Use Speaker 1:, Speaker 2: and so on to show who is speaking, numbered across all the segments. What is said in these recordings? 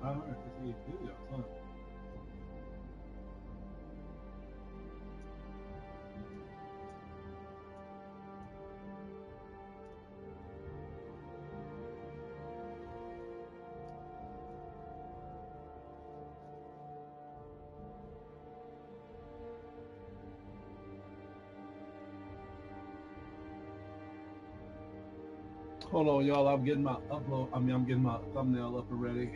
Speaker 1: 158 videos, huh? Hold on, y'all. I'm getting my upload. I mean, I'm getting my thumbnail up already.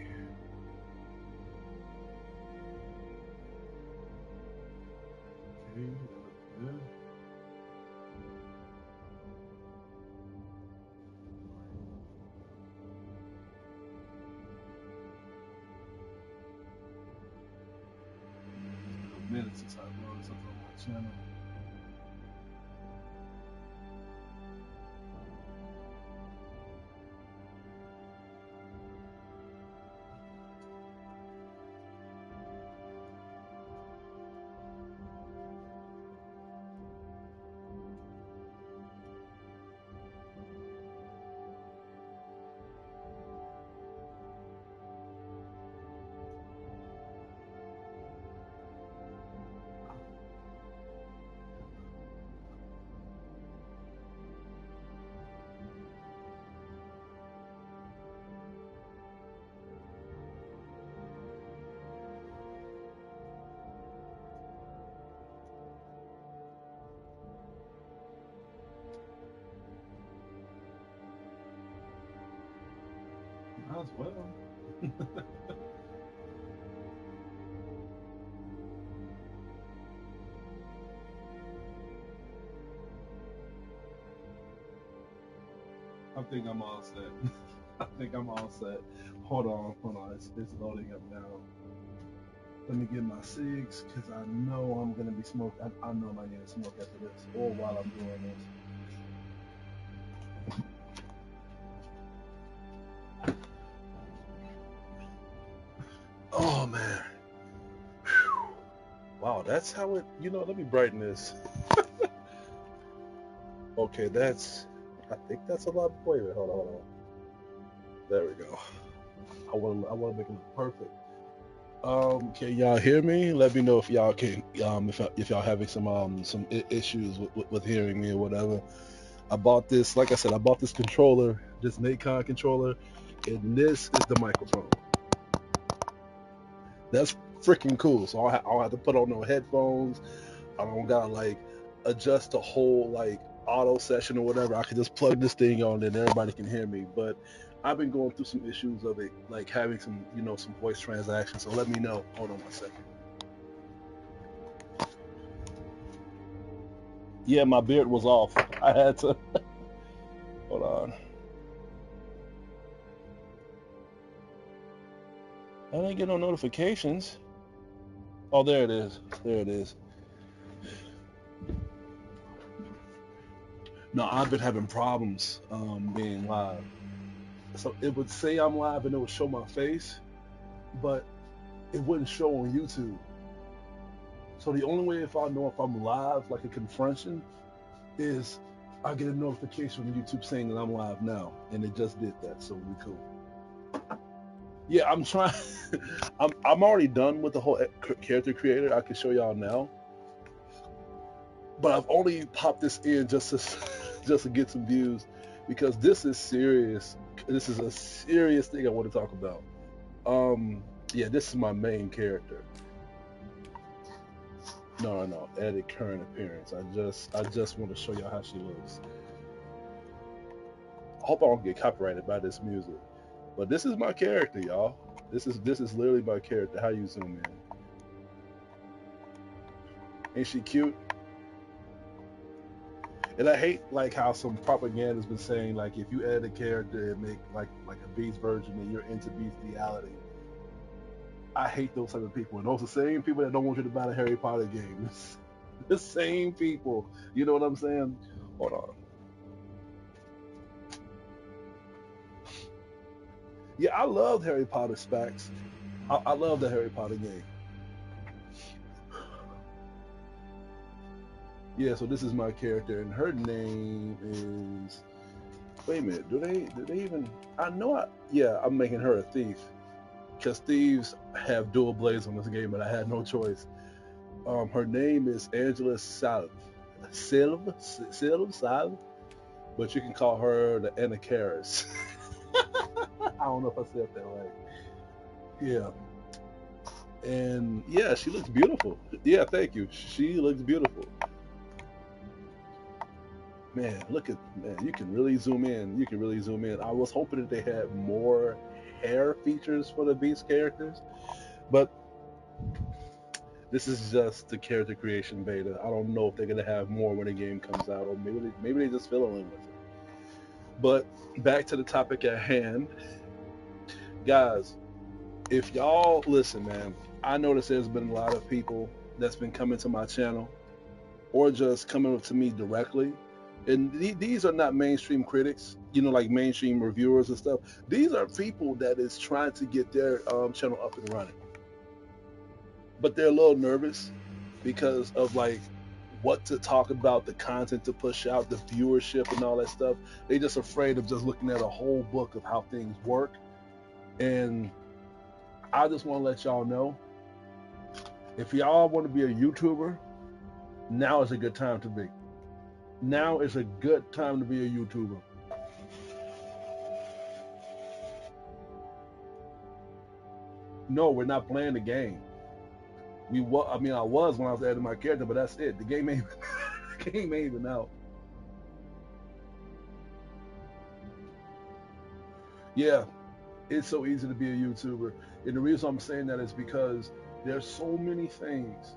Speaker 1: Okay, that looks good. It's been a minute since I uploaded something on my channel. Might as well. I think I'm all set. I think I'm all set. Hold on. It's loading up now. Let me get my cigs because I know I'm gonna be smoking. I know I need to smoke after this or while I'm doing this. Oh man. Whew. Wow, that's how it. Let me brighten this. Okay, that's. I think that's a lot. Wait a minute. Hold on. There we go. I want to make it look perfect. Can y'all hear me? Let me know if y'all can. If y'all having some issues with hearing me or whatever. I bought this. Like I said, I bought this controller, this Nikon controller, and this is the microphone. That's freaking cool. So I don't have to put on no headphones. I don't gotta like adjust the whole like auto session or whatever. I can just plug this thing on and everybody can hear me. But I've been going through some issues of it, like having some voice transactions. So let me know. Hold on one second. Yeah, my beard was off. I had to hold on. I didn't get no notifications. Oh, there it is. There it is. No, I've been having problems being live. So it would say I'm live and it would show my face, but it wouldn't show on YouTube. So the only way if I know if I'm live, like a confrontation, is I get a notification from YouTube saying that I'm live now, and it just did that. So we cool. Yeah, I'm trying. I'm already done with the whole character creator. I can show y'all now, but I've only popped this in just to just to get some views because this is serious. This is a serious thing I want to talk about. Yeah, this is my main character. No. Edit current appearance. I just want to show y'all how she looks. I hope I don't get copyrighted by this music. But this is my character, y'all. This is literally my character. How you zoom in? Ain't she cute? And I hate like how some propaganda's been saying like if you edit a character and make like a beast version and you're into bestiality. I hate those type of people. And those are the same people that don't want you to buy the Harry Potter games. The same people. You know what I'm saying? Hold on. Yeah, I love Harry Potter specs. I love the Harry Potter game. Yeah, so this is my character, and her name is. Wait a minute, do they even? I know. Yeah, I'm making her a thief. because thieves have dual blades on this game, but I had no choice. Her name is Angela Salve, but you can call her the Anna Karis. I don't know if I said that right. Yeah, and yeah, she looks beautiful. Yeah, thank you. She looks beautiful. Man, look at man. You can really zoom in. You can really zoom in. I was hoping that they had more hair features for the Beast characters, but this is just the character creation beta. I don't know if they're gonna have more when the game comes out, or maybe they just fiddling with it. But back to the topic at hand, guys. If y'all listen, man, I notice there's been a lot of people that's been coming to my channel or just coming up to me directly. And these are not mainstream critics, like mainstream reviewers and stuff. These are people that is trying to get their channel up and running, but they're a little nervous because of like what to talk about, the content to push out, the viewership, and all that stuff. They just afraid of just looking at a whole book of how things work. And I just want to let y'all know, if y'all want to be a YouTuber, now is a good time to be. Now is a good time to be a YouTuber. No, we're not playing the game. I was when I was adding my character, but that's it. The game ain't, the game ain't even out. Yeah, it's so easy to be a YouTuber. And the reason I'm saying that is because there's so many things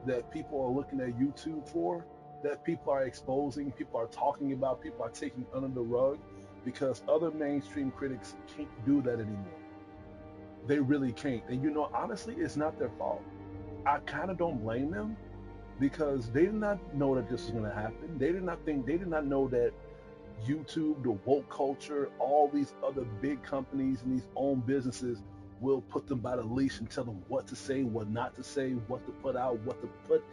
Speaker 1: that people are looking at YouTube for, that people are exposing, people are talking about, people are taking under the rug, because other mainstream critics can't do that anymore. They really can't. And honestly, it's not their fault. I kind of don't blame them, because they did not know that this was going to happen. They did not know that YouTube, the woke culture, all these other big companies and these own businesses will put them by the leash and tell them what to say, what not to say, what to put out, what to put,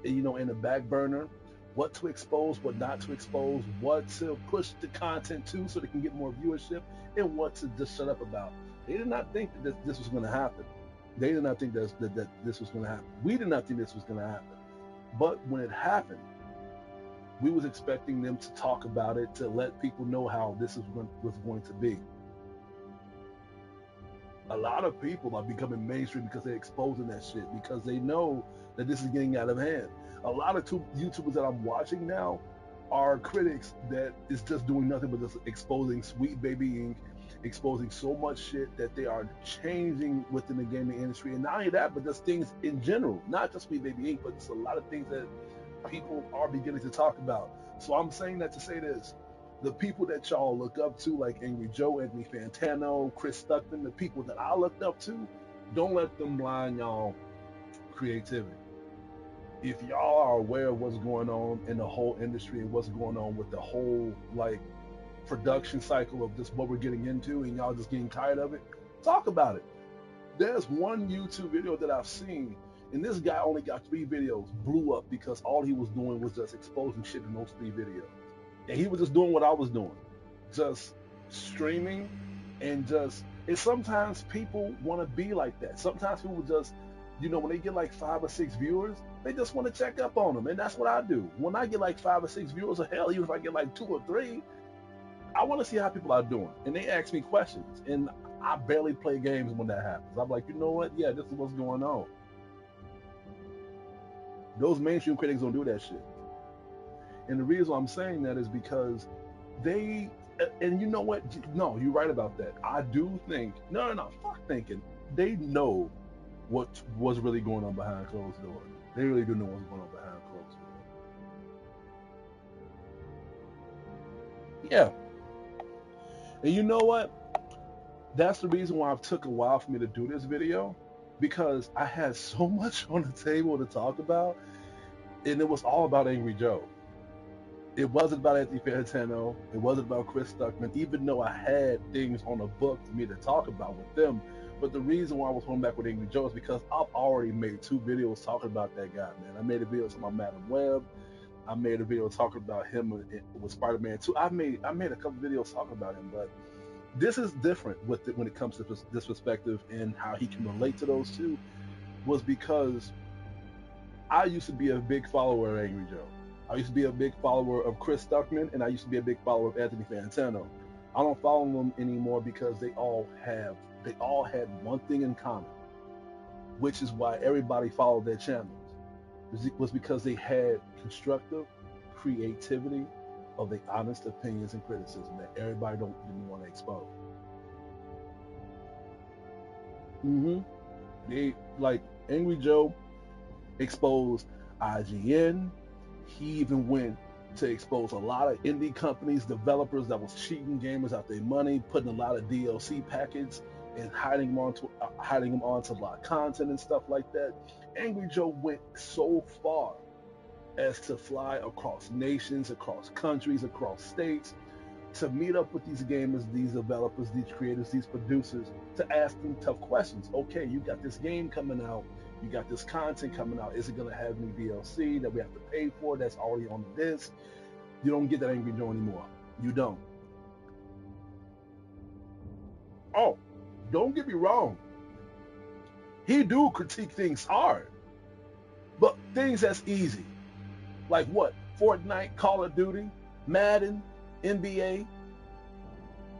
Speaker 1: in the back burner, what to expose, what not to expose, what to push the content to so they can get more viewership, and what to just shut up about. They did not think that this was going to happen. They did not think that this was going to happen. We did not think this was going to happen. But when it happened, we was expecting them to talk about it, to let people know how this was going to be. A lot of people are becoming mainstream because they're exposing that shit, because they know that this is getting out of hand. A lot of YouTubers that I'm watching now are critics that is just doing nothing but just exposing Sweet Baby Inc., exposing so much shit that they are changing within the gaming industry. And not only that, but just things in general, not just Sweet Baby Inc., but just a lot of things that people are beginning to talk about. So I'm saying that to say this: the people that y'all look up to, like Angry Joe, Anthony Fantano, Chris Stuckmann, the people that I looked up to, don't let them blind y'all creativity. If y'all are aware of what's going on in the whole industry and what's going on with the whole like production cycle of just what we're getting into, and y'all just getting tired of it, talk about it. There's one YouTube video that I've seen, and this guy only got 3 videos, blew up because all he was doing was just exposing shit in those 3 videos. And he was just doing what I was doing, just streaming, and sometimes people want to be like that. Sometimes people just, when they get like 5 or 6 viewers, they just want to check up on them. And that's what I do. When I get like 5 or 6 viewers, or hell, even if I get like 2 or 3, I want to see how people are doing. And they ask me questions. And I barely play games when that happens. I'm like, you know what? Yeah, this is what's going on. Those mainstream critics don't do that shit. And the reason I'm saying that is because they, and you know what? No, you're right about that. I do think, no, fuck thinking. They know what was really going on behind closed doors. They really do know what's going on behind closed doors. Yeah. And you know what? That's the reason why it took a while for me to do this video, because I had so much on the table to talk about, and it was all about Angry Joe. It wasn't about Anthony Fantano. It wasn't about Chris Stuckmann, even though I had things on the book for me to talk about with them. But the reason why I was going back with Angry Joe is because I've already made 2 videos talking about that guy, man. I made a video talking about Madam Web. I made a video talking about him with Spider-Man 2. I made a couple videos talking about him, but this is different with it when it comes to this perspective and how he can relate to those two, was because I used to be a big follower of Angry Joe. I used to be a big follower of Chris Stuckmann, and I used to be a big follower of Anthony Fantano. I don't follow them anymore because they all had one thing in common, which is why everybody followed their channels. Was because they had constructive creativity of the honest opinions and criticism that everybody didn't want to expose. hmm They like Angry Joe exposed IGN. He even went to expose a lot of indie companies, developers that was cheating gamers out their money, putting a lot of DLC packets and hiding them onto a lot of content and stuff like that. Angry Joe went so far as to fly across nations, across countries, across states, to meet up with these gamers, these developers, these creators, these producers, to ask them tough questions. Okay, you got this game coming out, you got this content coming out. Is it going to have any DLC that we have to pay for that's already on the disc? You don't get that Angry Joe anymore. You don't. Oh, don't get me wrong. He do critique things hard, but things that's easy. Like what? Fortnite, Call of Duty, Madden, NBA,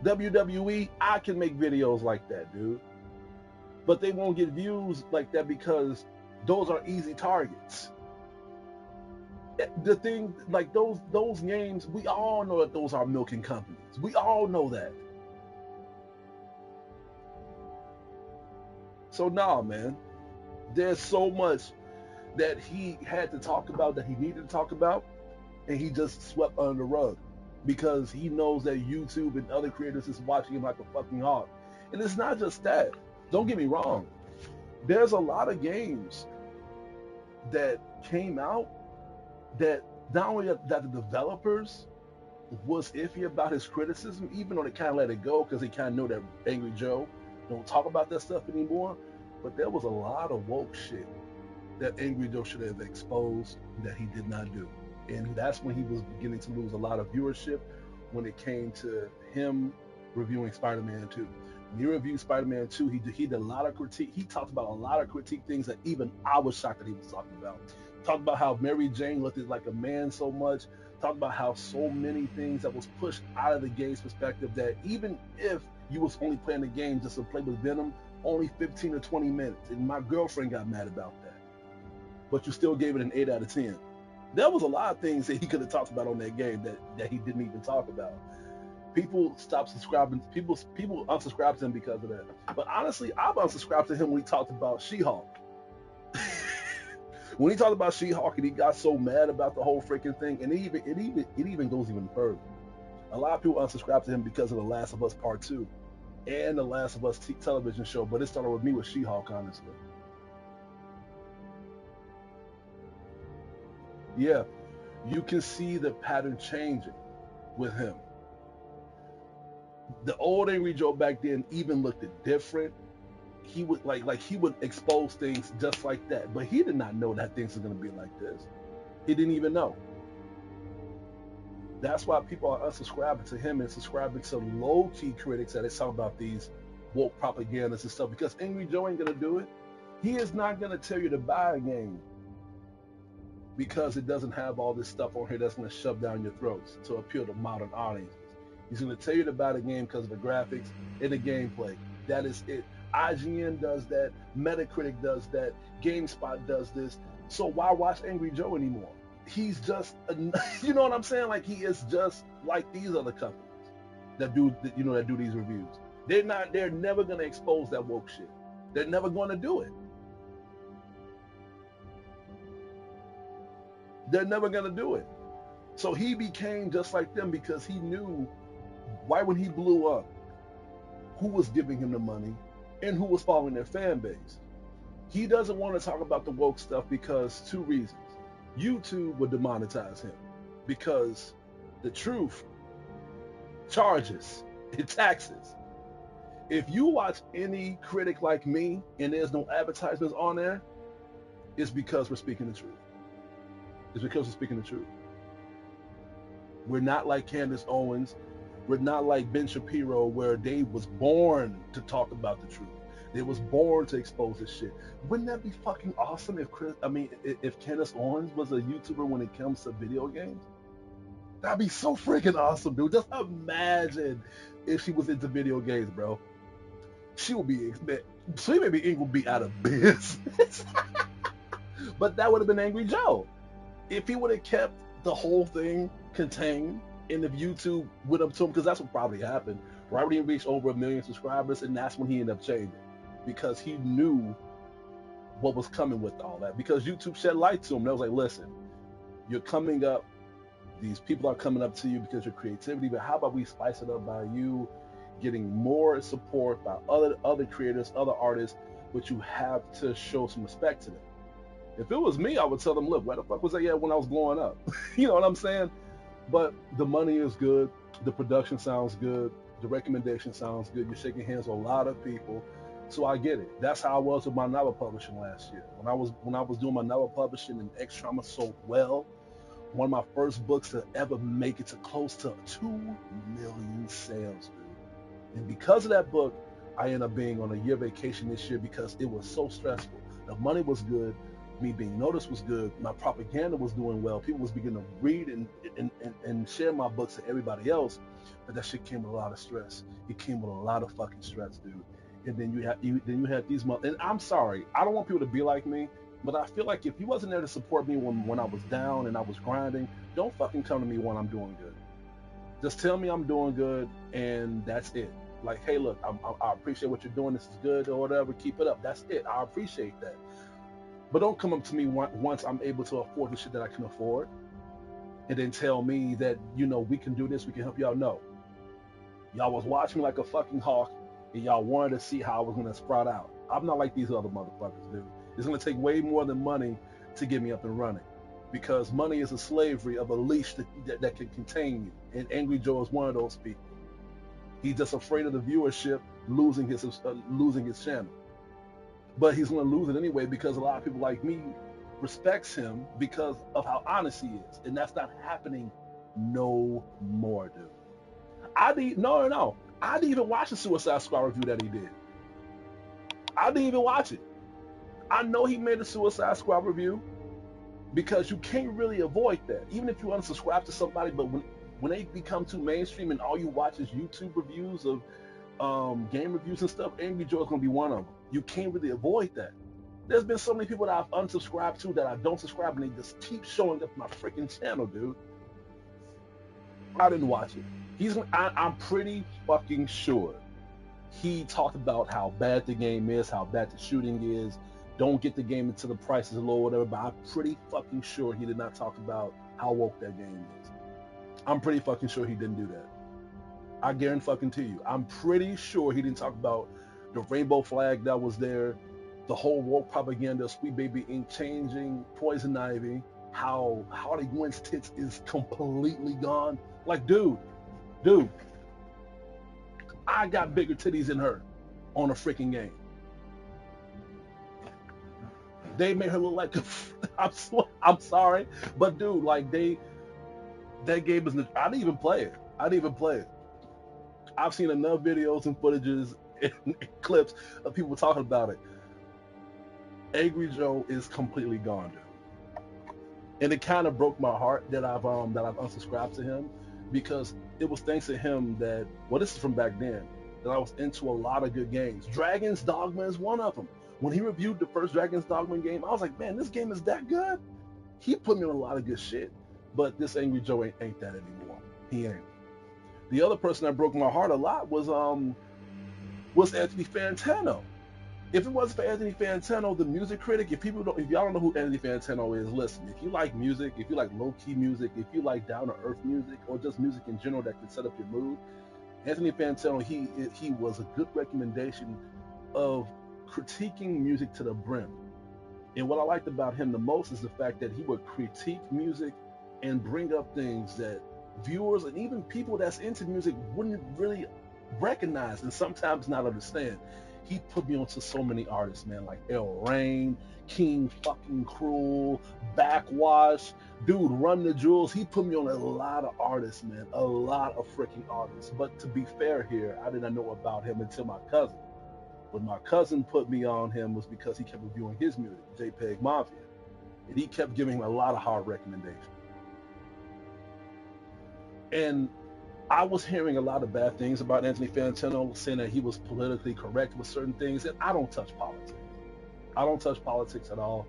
Speaker 1: WWE. I can make videos like that, dude. But they won't get views like that because those are easy targets. The thing, like those games, we all know that those are milking companies. We all know that. So nah, man. There's so much that he had to talk about, that he needed to talk about, and he just swept under the rug because he knows that YouTube and other creators is watching him like a fucking hawk. And it's not just that. Don't get me wrong. There's a lot of games that came out that not only that the developers was iffy about his criticism, even though they kind of let it go because they kind of know that Angry Joe don't talk about that stuff anymore. But there was a lot of woke shit that Angry Joe should have exposed that he did not do. And that's when he was beginning to lose a lot of viewership when it came to him reviewing Spider-Man 2. When he reviewed Spider-Man 2, he did a lot of critique. He talked about a lot of critique things that even I was shocked that he was talking about. Talked about how Mary Jane looked like a man so much. Talked about how so many things that was pushed out of the game's perspective that even if you was only playing the game just to play with Venom, only 15 or 20 minutes. And my girlfriend got mad about that. But you still gave it an 8 out of 10. There was a lot of things that he could have talked about on that game that he didn't even talk about. People stopped subscribing. People unsubscribed to him because of that. But honestly, I've unsubscribed to him when he talked about She-Hulk. When he talked about She-Hulk and he got so mad about the whole freaking thing, and it even goes even further. A lot of people unsubscribed to him because of The Last of Us Part 2 and The Last of Us television show, but it started with me with She-Hulk, honestly. Yeah, you can see the pattern changing with him. The old Angry Joe back then even looked different. He would he would expose things just like that, but he did not know that things are going to be like this. He didn't even know. That's why people are unsubscribing to him and subscribing to low-key critics that is talking about these woke propagandas and stuff, because Angry Joe ain't going to do it. He is not going to tell you to buy a game because it doesn't have all this stuff on here that's going to shove down your throats to appeal to modern audiences. He's going to tell you to buy the game because of the graphics and the gameplay. That is it. IGN does that. Metacritic does that. GameSpot does this. So why watch Angry Joe anymore? He's just, you know what I'm saying? Like, he is just like these other companies that do these reviews. They're never going to expose that woke shit. They're never going to do it. They're never going to do it. So he became just like them because he knew right when he blew up who was giving him the money and who was following their fan base. He doesn't want to talk about the woke stuff because 2 reasons. YouTube would demonetize him because the truth charges, it taxes. If you watch any critic like me and there's no advertisements on there, it's because we're speaking the truth. It's because we're speaking the truth. We're not like Candace Owens We're not like Ben Shapiro, where they was born to talk about the truth. They was born to expose this shit. Wouldn't that be fucking awesome if Candace Owens was a YouTuber when it comes to video games? That'd be so freaking awesome, dude. Just imagine if she was into video games, bro. She would be, Sweet Baby Inc would be out of business. But that would have been Angry Joe. If he would have kept the whole thing contained, and if YouTube went up to him, because that's what probably happened, right when he reached over 1 million subscribers, and that's when he ended up changing, because he knew what was coming with all that, because YouTube shed light to him. They was like, listen, you're coming up, these people are coming up to you because of your creativity, but how about we spice it up by you getting more support by other creators, other artists, but you have to show some respect to them. If it was me, I would tell them, look, where the fuck was I at when I was blowing up? You know what I'm saying? But the money is good, the production sounds good, the recommendation sounds good, you're shaking hands with a lot of people, so I get it. That's how I was with my novel publishing last year. When I was doing my novel publishing, and X Trauma sold well, one of my first books to ever make it to close to 2 million sales, dude. And because of that book, I ended up being on a year vacation this year because it was so stressful. The money was good, me being noticed was good, my propaganda was doing well, people was beginning to read and share my books to everybody else, but that shit came with a lot of stress. It came with a lot of fucking stress, dude. And then you had these and I'm sorry, I don't want people to be like me, but I feel like if you wasn't there to support me when I was down and I was grinding, don't fucking come to me when I'm doing good. Just tell me I'm doing good, and that's it. Like, hey, look, I appreciate what you're doing. This is good or whatever. Keep it up. That's it. I appreciate that. But don't come up to me once I'm able to afford the shit that I can afford, and then tell me that, you know, we can do this, we can help y'all. No. Y'all was watching like a fucking hawk, and y'all wanted to see how I was going to sprout out. I'm not like these other motherfuckers, dude. It's going to take way more than money to get me up and running, because money is a slavery of a leash that can contain you. And Angry Joe is one of those people. He's just afraid of the viewership losing his channel. But he's going to lose it anyway, because a lot of people like me respects him because of how honest he is. And that's not happening no more, dude. No. I didn't even watch the Suicide Squad review that he did. I didn't even watch it. I know he made a Suicide Squad review because you can't really avoid that. Even if you unsubscribe to somebody, but when they become too mainstream and all you watch is YouTube reviews of game reviews and stuff, Angry Joe is going to be one of them. You can't really avoid that. There's been so many people that I've unsubscribed to that I don't subscribe, and they just keep showing up my freaking channel, dude. I didn't watch it. I'm pretty fucking sure he talked about how bad the game is, how bad the shooting is. Don't get the game until the price is low or whatever, but I'm pretty fucking sure he did not talk about how woke that game is. I'm pretty fucking sure he didn't do that. I guarantee fucking to you. I'm pretty sure he didn't talk about the rainbow flag that was there, the whole woke propaganda, Sweet Baby Inc changing, Poison Ivy, how Harley Gwen's tits is completely gone. Like, dude, I got bigger titties than her on a freaking game. They made her look like I'm sorry, but dude, like that game is. I didn't even play it. I've seen enough videos and footages and clips of people talking about it. Angry Joe is completely gone, dude. And it kind of broke my heart that I've unsubscribed to him, because it was thanks to him that, well, this is from back then, that I was into a lot of good games. Dragon's Dogma is one of them. When he reviewed the first Dragon's Dogma game, I was like, man, this game is that good? He put me on a lot of good shit. But this Angry Joe ain't that anymore. He ain't. The other person that broke my heart a lot was Anthony Fantano. If it wasn't for Anthony Fantano, the music critic, if y'all don't know who Anthony Fantano is, listen, if you like music, if you like low-key music, if you like down-to-earth music, or just music in general that can set up your mood, Anthony Fantano, he was a good recommendation of critiquing music to the brim. And what I liked about him the most is the fact that he would critique music and bring up things that viewers and even people that's into music wouldn't really recognize and sometimes not understand. He put me onto so many artists, man, like El Rain, King fucking Cruel, Backwash, dude, Run the Jewels. He put me on a lot of artists, man, a lot of freaking artists. But to be fair here, I did not know about him until my cousin. When my cousin put me on him was because he kept reviewing his music, JPEG Mafia, and he kept giving him a lot of hard recommendations. And I was hearing a lot of bad things about Anthony Fantano, saying that he was politically correct with certain things, and I don't touch politics. I don't touch politics at all,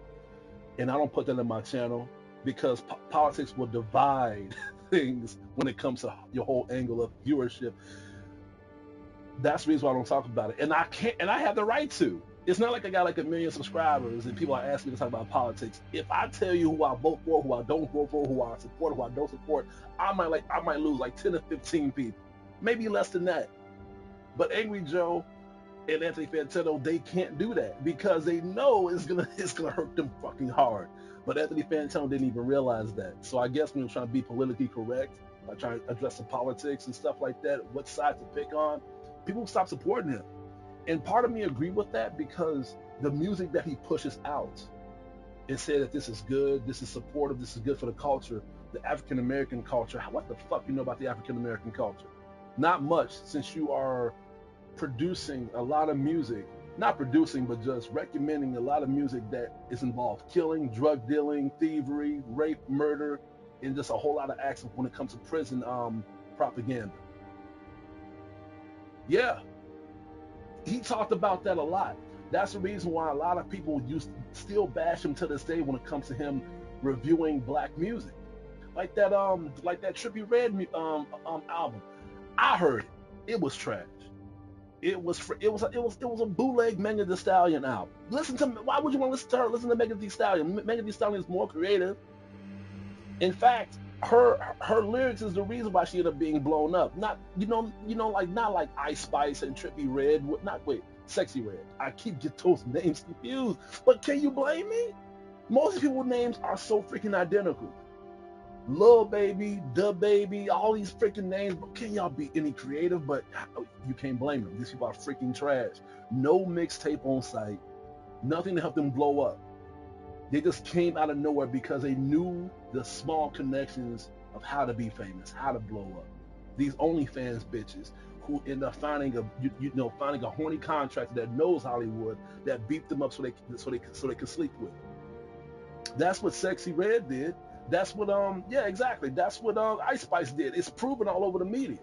Speaker 1: and I don't put that in my channel because politics will divide things when it comes to your whole angle of viewership. That's the reason why I don't talk about it, and I can't, and I have the right to. It's not like I got like 1 million subscribers and people are asking me to talk about politics. If I tell you who I vote for, who I don't vote for, who I support, who I don't support, I might lose like 10 to 15 people, maybe less than that. But Angry Joe and Anthony Fantano, they can't do that because they know it's gonna hurt them fucking hard. But Anthony Fantano didn't even realize that. So I guess when he was trying to be politically correct, by trying to address the politics and stuff like that, what side to pick on, people stop supporting him. And part of me agree with that because the music that he pushes out and say that this is good, this is supportive, this is good for the culture, the African American culture. What the fuck you know about the African American culture? Not much, since you are producing a lot of music, not producing, but just recommending a lot of music that is involved killing, drug dealing, thievery, rape, murder, and just a whole lot of acts when it comes to prison propaganda. Yeah, he talked about that a lot. That's the reason why a lot of people still bash him to this day when it comes to him reviewing black music, like that Trippie Redd album. I heard it. It was trash. It was a bootleg Megan Thee Stallion album. Listen to me. Why would you want to listen to her? Listen to Megan Thee Stallion. Megan Thee Stallion is more creative. In fact, her lyrics is the reason why she ended up being blown up. Not not like Ice Spice and Trippie Redd. Sexy Red. I keep get those names confused. But can you blame me? Most people's names are so freaking identical. Lil Baby, Da Baby, all these freaking names. But can y'all be any creative? But you can't blame them. These people are freaking trash. No mixtape on site. Nothing to help them blow up. They just came out of nowhere because they knew the small connections of how to be famous, how to blow up. These OnlyFans bitches who end up finding a horny contractor that knows Hollywood that beat them up so they can sleep with. That's what Sexy Red did. That's what exactly. That's what Ice Spice did. It's proven all over the media.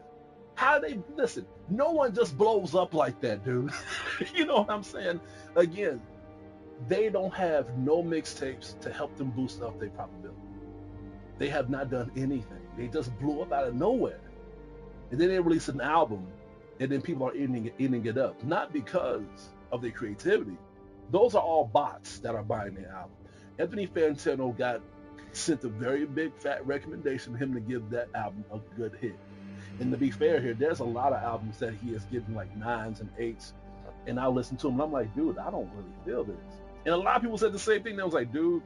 Speaker 1: How do they listen? No one just blows up like that, dude. You know what I'm saying? Again, they don't have no mixtapes to help them boost up their probability. They have not done anything. They just blew up out of nowhere. And then they release an album, and then people are eating it up. Not because of their creativity. Those are all bots that are buying their album. Anthony Fantano got sent a very big fat recommendation to him to give that album a good hit. And to be fair here, there's a lot of albums that he has given like 9s and 8s. And I listen to him, and I'm like, dude, I don't really feel this. And a lot of people said the same thing. They was like, dude,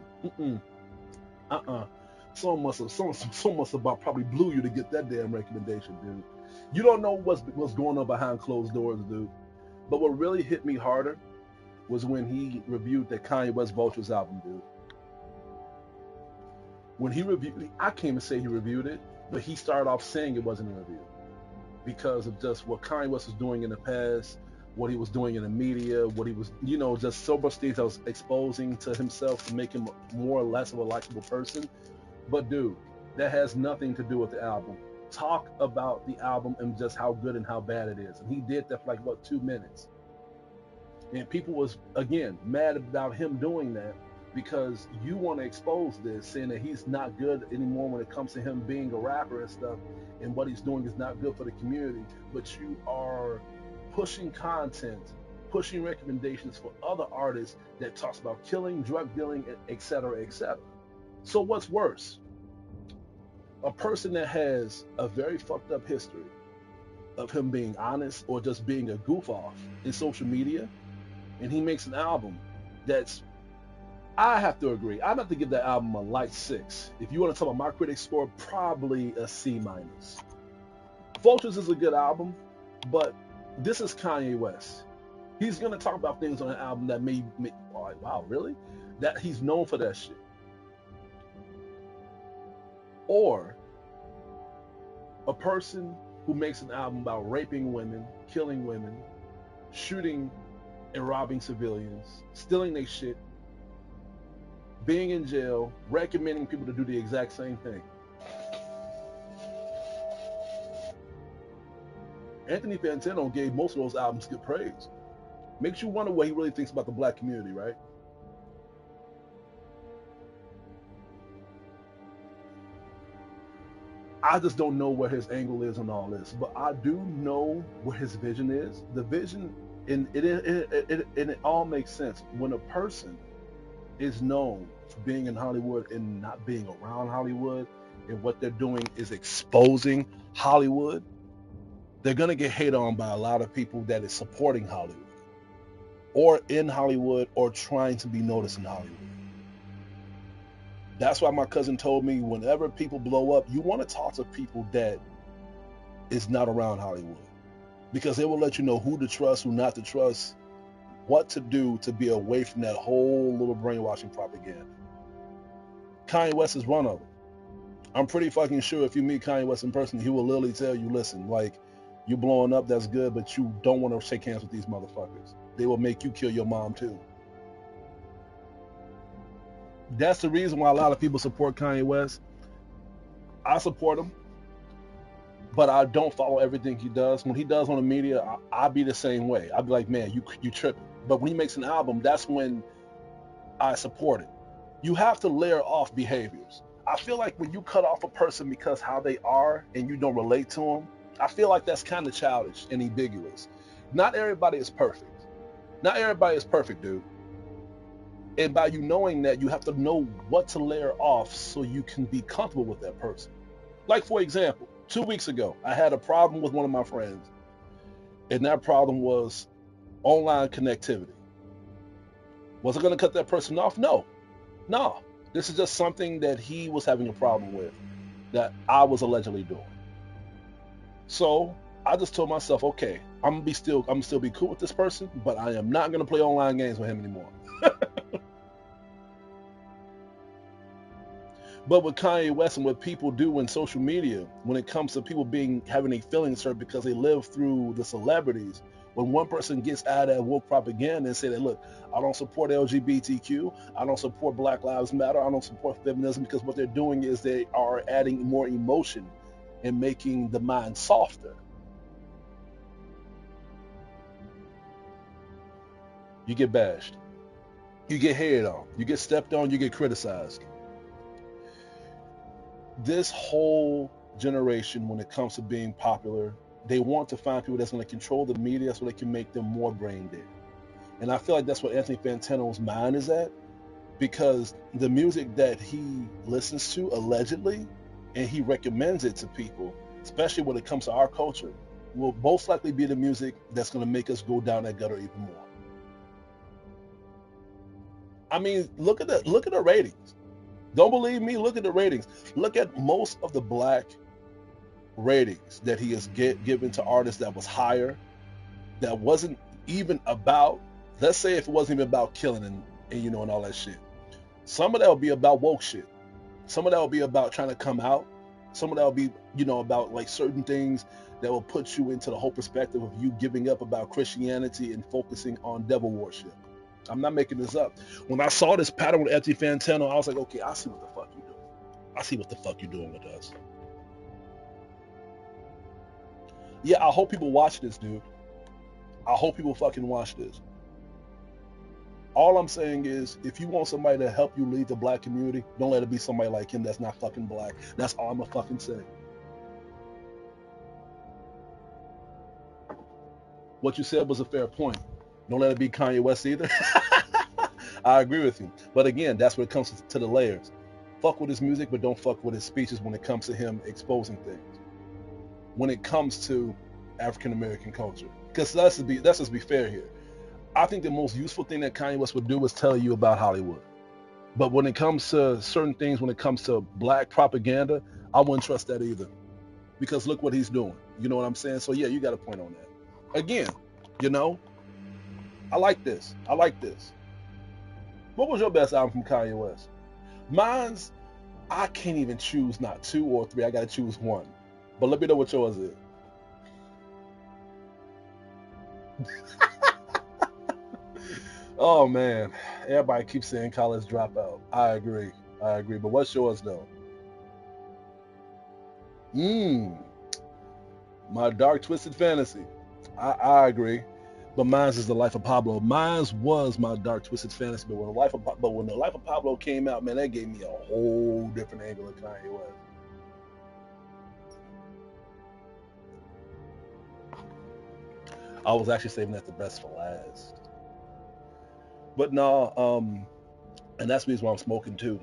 Speaker 1: someone must have probably blew you to get that damn recommendation, dude. You don't know what's going on behind closed doors, dude. But what really hit me harder was when he reviewed that Kanye West Vultures album, dude. When he reviewed it, I can't even say he reviewed it, but he started off saying it wasn't a review because of just what Kanye West was doing in the past, what he was doing in the media, what he was, just so much things I was exposing to himself to make him more or less of a likable person. But dude, that has nothing to do with the album. Talk about the album and just how good and how bad it is. And he did that for like, 2 minutes. And people was, again, mad about him doing that because you want to expose this, saying that he's not good anymore when it comes to him being a rapper and stuff, and what he's doing is not good for the community. But you are pushing content, pushing recommendations for other artists that talks about killing, drug dealing, etc., etc. So what's worse? A person that has a very fucked up history of him being honest or just being a goof off in social media, and he makes an album that's, I have to agree, I'd have to give that album a light 6. If you want to talk about my critic score, probably a C-. Vultures is a good album, but this is Kanye West. He's gonna talk about things on an album that may like, wow, really? That he's known for that shit. Or a person who makes an album about raping women, killing women, shooting and robbing civilians, stealing their shit, being in jail, recommending people to do the exact same thing. Anthony Fantano gave most of those albums good praise. Makes you wonder what he really thinks about the black community, right? I just don't know where his angle is on all this, but I do know where his vision is. The vision, and it all makes sense. When a person is known for being in Hollywood and not being around Hollywood, and what they're doing is exposing Hollywood, they're gonna get hated on by a lot of people that is supporting Hollywood, or in Hollywood, or trying to be noticed in Hollywood. That's why my cousin told me whenever people blow up, you want to talk to people that is not around Hollywood, because they will let you know who to trust, who not to trust, what to do to be away from that whole little brainwashing propaganda. Kanye West is one of them. I'm pretty fucking sure if you meet Kanye West in person, he will literally tell you, listen, like, you blowing up, that's good, but you don't want to shake hands with these motherfuckers. They will make you kill your mom too. That's the reason why a lot of people support Kanye West. I support him, but I don't follow everything he does. When he does on the media, I be the same way. I'd be like, man, you tripping. But when he makes an album, that's when I support it. You have to layer off behaviors. I feel like when you cut off a person because how they are and you don't relate to them, I feel like that's kind of childish and ambiguous. Not everybody is perfect. Not everybody is perfect, dude. And by you knowing that, you have to know what to layer off so you can be comfortable with that person. Like, for example, 2 weeks ago, I had a problem with one of my friends, and that problem was online connectivity. Was I going to cut that person off? No. No. This is just something that he was having a problem with that I was allegedly doing. So I just told myself, okay, I'm gonna still be cool with this person, but I am not gonna play online games with him anymore. But with Kanye West and what people do in social media, when it comes to people having a feelings hurt because they live through the celebrities, when one person gets out of that woke propaganda and say that, look, I don't support LGBTQ, I don't support Black Lives Matter, I don't support feminism, because what they're doing is they are adding more emotion and making the mind softer. You get bashed, you get hated on, you get stepped on, you get criticized. This whole generation, when it comes to being popular, they want to find people that's going to control the media so they can make them more brain dead. And I feel like that's what Anthony Fantano's mind is at, because the music that he listens to allegedly, and he recommends it to people, especially when it comes to our culture, will most likely be the music that's going to make us go down that gutter even more. I mean, look at the ratings. Don't believe me? Look at the ratings. Look at most of the black ratings that he has given to artists that was higher, that wasn't even about, let's say if it wasn't even about killing and and all that shit. Some of that will be about woke shit. Some of that will be about trying to come out. Some of that will be, about like certain things that will put you into the whole perspective of you giving up about Christianity and focusing on devil worship. I'm not making this up. When I saw this pattern with Anthony Fantano, I was like, okay, I see what the fuck you're doing. I see what the fuck you're doing with us. Yeah, I hope people watch this, dude. I hope people fucking watch this. All I'm saying is, if you want somebody to help you lead the black community, don't let it be somebody like him that's not fucking black. That's all I'm gonna fucking say. What you said was a fair point. Don't let it be Kanye West either. I agree with you. But again, that's where it comes to the layers. Fuck with his music, but don't fuck with his speeches when it comes to him exposing things. When it comes to African American culture. Because let's just be fair here. I think the most useful thing that Kanye West would do is tell you about Hollywood. But when it comes to certain things, when it comes to black propaganda, I wouldn't trust that either. Because look what he's doing. You know what I'm saying? So yeah, you got a point on that. Again, I like this. I like this. What was your best album from Kanye West? Mine's, I can't even choose not two or three. I gotta choose one. But let me know what yours is. Oh man, everybody keeps saying college dropout. I agree. I agree. But what's yours though? Mmm, my dark twisted fantasy. I agree. But mine's is the life of Pablo. Mine's was my dark twisted fantasy. But when the life of Pablo came out, man, that gave me a whole different angle of Kanye West. I was actually saving that the best for last. But no, and that's the reason why I'm smoking too.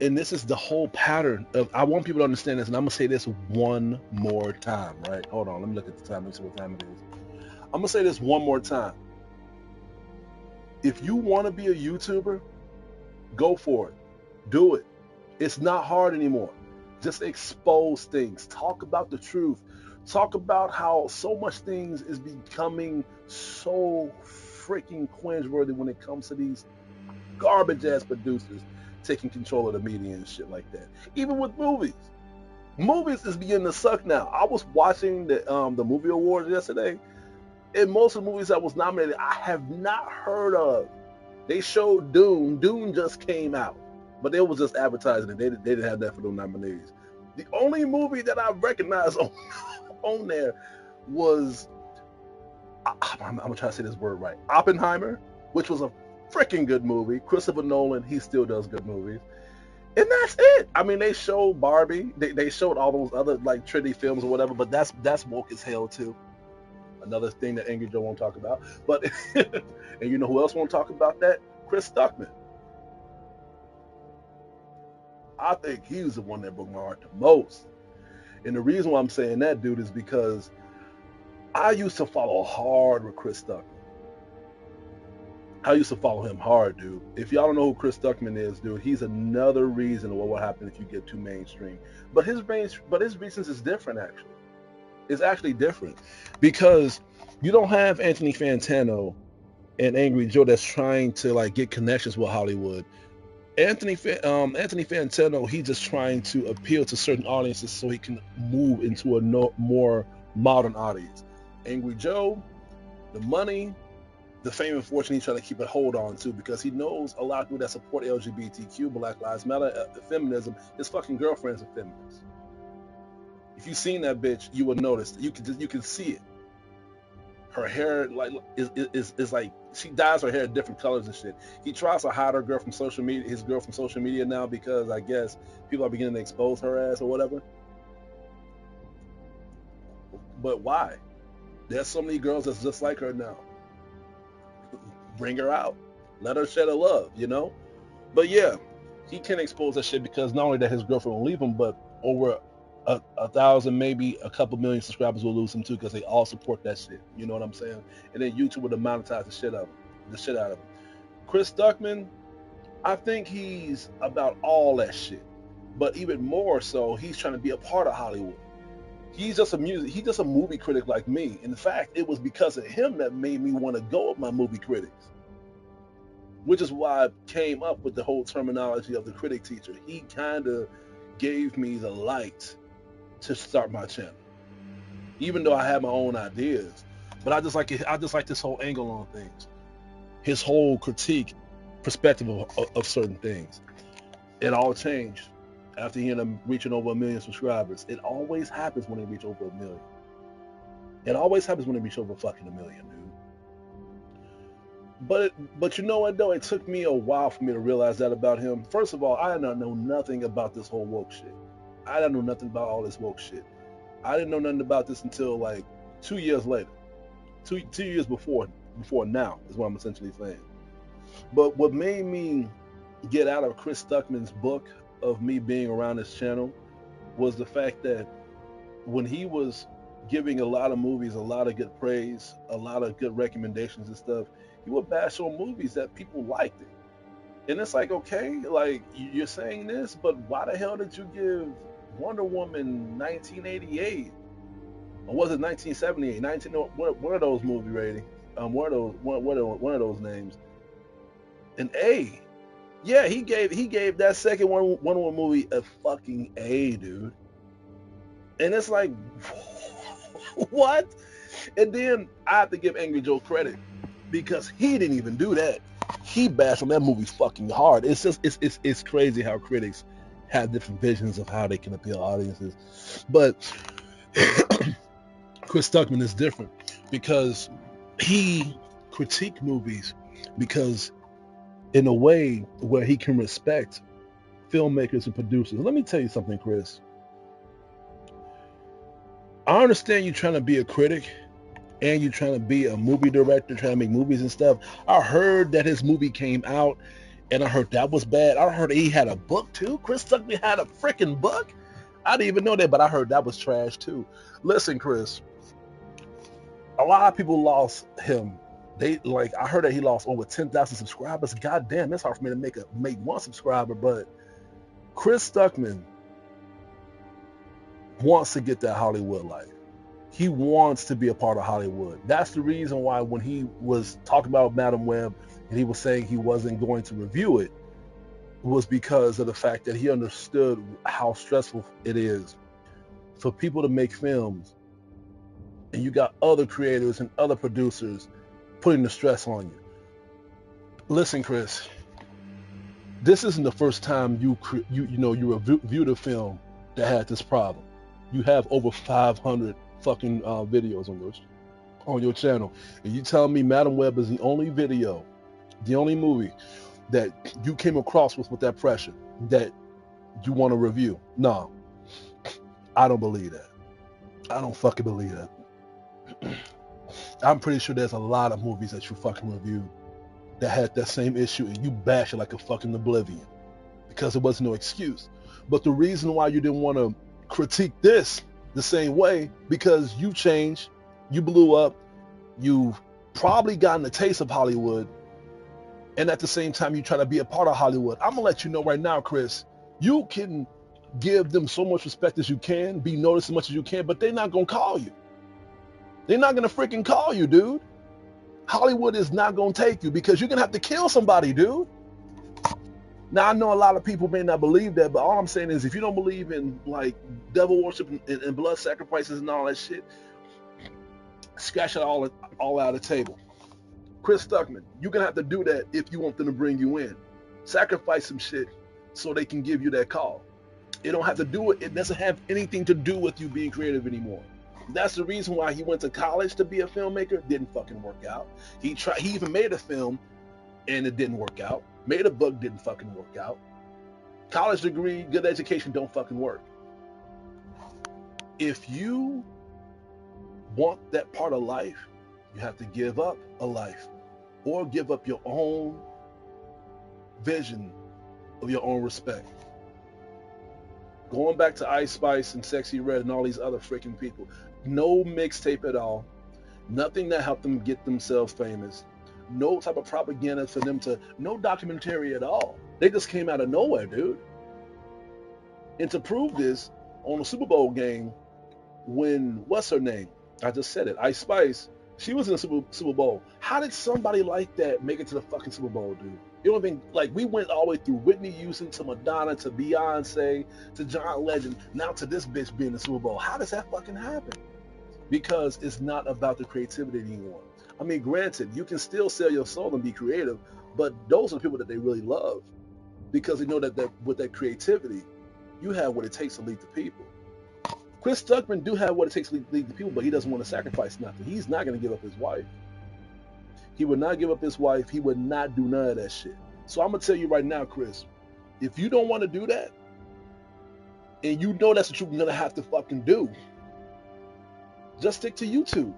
Speaker 1: And this is the whole pattern of, I want people to understand this, and I'm gonna say this one more time, right? Hold on, let me look at the time, let me see what time it is. I'm gonna say this one more time. If you want to be a YouTuber, go for it. Do it. It's not hard anymore. Just expose things. Talk about the truth. Talk about how so much things is becoming so freaking cringeworthy when it comes to these garbage ass producers taking control of the media and shit like that. Even with movies. Movies is beginning to suck now. I was watching the movie awards yesterday, and most of the movies that was nominated I have not heard of. They showed Dune. Dune just came out, but they was just advertising it. They didn't have that for the nominees. The only movie that I recognized on there was, I'm gonna try to say this word right, Oppenheimer, which was a freaking good movie. Christopher Nolan, he still does good movies. And that's it. I mean, they showed Barbie. They showed all those other like Trinity films or whatever, but that's woke as hell too. Another thing that Angry Joe won't talk about. But and you know who else won't talk about that? Chris Stuckmann. I think he was the one that broke my heart the most. And the reason why I'm saying that, dude, is because I used to follow hard with Chris Stuckmann. I used to follow him hard, dude. If y'all don't know who Chris Stuckmann is, dude, he's another reason what will happen if you get too mainstream. But his reasons is different actually. It's actually different because you don't have Anthony Fantano and Angry Joe that's trying to like get connections with Hollywood. Anthony Fantano, he's just trying to appeal to certain audiences so he can move into a more modern audience. Angry Joe, the money, the fame and fortune, he's trying to keep a hold on to because he knows a lot of people that support LGBTQ, Black Lives Matter, feminism. His fucking girlfriend's a feminist. If you seen that bitch, you would notice. You can see it. Her hair like is like she dyes her hair different colors and shit. He tries to hide his girl from social media now because I guess people are beginning to expose her ass or whatever. But why? There's so many girls that's just like her now. Bring her out. Let her shed her love, you know? But yeah, he can't expose that shit because not only that his girlfriend will leave him, but over a thousand, maybe a couple million subscribers will lose him too because they all support that shit. You know what I'm saying? And then YouTube would monetize the shit out of him. Chris Stuckmann, I think he's about all that shit, but even more so, he's trying to be a part of Hollywood. He's just a movie critic like me. In fact, it was because of him that made me want to go with my movie critics, which is why I came up with the whole terminology of the critic teacher. He kind of gave me the light to start my channel, even though I had my own ideas. But I just like it. I just like this whole angle on things, his whole critique perspective of certain things. It all changed after he ended up reaching over 1 million subscribers. It always happens when they reach over 1 million. It always happens when they reach over fucking 1 million, dude. But you know what though? It took me a while for me to realize that about him. First of all, I did not know nothing about this whole woke shit. I didn't know nothing about all this woke shit. I didn't know nothing about this until like 2 years later. Two years before now is what I'm essentially saying. But what made me get out of Chris Stuckmann's book of me being around this channel was the fact that when he was giving a lot of movies a lot of good praise, a lot of good recommendations and stuff, he would bash on movies that people liked it. And it's like, okay, like you're saying this, but why the hell did you give Wonder Woman 1988? Or was it 1978? What are those movie ratings? one of those names. An A. Yeah, he gave that second Wonder Woman movie a fucking A, dude. And it's like, what? And then I have to give Angry Joe credit because he didn't even do that. He bashed on that movie fucking hard. It's just it's crazy how critics have different visions of how they can appeal to audiences. But Chris Stuckmann is different because he critiqued movies because in a way where he can respect filmmakers and producers. Let me tell you something, Chris. I understand you trying to be a critic and you're trying to be a movie director, trying to make movies and stuff. I heard that his movie came out and I heard that was bad. I heard he had a book too. Chris Stuckmann had a freaking book. I didn't even know that, but I heard that was trash too. Listen, Chris, a lot of people lost him. I heard that he lost over 10,000 subscribers. God damn, it's hard for me to make one subscriber, but Chris Stuckmann wants to get that Hollywood life. He wants to be a part of Hollywood. That's the reason why when he was talking about Madam Web and he was saying he wasn't going to review it, was because of the fact that he understood how stressful it is for people to make films and you got other creators and other producers putting the stress on you. Listen, Chris, this isn't the first time you reviewed a film that had this problem. You have over 500 fucking videos on your channel, and you tell me Madam Web is the only video, the only movie that you came across with that pressure that you want to review? No, I don't believe that. I don't fucking believe that. I'm pretty sure there's a lot of movies that you fucking reviewed that had that same issue and you bash it like a fucking oblivion because there was no excuse. But the reason why you didn't want to critique this the same way, because you changed, you blew up, you've probably gotten a taste of Hollywood, and at the same time you try to be a part of Hollywood. I'm gonna let you know right now, Chris, you can give them so much respect as you can, be noticed as much as you can, but they're not gonna call you. They're not gonna freaking call you, dude. Hollywood is not gonna take you because you're gonna have to kill somebody, dude. Now I know a lot of people may not believe that, but all I'm saying is if you don't believe in like devil worship and blood sacrifices and all that shit, scratch it all out of the table. Chris Stuckmann, you're gonna have to do that if you want them to bring you in. Sacrifice some shit so they can give you that call. It don't have to do it. It doesn't have anything to do with you being creative anymore. That's the reason why he went to college to be a filmmaker. Didn't fucking work out. He even made a film and it didn't work out. Made a book, didn't fucking work out. College degree, good education don't fucking work. If you want that part of life, you have to give up a life or give up your own vision of your own respect. Going back to Ice Spice and Sexy Red and all these other freaking people, no mixtape at all, nothing that helped them get themselves famous, no type of propaganda for them to, no documentary at all. They just came out of nowhere, dude. And to prove this, on the Super Bowl game, when, what's her name? I just said it, Ice Spice, she was in the Super Bowl. How did somebody like that make it to the fucking Super Bowl, dude? You know what I mean? Like, we went all the way through Whitney Houston to Madonna to Beyonce to John Legend, now to this bitch being in the Super Bowl. How does that fucking happen? Because it's not about the creativity anymore. I mean, granted, you can still sell your soul and be creative, but those are the people that they really love because they know that with that creativity, you have what it takes to lead the people. Chris Stuckmann do have what it takes to lead the people, but he doesn't want to sacrifice nothing. He's not going to give up his wife. He would not give up his wife. He would not do none of that shit. So I'm going to tell you right now, Chris, if you don't want to do that, and you know that's what you're going to have to fucking do, just stick to YouTube.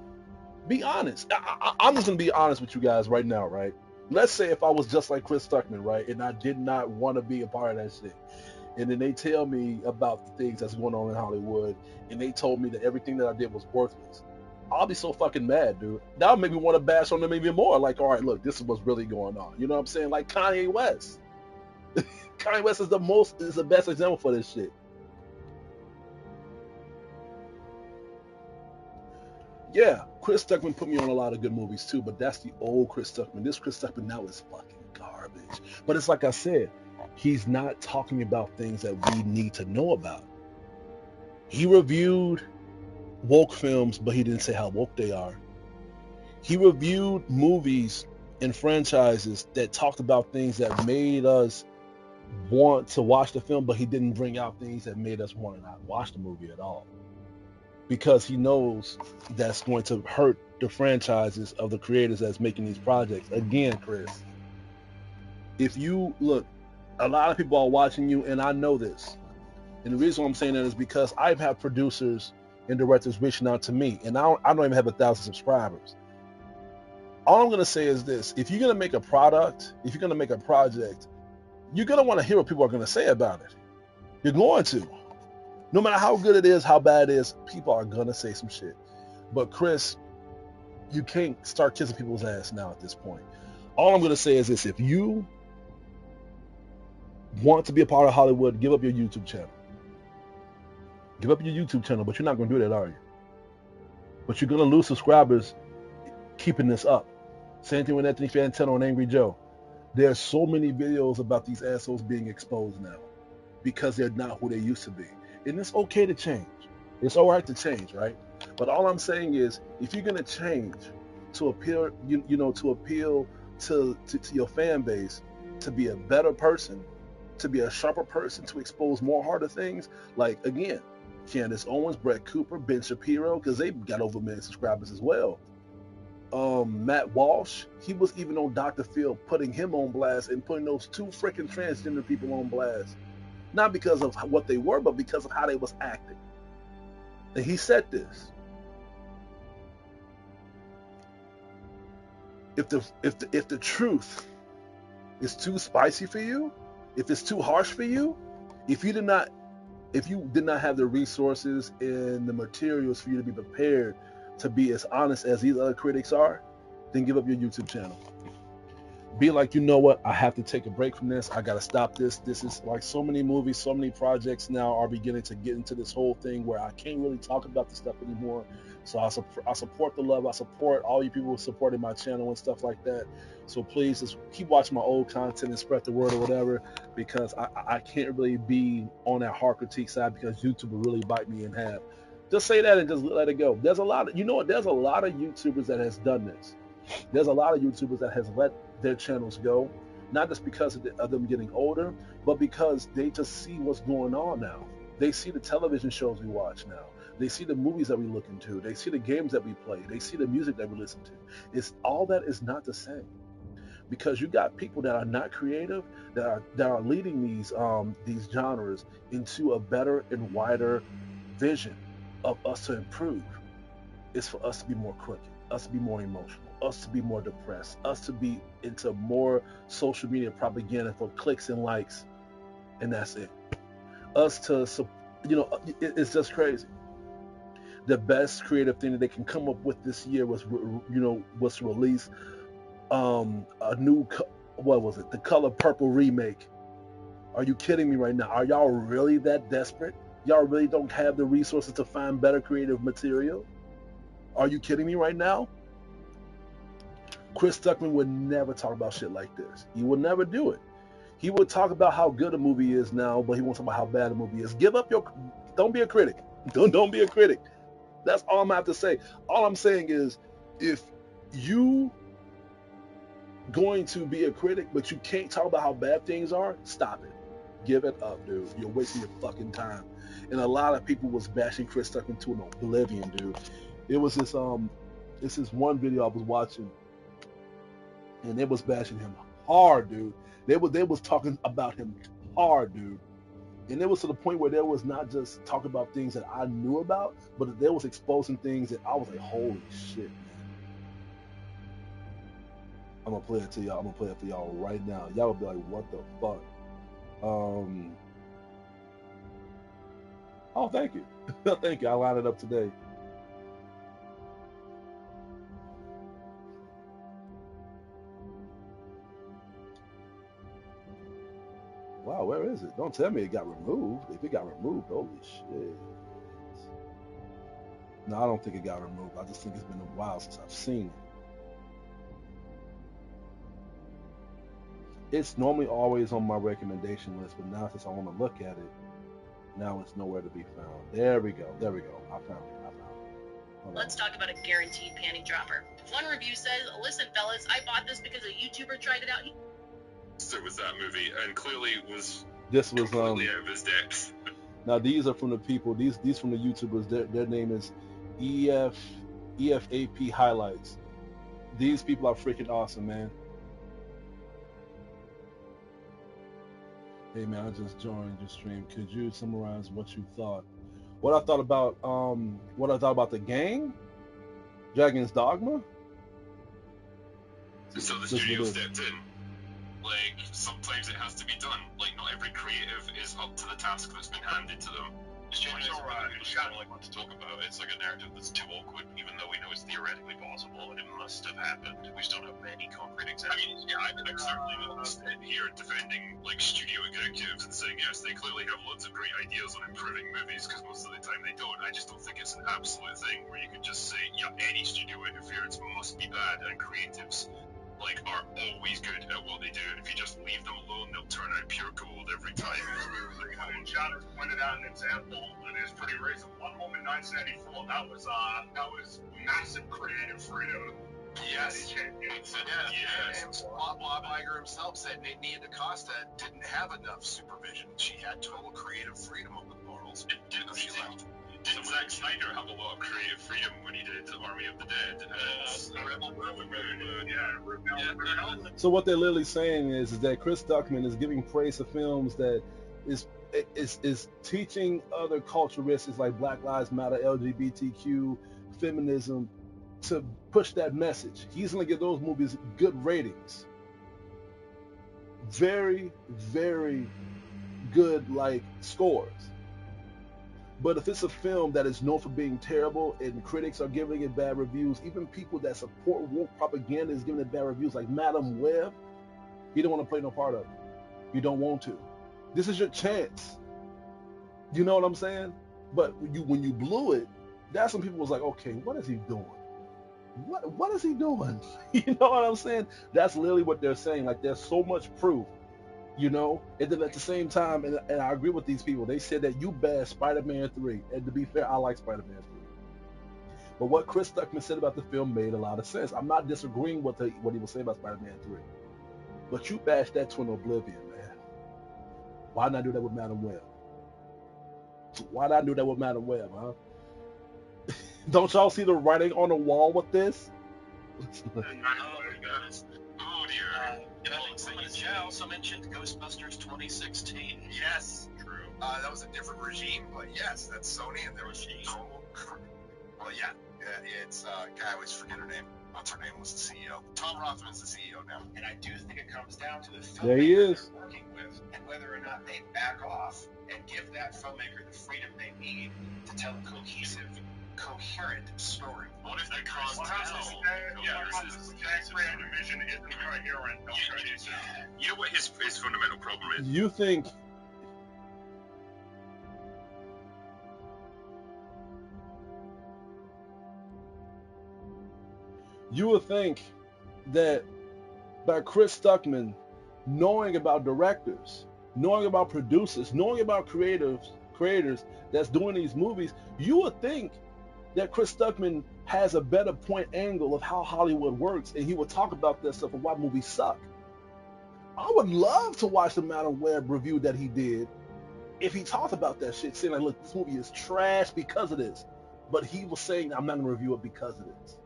Speaker 1: Be honest. I'm just going to be honest with you guys right now, right? Let's say if I was just like Chris Stuckmann, right, and I did not want to be a part of that shit, and then they tell me about the things that's going on in Hollywood, and they told me that everything that I did was worthless. I'll be so fucking mad, dude. That would make me want to bash on them even more. Like, all right, look, this is what's really going on. You know what I'm saying? Like Kanye West. Kanye West is the best example for this shit. Yeah, Chris Stuckman put me on a lot of good movies too, but that's the old Chris Stuckman. This Chris Stuckman now is fucking garbage. But it's like I said, he's not talking about things that we need to know about. He reviewed woke films, but he didn't say how woke they are. He reviewed movies and franchises that talked about things that made us want to watch the film, but he didn't bring out things that made us want to not watch the movie at all. Because he knows that's going to hurt the franchises of the creators that's making these projects. Again, Chris, if you look, a lot of people are watching you, and I know this. And the reason why I'm saying that is because I've had producers and directors reaching out to me, and I don't even have 1,000 subscribers. All I'm going to say is this: if you're going to make a product, if you're going to make a project, you're going to want to hear what people are going to say about it. You're going to. No matter how good it is, how bad it is, people are going to say some shit. But Chris, you can't start kissing people's ass now at this point. All I'm going to say is this: if you want to be a part of Hollywood, give up your YouTube channel. Give up your YouTube channel, but you're not going to do that, are you? But you're going to lose subscribers keeping this up. Same thing with Anthony Fantano and Angry Joe. There's so many videos about these assholes being exposed now because they're not who they used to be. And it's okay to change. It's all right to change, right? But all I'm saying is, if you're going to change to appeal, to appeal to your fan base, to be a better person, to be a sharper person, to expose more harder things, like, again, Candace Owens, Brett Cooper, Ben Shapiro, because they got over 1 million subscribers as well. Matt Walsh, he was even on Dr. Phil, putting him on blast and putting those two freaking transgender people on blast. Not because of what they were, but because of how they was acting. And he said this: if the truth is too spicy for you, if it's too harsh for you, if you did not have the resources and the materials for you to be prepared to be as honest as these other critics are, then give up your YouTube channel. Be like, you know what, I have to take a break from this. I got to stop this. This is like so many movies, so many projects now are beginning to get into this whole thing where I can't really talk about this stuff anymore. So I support the love. I support all you people supporting my channel and stuff like that. So please just keep watching my old content and spread the word or whatever, because I can't really be on that hard critique side because YouTube will really bite me in half. Just say that and just let it go. There's a lot of, there's a lot of YouTubers that has done this. There's a lot of YouTubers that has let their channels go, not just because of them getting older, but because they just see what's going on now. They see the television shows we watch now. They see the movies that we look into. They see the games that we play. They see the music that we listen to. It's all that is not the same, because you got people that are not creative that are leading these genres into a better and wider vision of us to improve. It's for us to be more crooked, us to be more emotional, us to be more depressed, us to be into more social media propaganda for clicks and likes, and that's it. Us to, it's just crazy. The best creative thing that they can come up with this year was to release a new, what was it? The Color Purple remake. Are you kidding me right now? Are y'all really that desperate? Y'all really don't have the resources to find better creative material? Are you kidding me right now? Chris Stuckmann would never talk about shit like this. He would never do it. He would talk about how good a movie is now, but he won't talk about how bad a movie is. Don't be a critic. Don't be a critic. That's all I'm gonna have to say. All I'm saying is, if you going to be a critic, but you can't talk about how bad things are, stop it. Give it up, dude. You're wasting your fucking time. And a lot of people was bashing Chris Stuckmann to an oblivion, dude. It was this one video I was watching, and they was bashing him hard, dude. They was talking about him hard, dude. And it was to the point where there was not just talking about things that I knew about, but they was exposing things that I was like, holy shit, man. I'm gonna play it to y'all. I'm gonna play it for y'all right now. Y'all will be like, what the fuck? Oh, thank you. Thank you. I lined it up today. Wow, where is it? Don't tell me it got removed. If it got removed, holy shit. No, I don't think it got removed. I just think it's been a while since I've seen it. It's normally always on my recommendation list, but now since I want to look at it, now it's nowhere to be found. There we go. There we go. I found it.
Speaker 2: Let's talk about a guaranteed panty dropper. One review says, "Listen, fellas, I bought this because a YouTuber tried it out."
Speaker 3: So was that movie, and clearly was
Speaker 1: This was
Speaker 3: completely out of his depth.
Speaker 1: Now these are from the people. These from the YouTubers. Their name is EFAP Highlights. These people are freaking awesome, man. Hey man, I just joined your stream. Could you summarize what you thought? What I thought about the gang, Dragon's Dogma.
Speaker 3: So the studio stepped in. Like, sometimes it has to be done. Like, not every creative is up to the task that's been handed to them.
Speaker 4: It's kind of like what to talk about. It's like a narrative that's too awkward, even though we know it's theoretically possible and it must have happened. We just don't have many concrete examples.
Speaker 3: I mean, yeah, I'm certainly not sitting here defending like studio executives and saying yes, they clearly have lots of great ideas on improving movies, because most of the time they don't. I just don't think it's an absolute thing where you can just say, yeah, any studio interference must be bad, and creatives like are always good at what they do, and if you just leave them alone, they'll turn out pure gold every time.
Speaker 4: John has pointed out an example that is pretty recent. One Home in 1994. That was massive creative freedom.
Speaker 5: Yes. Bob Iger himself said Nia DaCosta didn't have enough supervision. She had total creative freedom of the morals.
Speaker 3: Didn't Zack Snyder have a lot of creative freedom when he did Army of the Dead?
Speaker 1: So what they're literally saying is that Chris Stuckmann is giving praise to films that is teaching other cultural issues like Black Lives Matter, LGBTQ, feminism, to push that message. He's going to give those movies good ratings. Very, very good, like, scores. But if it's a film that is known for being terrible and critics are giving it bad reviews, even people that support woke propaganda is giving it bad reviews, like Madam Web, you don't want to play no part of it. You don't want to. This is your chance. You know what I'm saying? But when you blew it, that's when people was like, okay, what is he doing? What is he doing? You know what I'm saying? That's literally what they're saying. Like, there's so much proof, you know? And then at the same time, and I agree with these people, they said that you bashed Spider-Man 3. And to be fair, I like Spider-Man 3. But what Chris Stuckmann said about the film made a lot of sense. I'm not disagreeing with what he was saying about Spider-Man 3. But you bashed that to an oblivion, man. Why not do that with Madam Web? Why not do that with Madam Web, huh? Don't y'all see the writing on the wall with this?
Speaker 4: Oh dear.
Speaker 5: You also mentioned Ghostbusters 2016.
Speaker 4: Yes, true.
Speaker 5: That was a different regime, but yes, that's Sony, and there was well, yeah, it's guy I always forget her name. What's her name? Was the CEO? Tom Rothman's the CEO now.
Speaker 4: And I do think it comes down to the filmmaker
Speaker 1: There he is.
Speaker 4: they're working with, and whether or not they back off and give that filmmaker the freedom they need to tell a cohesive, coherent story.
Speaker 3: What if the context
Speaker 4: vision isn't coherent?
Speaker 3: You know what his fundamental problem is?
Speaker 1: You think you would think that by Chris Stuckmann knowing about directors, knowing about producers, knowing about creators that's doing these movies, you would think that Chris Stuckmann has a better point angle of how Hollywood works, and he would talk about that stuff and why movies suck. I would love to watch the Madam Web review that he did if he talked about that shit, saying like, look, this movie is trash because of this. But he was saying, I'm not going to review it because of this.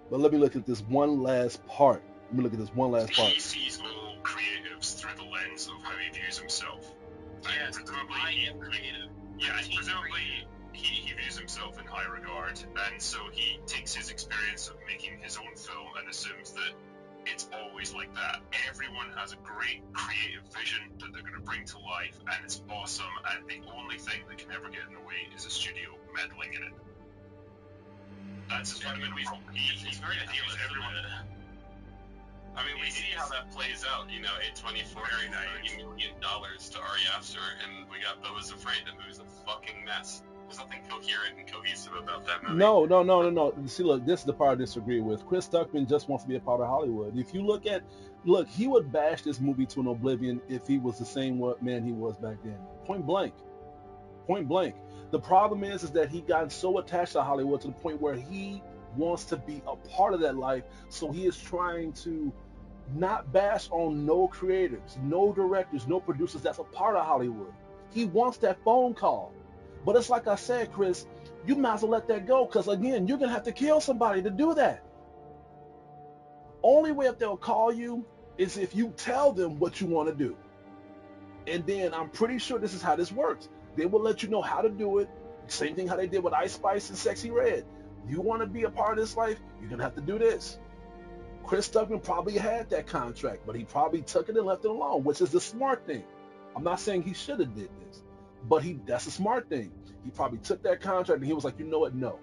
Speaker 1: But let me look at this one last part.
Speaker 3: He sees all creatives through the lens of how he views himself.
Speaker 5: Yes, I am creative.
Speaker 3: Yeah, and presumably he views himself in high regard, and so he takes his experience of making his own film and assumes that it's always like that. Everyone has a great creative vision that they're going to bring to life, and it's awesome, and the only thing that can ever get in the way is a studio meddling in it. That's his fundamental problem. He's very idealist. Everyone.
Speaker 6: I mean, we see how that plays out. You know, A24 $30 million to Ari Aster, and we got Beau is Afraid. That movie's a fucking mess. There's nothing coherent and cohesive about that movie.
Speaker 1: No. See, look, this is the part I disagree with. Chris Stuckmann just wants to be a part of Hollywood. If you look, he would bash this movie to an oblivion if he was the same man he was back then. Point blank. The problem is that he got so attached to Hollywood to the point where he wants to be a part of that life. So he is trying to not bash on no creators, no directors, no producers that's a part of Hollywood. He wants that phone call. But it's like I said, Chris, you might as well let that go, because again, you're going to have to kill somebody to do that. Only way if they'll call you is if you tell them what you want to do. And then I'm pretty sure this is how this works. They will let you know how to do it. Same thing how they did with Ice Spice and Sexy Red. You want to be a part of this life, you're going to have to do this. Chris Stuckmann probably had that contract, but he probably took it and left it alone, which is the smart thing. I'm not saying he should have did this, but that's a smart thing. He probably took that contract and he was like, you know what? No,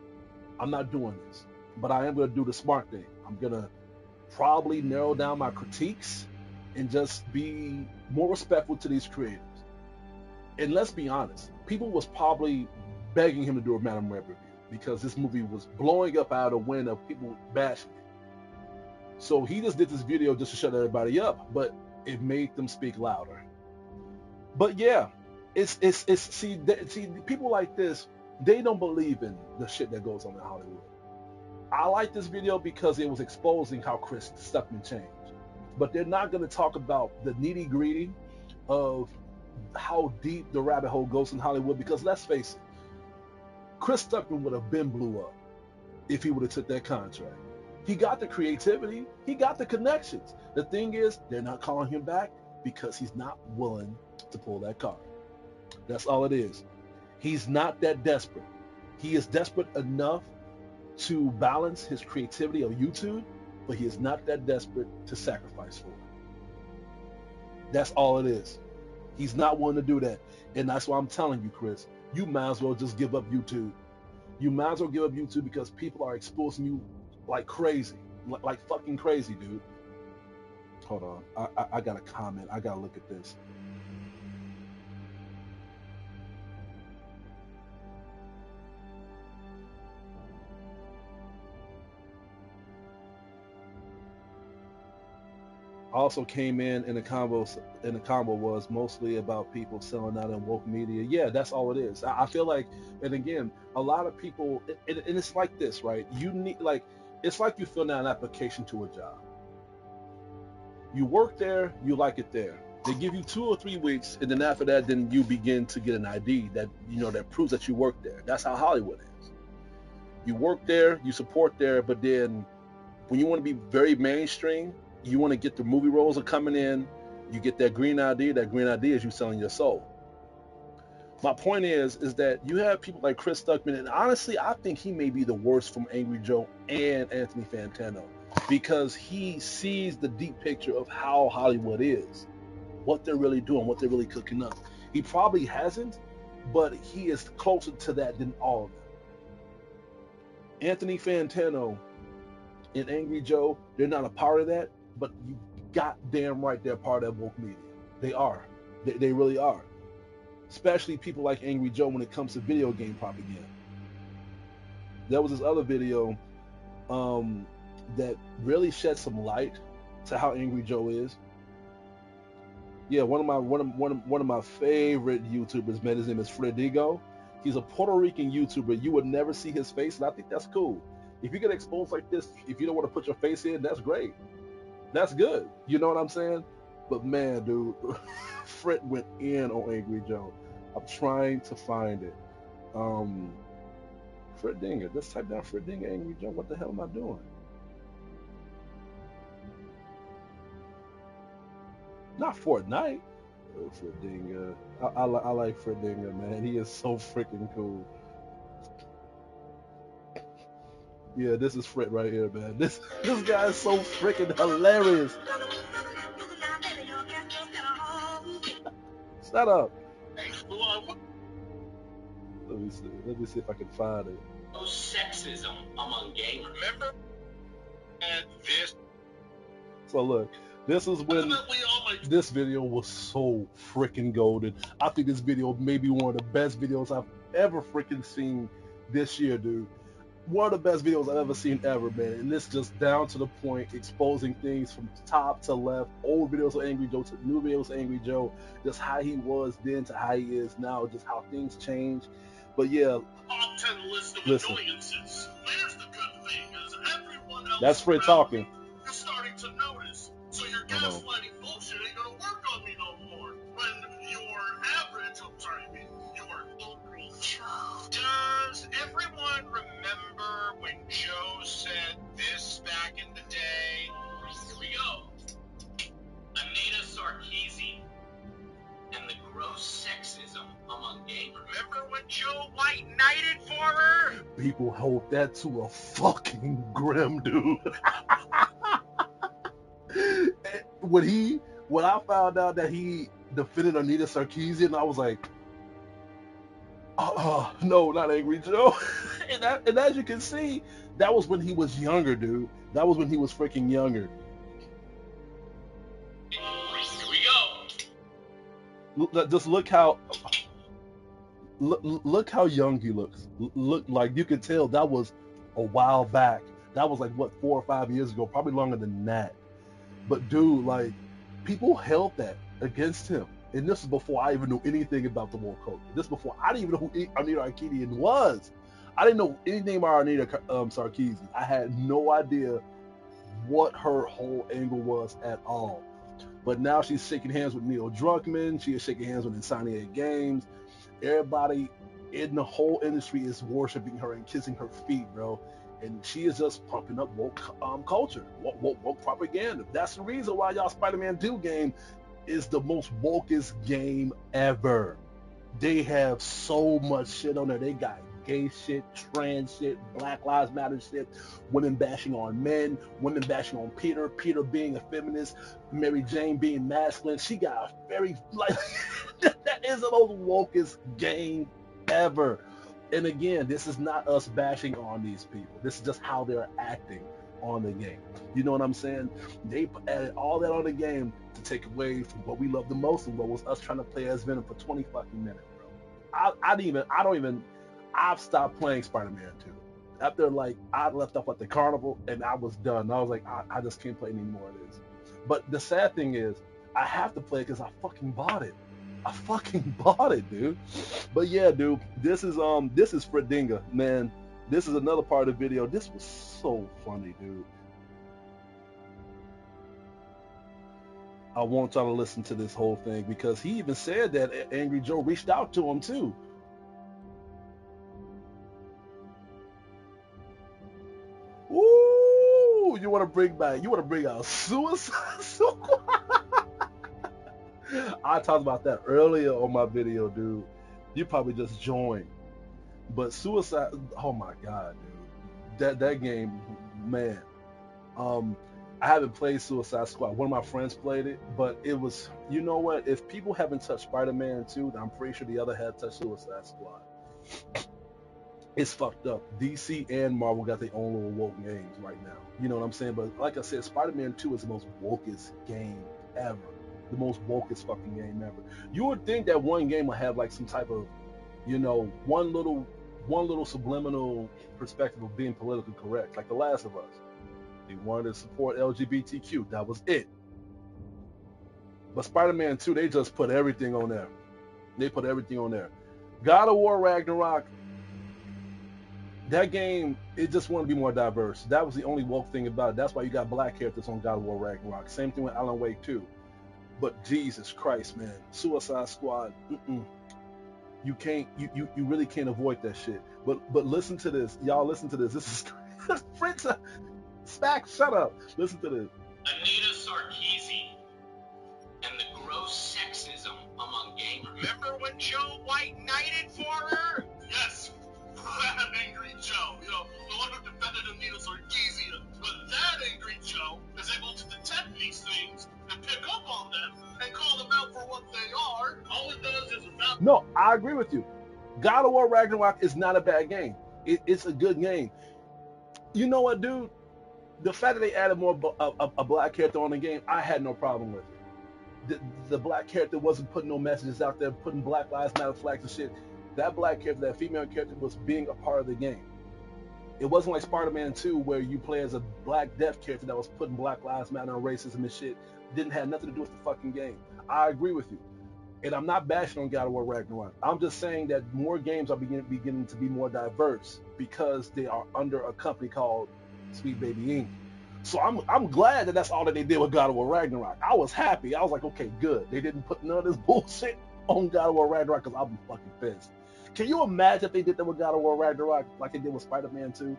Speaker 1: I'm not doing this, but I am going to do the smart thing. I'm going to probably narrow down my critiques and just be more respectful to these creators. And let's be honest, people was probably begging him to do a Madame Web review because this movie was blowing up out of the wind of people bashing it. So he just did this video just to shut everybody up, but it made them speak louder. But yeah, see people like this, they don't believe in the shit that goes on in Hollywood. I like this video because it was exposing how Chris Stuckmann changed. But they're not going to talk about the nitty-gritty of how deep the rabbit hole goes in Hollywood, because let's face it, Chris Stuckmann would have been blew up if he would have took that contract. He got the creativity, he got the connections. The thing is, they're not calling him back because he's not willing to pull that card. That's all it is. He's not that desperate. He is desperate enough to balance his creativity of YouTube, but he is not that desperate to sacrifice for it. That's all it is. He's not willing to do that. And that's why I'm telling you, Chris, you might as well just give up YouTube. You might as well give up YouTube because people are exposing you like crazy. Like fucking crazy, dude. Hold on. I got a comment. I got to look at this. Also came in the combo was mostly about people selling out in woke media. Yeah, that's all it is. I feel like, and again, a lot of people, and it's like this, right? You need, like, it's like you fill out an application to a job. You work there, you like it there. They give you 2 or 3 weeks, and then after that, then you begin to get an ID that, you know, that proves that you work there. That's how Hollywood is. You work there, you support there, but then when you want to be very mainstream, you want to get the movie roles are coming in, you get that green ID. That green ID is you selling your soul. My point is that you have people like Chris Stuckmann, and honestly, I think he may be the worst from Angry Joe and Anthony Fantano, because he sees the deep picture of how Hollywood is, what they're really doing, what they're really cooking up. He probably hasn't, but he is closer to that than all of them. Anthony Fantano and Angry Joe, they're not a part of that, but you goddamn right they're part of woke media. They are. They really are. Especially people like Angry Joe when it comes to video game propaganda. There was this other video that really shed some light to how Angry Joe is. Yeah, one of my favorite YouTubers, man, his name is Fredigo. He's a Puerto Rican YouTuber. You would never see his face, and I think that's cool. If you get exposed like this, if you don't want to put your face in, that's great. That's good. You know what I'm saying? But man, dude, Fred went in on Angry Joe. I'm trying to find it. Fred Dinger. Let's type down Fred Dinger, Angry Joe. What the hell am I doing? Not Fortnite. Oh, Fred Dinger. I like Fred Dinger, man. He is so freaking cool. Yeah, this is Fred right here, man. This guy is so freaking hilarious. Shut up. Let me see if I can find it.
Speaker 7: No sexism among gamers. Remember? And this.
Speaker 1: So look, this is when.
Speaker 7: Ultimately, all
Speaker 1: This video was so freaking golden. I think this video may be one of the best videos I've ever freaking seen this year, dude. One of the best videos I've ever seen ever, man. And this just down to the point, exposing things from top to left, old videos of Angry Joe to new videos of Angry Joe, just how he was then to how he is now, just how things change. But yeah,
Speaker 8: Top 10 list of
Speaker 1: listen.
Speaker 8: annoyances. Here's the good thing is everyone else
Speaker 1: That's Fred
Speaker 8: around
Speaker 1: talking.
Speaker 8: is starting to notice. So your gaslighting bullshit ain't gonna work on me no more. When your average, your
Speaker 2: Angry Joe.
Speaker 4: Does everyone remember when Joe said this back in the day?
Speaker 7: Here we go. Anita Sarkeesian and the gross sexism among gamers.
Speaker 4: Remember when Joe White knighted for her?
Speaker 1: People hold that to a fucking grim, dude. When I found out that he defended Anita Sarkeesian, I was like, no, not Angry Joe. and as you can see, that was when he was younger, dude. That was when he was freaking younger.
Speaker 7: Here we go.
Speaker 1: Just look how young he looks. Look, like you could tell that was a while back. That was like what, 4 or 5 years ago, probably longer than that. But dude, like, people held that against him. And this is before I even knew anything about the woke culture. This is before I didn't even know who Anita Sarkeesian was. I didn't know anything about Anita Sarkeesian. I had no idea what her whole angle was at all. But now she's shaking hands with Neil Druckmann. She is shaking hands with Insomnia Games. Everybody in the whole industry is worshiping her and kissing her feet, bro. And she is just pumping up woke culture, woke propaganda. That's the reason why y'all Spider-Man 2 game is the most wokest game ever. They have so much shit on there. They got gay shit, trans shit, Black Lives Matter shit, women bashing on men, women bashing on Peter being a feminist, Mary Jane being masculine. She got a very, like, that is the most wokest game ever. And again, this is not us bashing on these people. This is just how they're acting on the game. You know what I'm saying? They added all that on the game to take away from what we love the most, and what was us trying to play as Venom for 20 fucking minutes, bro. I've stopped playing Spider-Man 2. After, like, I left off at the carnival and I was done. I was like, I just can't play any more of this. But the sad thing is, I have to play it because I fucking bought it. I fucking bought it, dude. But yeah, dude, this is Fredinga, man. This is another part of the video. This was so funny, dude. I want y'all to listen to this whole thing because he even said that Angry Joe reached out to him too. Ooh, you want to bring out Suicide Squad? I talked about that earlier on my video, dude. You probably just joined. But Suicide, oh my God, dude. That game, man. I haven't played Suicide Squad. One of my friends played it, but it was, you know what? If people haven't touched Spider-Man 2, then I'm pretty sure the other had touched Suicide Squad. It's fucked up. DC and Marvel got their own little woke games right now. You know what I'm saying? But like I said, Spider-Man 2 is the most wokest game ever. The most wokest fucking game ever. You would think that one game would have like some type of, you know, one little subliminal perspective of being politically correct, like The Last of Us. They wanted to support LGBTQ. That was it. But Spider-Man 2, they just put everything on there. They put everything on there. God of War Ragnarok, that game, it just wanted to be more diverse. That was the only woke thing about it. That's why you got black characters on God of War Ragnarok. Same thing with Alan Wake 2. But Jesus Christ, man, Suicide Squad, you really can't avoid that shit. But listen to this, y'all. Listen to this. This is Prince Spack. Shut up. Listen to this.
Speaker 7: Anita Sarkeesian and the gross sexism among gamers.
Speaker 4: Remember when Joe White knighted for her?
Speaker 8: Yes, that Angry Joe, you know, the one who defended Anita Sarkeesian. But that Angry Joe is able to detect these things and pick up on them and call them out for what they are. All it does is about.
Speaker 1: No, I agree with you. God of War Ragnarok is not a bad game. It's a good game. You know what, dude? The fact that they added more a black character on the game, I had no problem with it. the black character wasn't putting no messages out there, putting Black Lives Matter flags and shit. That black character, that female character, was being a part of the game. It wasn't like Spider-Man 2 where you play as a Black Death character that was putting Black Lives Matter and racism and shit. Didn't have nothing to do with the fucking game. I agree with you. And I'm not bashing on God of War Ragnarok. I'm just saying that more games are beginning to be more diverse because they are under a company called Sweet Baby Inc. So I'm glad that that's all that they did with God of War Ragnarok. I was happy. I was like, okay, good. They didn't put none of this bullshit on God of War Ragnarok because I'll be fucking pissed. Can you imagine if they did that with God of War Ragnarok like they did with Spider-Man 2?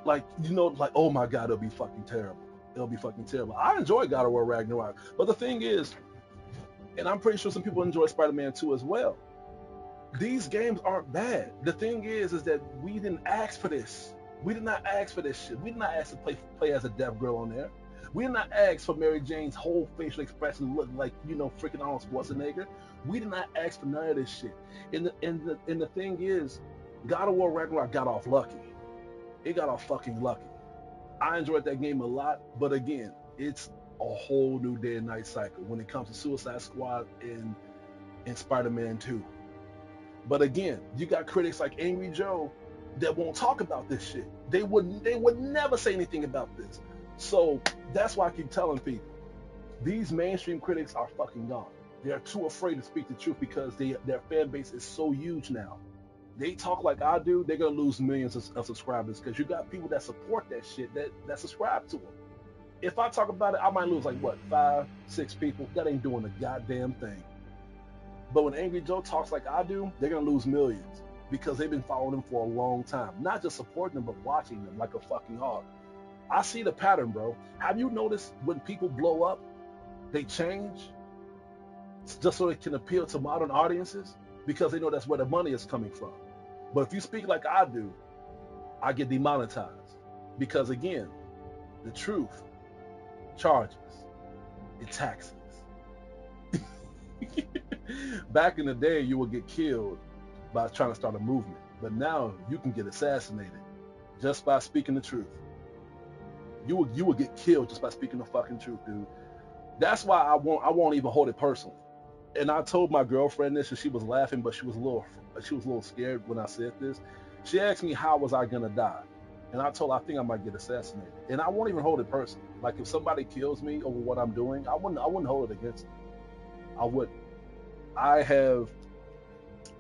Speaker 1: Like, you know, like, oh my God, it'll be fucking terrible. It'll be fucking terrible. I enjoy God of War Ragnarok. But the thing is, and I'm pretty sure some people enjoy Spider-Man 2 as well, these games aren't bad. The thing is that we didn't ask for this. We did not ask for this shit. We did not ask to play as a deaf girl on there. We did not ask for Mary Jane's whole facial expression to look like, you know, freaking Arnold Schwarzenegger. We did not ask for none of this shit. And the thing is, God of War Ragnarok got off lucky. It got off fucking lucky. I enjoyed that game a lot, but again, it's a whole new day and night cycle when it comes to Suicide Squad and Spider-Man 2. But again, you got critics like Angry Joe that won't talk about this shit. They would never say anything about this. So that's why I keep telling people, these mainstream critics are fucking gone. They're too afraid to speak the truth because their fan base is so huge now. They talk like I do, they're gonna lose millions of subscribers because you got people that support that shit that subscribe to them. If I talk about it, I might lose like what, 5, 6 people. That ain't doing a goddamn thing. But when Angry Joe talks like I do, they're gonna lose millions because they've been following them for a long time. Not just supporting them, but watching them like a fucking hog. I see the pattern, bro. Have you noticed when people blow up, they change just so they can appeal to modern audiences because they know that's where the money is coming from. But if you speak like I do, I get demonetized because, again, the truth charges, it taxes. Back in the day, you would get killed by trying to start a movement, but now you can get assassinated just by speaking the truth. You will get killed just by speaking the fucking truth, dude. That's why I won't even hold it personally. And I told my girlfriend this, and she was laughing, but she was a little scared when I said this. She asked me how was I gonna die, and I told her I think I might get assassinated. And I won't even hold it personally. Like if somebody kills me over what I'm doing, I wouldn't hold it against them. I wouldn't. I have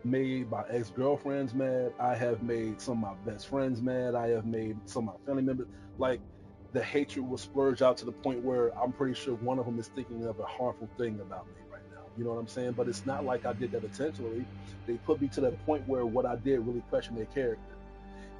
Speaker 1: made my ex-girlfriends mad. I have made some of my best friends mad. I have made some of my family members. Like, the hatred will splurge out to the point where I'm pretty sure one of them is thinking of a harmful thing about me right now. You know what I'm saying? But it's not like I did that intentionally. They put me to that point where what I did really questioned their character.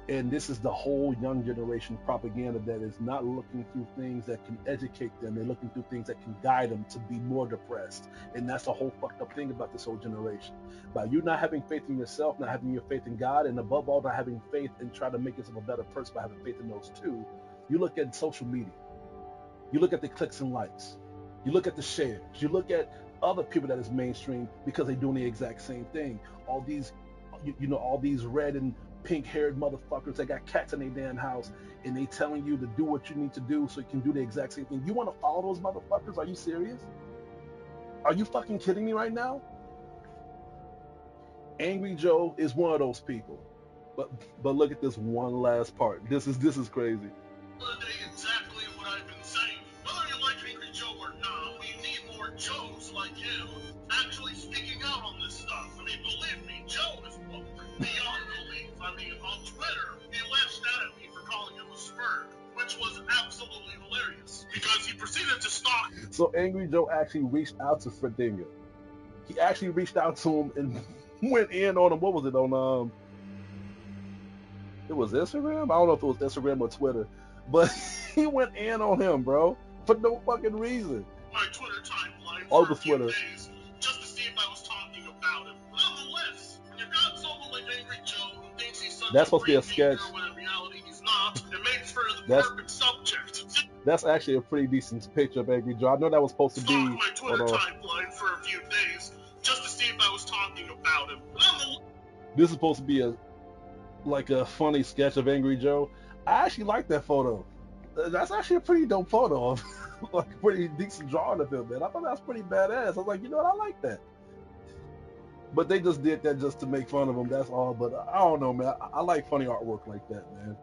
Speaker 1: And this is the whole young generation propaganda that is not looking through things that can educate them. They're looking through things that can guide them to be more depressed. And that's the whole fucked up thing about this whole generation. By you not having faith in yourself, not having your faith in God, and above all, not having faith and try to make yourself a better person by having faith in those two, you look at social media. You look at the clicks and likes. You look at the shares. You look at other people that is mainstream because they're doing the exact same thing. All these, all these red and pink-haired motherfuckers that got cats in their damn house, and they telling you to do what you need to do so you can do the exact same thing. You want to follow those motherfuckers? Are you serious? Are you fucking kidding me right now? Angry Joe is one of those people. But look at this one last part. This is crazy.
Speaker 8: Exactly what I've been saying. Whether you like Angry Joe or not, we need more Joes like him actually speaking out on this stuff. I mean, believe me, Joe is beyond belief. I mean, on Twitter, he lashed out at me for calling him a spurg, which was absolutely hilarious because he proceeded to stalk.
Speaker 1: So Angry Joe actually reached out to Fredinga. He actually reached out to him and went in on him. What was it on? It was Instagram? I don't know if it was Instagram or Twitter, but he went in on him, bro, for no fucking reason.
Speaker 8: My Twitter timeline
Speaker 1: Over
Speaker 8: for a few
Speaker 1: Twitter.
Speaker 8: days just to see if I was talking about him. Nonetheless, when you've got someone like Angry Joe who thinks he's such
Speaker 1: That's supposed to be a
Speaker 8: great
Speaker 1: sketch.
Speaker 8: thinker when in reality he's not, it makes for the
Speaker 1: That's-
Speaker 8: perfect subject.
Speaker 1: That's actually a pretty decent picture of Angry Joe. I know that was supposed to be.
Speaker 8: Stalk my Twitter timeline for a few days just to see if I was talking about him.
Speaker 1: This is supposed to be a funny sketch of Angry Joe. I actually like that photo. That's actually a pretty dope photo of like a pretty decent drawing of him, man. I thought that was pretty badass. I was like, you know what, I like that. But they just did that just to make fun of him. That's all. But I don't know, man. I like funny artwork like that, man.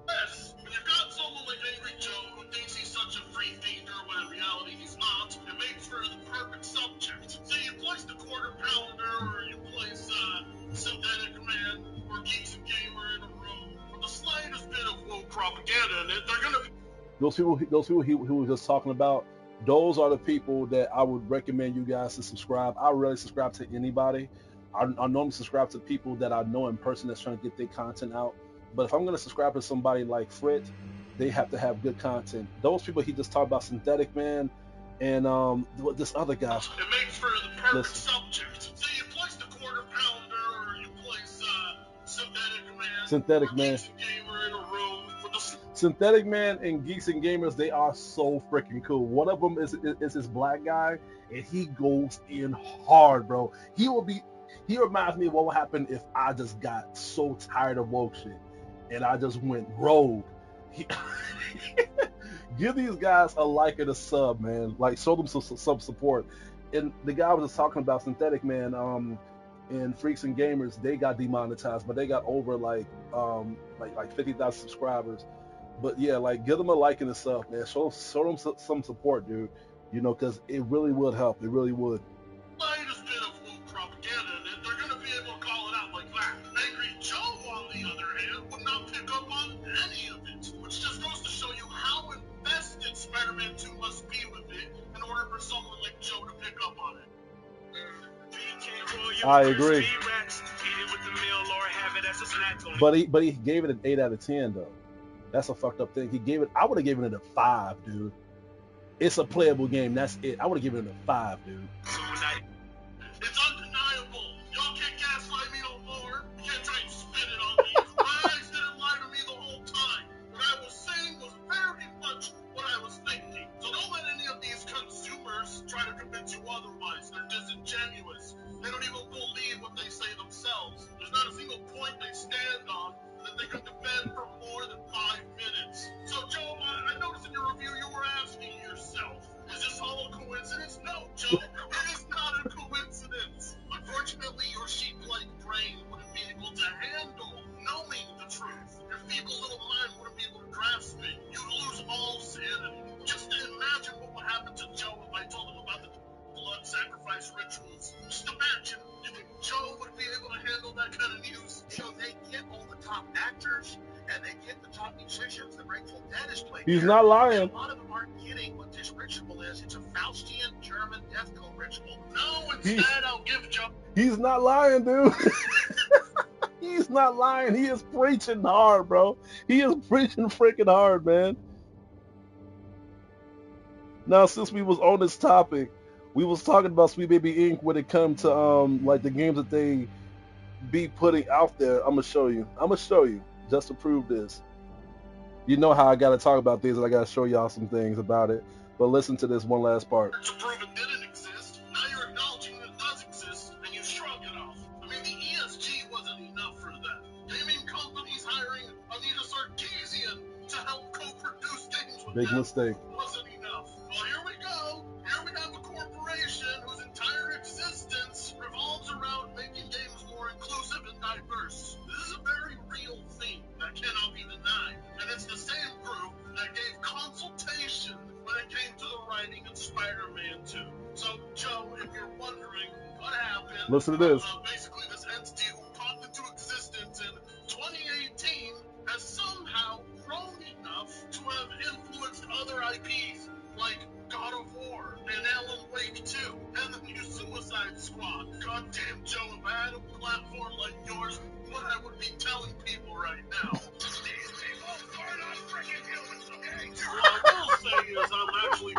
Speaker 8: Yes, when you got someone like Angry Joe who thinks he's such a free thinker when in reality he's not, it makes for the perfect subject. So you place the Quarter Pounder, or you place Synthetic Man, or Geeks and Gamer in a room with the slightest bit of woke propaganda in it, they're gonna be.
Speaker 1: Those people he was just talking about, those are the people that I would recommend you guys to subscribe. I rarely subscribe to anybody. I normally subscribe to people that I know in person that's trying to get their content out. But if I'm going to subscribe to somebody like Frit, they have to have good content. Those people he just talked about, Synthetic Man, and this other guy.
Speaker 8: It makes for the perfect subject. So you place the Quarter Pounder, or you place
Speaker 1: Synthetic Man.
Speaker 8: Geeks and Gamer in a room with the.
Speaker 1: Synthetic Man and Geeks and Gamers, they are so freaking cool. One of them is this black guy, and he goes in hard, bro. He reminds me of what would happen if I just got so tired of woke shit and I just went rogue. Give these guys a like and a sub, man. Like, show them some support. And the guy was just talking about Synthetic Man, and Freaks and Gamers, they got demonetized, but they got over like 50,000 subscribers. But yeah, like, give them a like and a sub, man. Show them some support, dude. You know, because it really would help. It really would.
Speaker 8: Slightest bit of woke propaganda in it, they're gonna be able to call it out like that. Angry Joe, on the other hand, would not pick up on any of it, which just goes to show you how invested Spider-Man 2 must be with it in order for someone like Joe to pick up on it.
Speaker 1: I agree. But he gave it an 8 out of 10 though. That's a fucked up thing. I would have given it a 5, dude. It's a playable game. That's it. I would have given it a 5, dude.
Speaker 8: It's undeniable. Y'all can't gaslight me no more. You can't try and spin it on me. My eyes didn't lie to me the whole time. What I was saying was very much what I was thinking. So don't let any of these consumers try to convince you otherwise. They're disingenuous. They don't even believe what they say themselves. There's not a single point they stand on that they can defend for more than 5 minutes. So, Joe, I noticed in your review you were asking yourself, is this all a coincidence? No, Joe, it is not a coincidence. Unfortunately, your sheep-like brain wouldn't be able to handle knowing the truth. Your feeble little mind wouldn't be able to grasp it. You'd lose all sanity. Just imagine what would happen to Joe if I told him about the blood sacrifice rituals. Just imagine. You think Joe would be able to handle that kind of news?
Speaker 5: So they get all the top actors and they get the top musicians. The Grateful Dead is played.
Speaker 1: He's not lying.
Speaker 5: And a lot of them aren't getting what this ritual is. It's a Faustian German death cult ritual.
Speaker 8: No, instead I'll give Joe.
Speaker 1: He's not lying, dude. He's not lying. He is preaching hard, bro. He is preaching freaking hard, man. Now, since we was on this topic, we was talking about Sweet Baby Inc. when it comes to like the games that they be putting out there. I'm gonna show you just to prove this. You know how I gotta talk about these, and I gotta show y'all some things about it. But listen to this one last part.
Speaker 8: To prove it didn't exist, now you're acknowledging that it does exist, and you shrug it off. I mean, the ESG wasn't enough for that. Gaming companies hiring Anita Sarkeesian to help co-produce games with
Speaker 1: Big
Speaker 8: them
Speaker 1: mistake.
Speaker 8: wasn't enough. Well, here we go. Here we have a corporation whose entire existence revolves around making games more inclusive and diverse. This is a very real thing that cannot be denied. And it's the same group that gave consultation when it came to the writing of Spider-Man 2. So, Joe, if you're wondering what happened,
Speaker 1: Listen to this.
Speaker 8: Basically, this entity who popped into existence in 2018 has somehow grown enough to have influenced other IPs like God of War and Alan Wake 2 and the new Suicide Squad. Goddamn, Joe, if I had a platform like yours, what I would be telling people right now. These people are not freaking humans, okay? What I will say is I'm actually...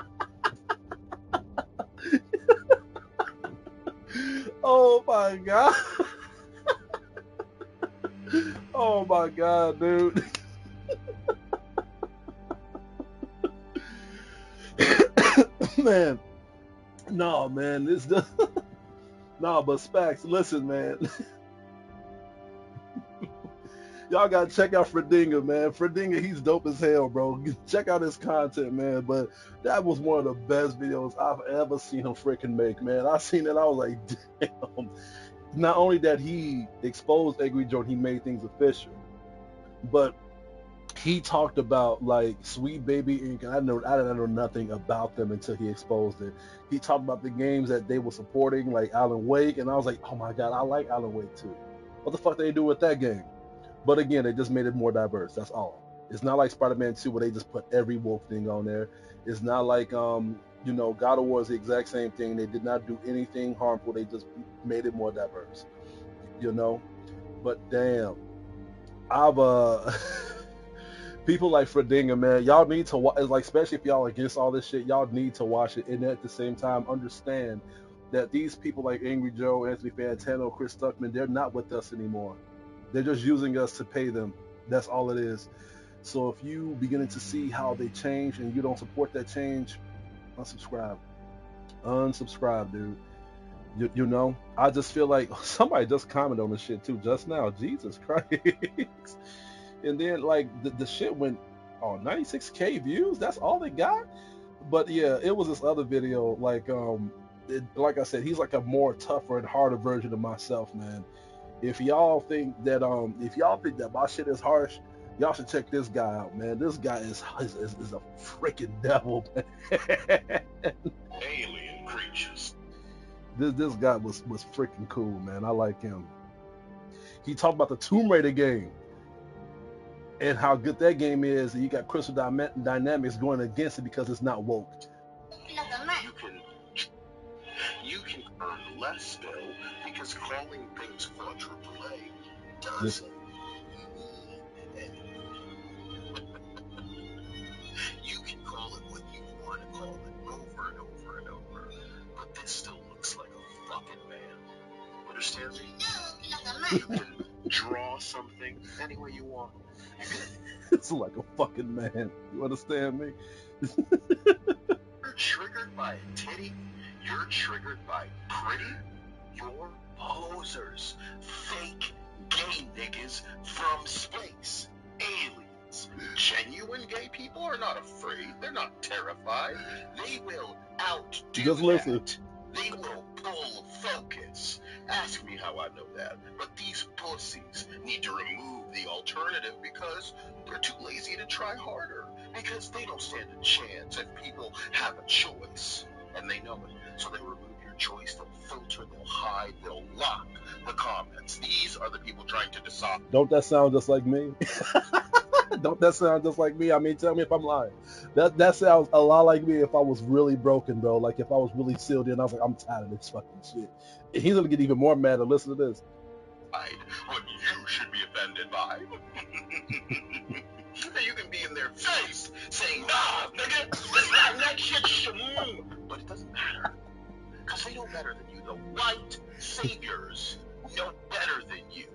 Speaker 1: Oh my god. Oh my god, dude. Man. No, man. This does. No, but Spax, listen, man. Y'all gotta check out Fredinga, man. Fredinga, he's dope as hell, bro. Check out his content, man. But that was one of the best videos I've ever seen him freaking make, man. I seen it, I was like, damn. Not only that he exposed Angry Joe, he made things official, but he talked about like Sweet Baby Inc. And I didn't know nothing about them until he exposed it. He talked about the games that they were supporting, like Alan Wake, and I was like, oh my god, I like Alan Wake too. What the fuck they do with that game? But again, they just made it more diverse. That's all. It's not like Spider-Man 2 where they just put every wolf thing on there. It's not like God of War is the exact same thing. They did not do anything harmful. They just made it more diverse. But damn, I've people like Fredinga, man, y'all need to watch. Like, especially if y'all against all this shit, y'all need to watch it. And at the same time, understand that these people like Angry Joe, Anthony Fantano, Chris Stuckmann, they're not with us anymore. They're just using us to pay them. That's all it is. So if you beginning to see how they change and you don't support that change, unsubscribe. Unsubscribe, dude. I just feel like somebody just commented on this shit too just now. Jesus Christ. And then like the shit went 96K views. That's all they got. But yeah, it was this other video. Like like I said, he's like a more tougher and harder version of myself, man. If y'all think that my shit is harsh, y'all should check this guy out, man. This guy is a freaking devil, man.
Speaker 4: Alien creatures.
Speaker 1: This guy was freaking cool, man. I like him. He talked about the Tomb Raider game and how good that game is, and you got Crystal Dynamics going against it because it's not woke.
Speaker 4: You can earn less still because calling things quadruple A doesn't mean anything. You can call it what you want to call it over and over and over, but this still looks like a fucking man. Understand me? You can draw something any way you want.
Speaker 1: It's like a fucking man. You understand me?
Speaker 4: You're triggered by a titty. You're triggered by pretty. You're posers. Fake gay niggas from space. Aliens. Genuine gay people are not afraid. They're not terrified. They will outdo
Speaker 1: Just listen.
Speaker 4: that. They will pull focus. Ask me how I know that. But these pussies need to remove the alternative because they're too lazy to try harder. Because they don't stand a chance if people have a choice. And they know it. So they remove your choice, they'll filter, they'll hide, they'll lock the comments. These are the people trying to decide.
Speaker 1: Don't that sound just like me? Don't that sound just like me? I mean, tell me if I'm lying. That sounds a lot like me if I was really broken, bro. Like if I was really sealed in, I was like, I'm tired of this fucking shit. And he's gonna get even more mad to listen to this.
Speaker 4: What you should be offended by. You can be in their face saying, nah, nigga, that shit should move. But it doesn't matter. Because they know better than you. The white saviors know better than you.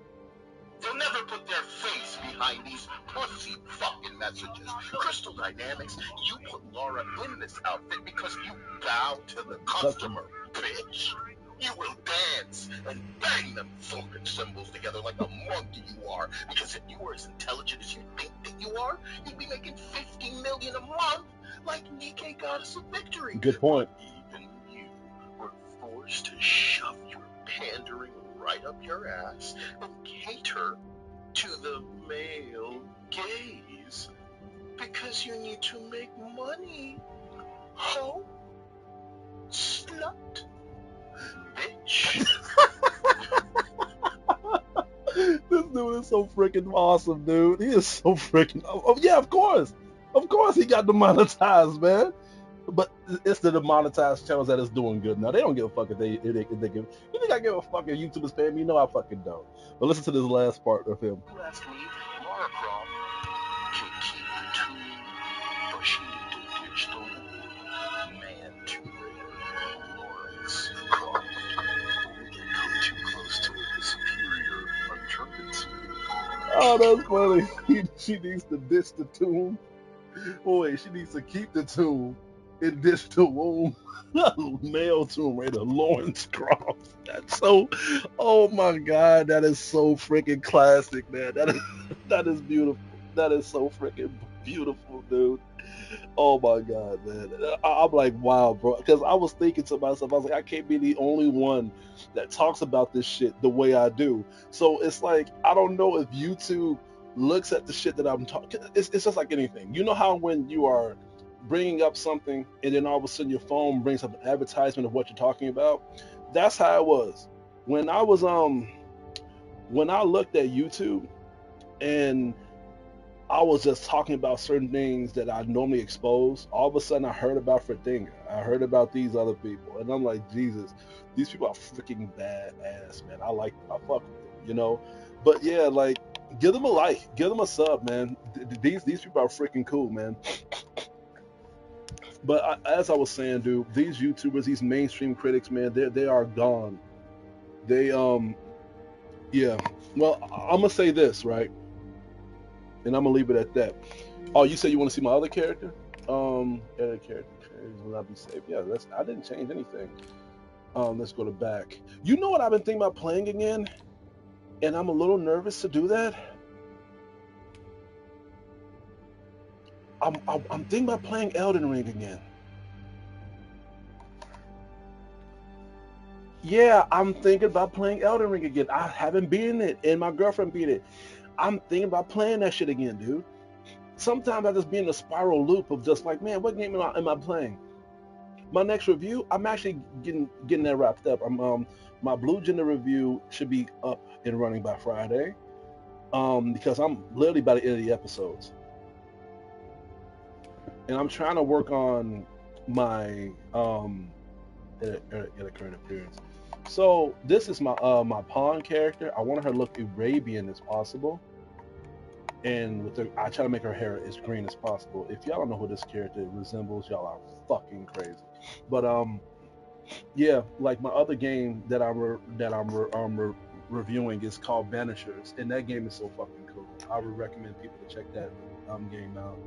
Speaker 4: They'll never put their face behind these pussy fucking messages. Crystal Dynamics, you put Laura in this outfit because you bow to the customer, bitch. You will dance and bang them fucking symbols together like a monkey you are. Because if you were as intelligent as you think that you are, you'd be making $50 million a month like Nikkei Goddess of Victory.
Speaker 1: Good point.
Speaker 4: But even you were forced to shove your pandering right up your ass and cater to the male gaze because you need to make money. Ho, slut, bitch.
Speaker 1: This dude is so freaking awesome, dude. He is so freaking. Oh yeah, of course he got demonetized, man. But it's the demonetized channels that is doing good now. They don't give a fuck if they give. You think I give a fuck if YouTubers pay me? No, I fucking don't. But listen to this last part of him.
Speaker 4: You ask me, Lara Croft can keep the tune, but she need to ditch the man Tomb Raider, Lawrence Croft. When we get come too close to a superior uncharted.
Speaker 1: Oh, that's funny. She needs to ditch the tomb. Oh wait, she needs to keep the tomb. in digital womb. Male Tomb Raider, Lawrence Croft. That's so. Oh my God, that is so freaking classic, man. That is that is beautiful. That is so freaking beautiful, dude. Oh my God, man. I'm like, wow, bro. Because I was thinking to myself, I was like, I can't be the only one that talks about this shit the way I do. So it's like, I don't know if YouTube looks at the shit that I'm talking. It's just like anything. You know how when you are bringing up something and then all of a sudden your phone brings up an advertisement of what you're talking about? That's how it was. When I was when I looked at YouTube and I was just talking about certain things that I normally expose. All of a sudden, I heard about Fredinga. I heard about these other people, and I'm like, Jesus, these people are freaking badass, man. I like them. I fuck with them, you know. But yeah, like, give them a like, give them a sub, man. These people are freaking cool, man. But as I was saying, dude, these YouTubers, these mainstream critics, man, they are gone. They yeah. Well, I'm gonna say this, right, and I'm gonna leave it at that. Oh, you said you want to see my other character? Edit character will not be saved. Yeah, I didn't change anything. Let's go to back. You know what I've been thinking about playing again, and I'm a little nervous to do that. I'm thinking about playing Elden Ring again. Yeah, I'm thinking about playing Elden Ring again. I haven't beaten it, and my girlfriend beat it. I'm thinking about playing that shit again, dude. Sometimes I just be in a spiral loop of just like, man, what game am I playing? My next review, I'm actually getting that wrapped up. My Blue Gender review should be up and running by Friday. Because I'm literally by the end of the episodes, and I'm trying to work on my in a current appearance. So this is my pawn character. I want her to look Arabian as possible, and I try to make her hair as green as possible. If y'all don't know who this character resembles, y'all are fucking crazy. But yeah, like my other game that I'm reviewing is called Vanishers, and that game is so fucking cool. I would recommend people to check that game out.